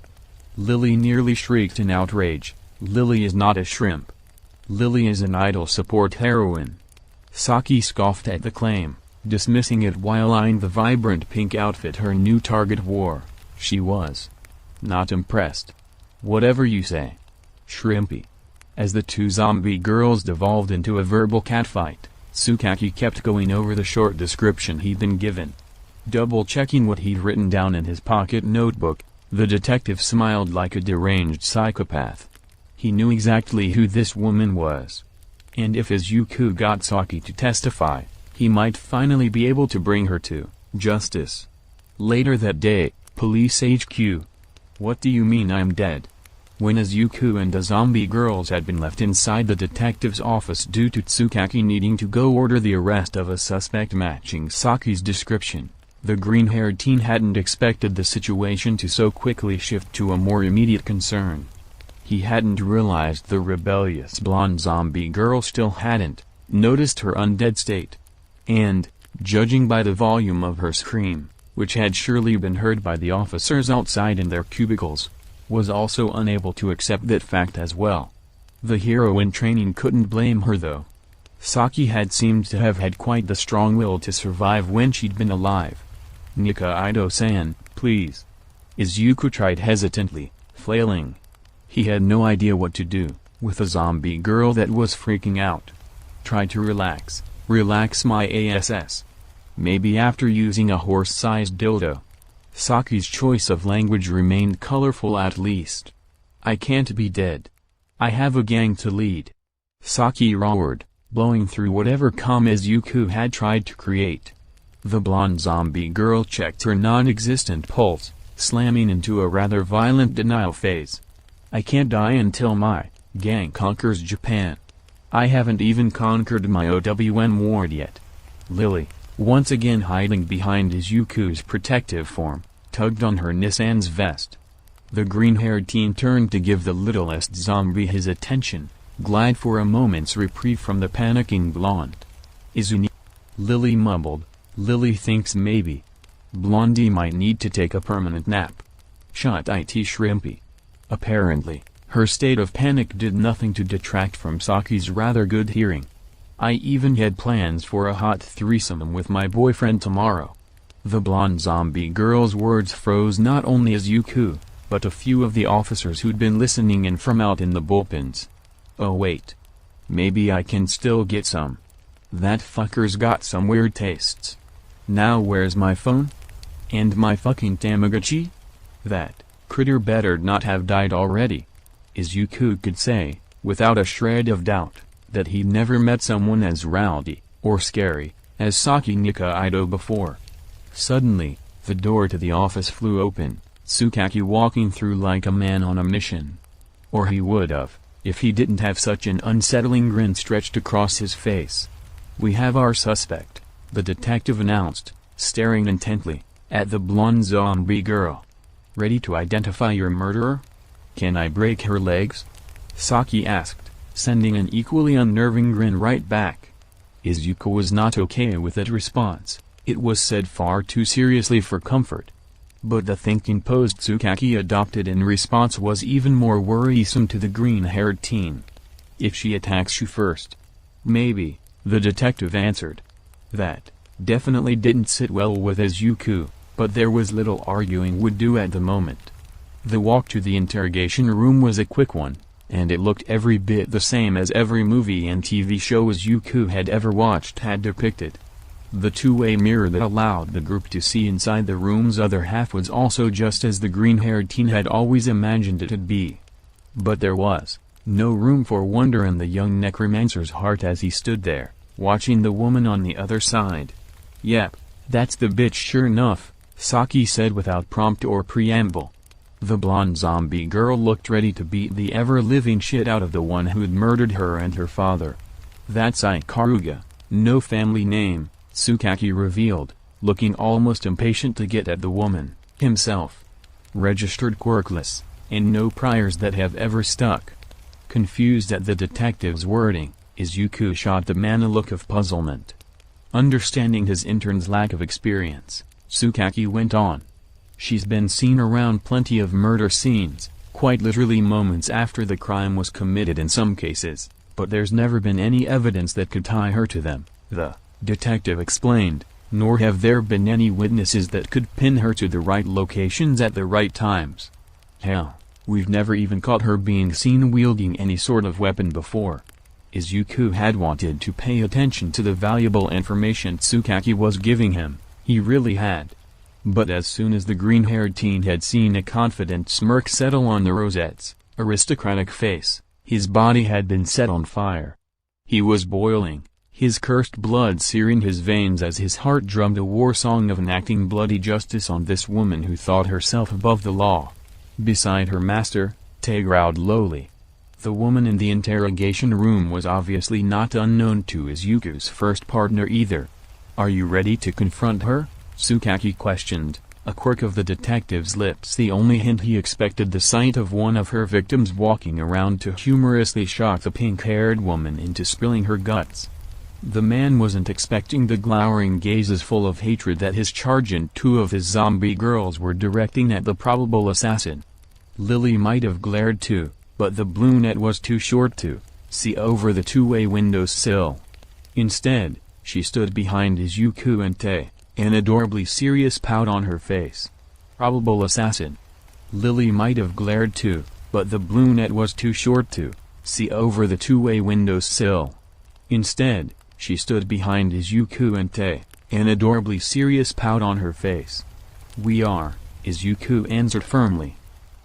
Lily nearly shrieked in outrage. "Lily is not a shrimp. Lily is an idol support heroine." Saki scoffed at the claim, dismissing it while eyeing the vibrant pink outfit her new target wore. She was not impressed. "Whatever you say, Shrimpy." As the 2 zombie girls devolved into a verbal catfight, Tsukaki kept going over the short description he'd been given. Double-checking what he'd written down in his pocket notebook, the detective smiled like a deranged psychopath. He knew exactly who this woman was. And if Izuku got Saki to testify, he might finally be able to bring her to justice. Later that day, Police HQ. "What do you mean I'm dead?" When Izuku and the zombie girls had been left inside the detective's office due to Tsukaki needing to go order the arrest of a suspect matching Saki's description, the green-haired teen hadn't expected the situation to so quickly shift to a more immediate concern. He hadn't realized the rebellious blonde zombie girl still hadn't noticed her undead state. And, judging by the volume of her scream, which had surely been heard by the officers outside in their cubicles, was also unable to accept that fact as well. The hero in training couldn't blame her though. Saki had seemed to have had quite the strong will to survive when she'd been alive. "Nikaido-san, please." Izuku tried hesitantly, flailing. He had no idea what to do with a zombie girl that was freaking out. "Try to relax. Relax my ass. Maybe after using a horse-sized dildo." Saki's choice of language remained colorful at least. "I can't be dead. I have a gang to lead." Saki roared, blowing through whatever calm Izuku had tried to create. The blonde zombie girl checked her non-existent pulse, slamming into a rather violent denial phase. "I can't die until my gang conquers Japan. I haven't even conquered my OWN ward yet." Lily, once again hiding behind Izuku's protective form, tugged on her Nissan's vest. The green-haired teen turned to give the littlest zombie his attention, glide for a moment's reprieve from the panicking blonde. Izuni. Lily mumbled. Lily thinks maybe Blondie might need to take a permanent nap. Shot it shrimpy. Apparently, her state of panic did nothing to detract from Saki's rather good hearing. I even had plans for a hot threesome with my boyfriend tomorrow. The blonde zombie girl's words froze not only Izuku, but a few of the officers who'd been listening in from out in the bullpens. Oh wait. Maybe I can still get some. That fucker's got some weird tastes. Now where's my phone? And my fucking Tamagotchi? That critter better not have died already. Izuku could say, without a shred of doubt, that he'd never met someone as rowdy, or scary, as Saki Nikaido before. Suddenly, the door to the office flew open, Tsukaki walking through like a man on a mission. Or he would've, if he didn't have such an unsettling grin stretched across his face. "We have our suspect," the detective announced, staring intently at the blonde zombie girl. "Ready to identify your murderer? Can I break her legs?" Saki asked, sending an equally unnerving grin right back. Izuku was not okay with that response. It was said far too seriously for comfort. But the thinking pose Tsukaki adopted in response was even more worrisome to the green-haired teen. "If she attacks you first?" "Maybe," the detective answered. That definitely didn't sit well with Izuku, but there was little arguing would do at the moment. The walk to the interrogation room was a quick one, and it looked every bit the same as every movie and TV show Izuku had ever watched had depicted. The two-way mirror that allowed the group to see inside the room's other half was also just as the green-haired teen had always imagined it to be. But there was no room for wonder in the young necromancer's heart as he stood there, watching the woman on the other side. "Yep, that's the bitch sure enough," Saki said without prompt or preamble. The blonde zombie girl looked ready to beat the ever-living shit out of the one who'd murdered her and her father. "That's Ikaruga, no family name," Tsukaki revealed, looking almost impatient to get at the woman himself. "Registered quirkless, and no priors that have ever stuck." Confused at the detective's wording, Izuku shot the man a look of puzzlement. Understanding his intern's lack of experience, Tsukaki went on. "She's been seen around plenty of murder scenes, quite literally moments after the crime was committed in some cases, but there's never been any evidence that could tie her to them," the detective explained, "nor have there been any witnesses that could pin her to the right locations at the right times. Hell, we've never even caught her being seen wielding any sort of weapon before." Izuku had wanted to pay attention to the valuable information Tsukaki was giving him, he really had. But as soon as the green-haired teen had seen a confident smirk settle on the rosette's aristocratic face, his body had been set on fire. He was boiling, his cursed blood searing his veins as his heart drummed a war song of enacting bloody justice on this woman who thought herself above the law. Beside her master, Tay growled lowly. The woman in the interrogation room was obviously not unknown to Izuku's first partner either. "Are you ready to confront her?" Tsukaki questioned, a quirk of the detective's lips the only hint he expected the sight of one of her victims walking around to humorously shock the pink-haired woman into spilling her guts. The man wasn't expecting the glowering gazes full of hatred that his charge and two of his zombie girls were directing at the probable assassin. Lily might have glared too, but the brunette was too short to see over the two-way window's sill. Instead, she stood behind Izuku and Tay, an adorably serious pout on her face. Probable assassin. Lily might have glared too, but the brunette was too short to see over the two-way window's sill. Instead, she stood behind Izuku and Tay, an adorably serious pout on her face. "We are," Izuku answered firmly.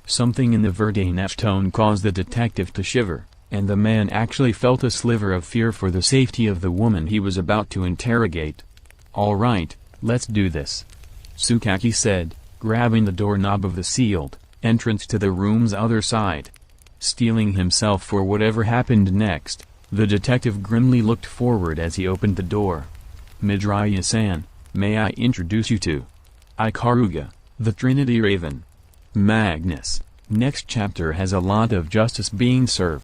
Something in the Verdanesh tone caused the detective to shiver, and the man actually felt a sliver of fear for the safety of the woman he was about to interrogate. "All right, let's do this," Tsukaki said, grabbing the doorknob of the sealed entrance to the room's other side. Steeling himself for whatever happened next, the detective grimly looked forward as he opened the door. "Midoriya-san, may I introduce you to Ikaruga, the Trinity Raven. Magnus, Next chapter has a lot of justice being served.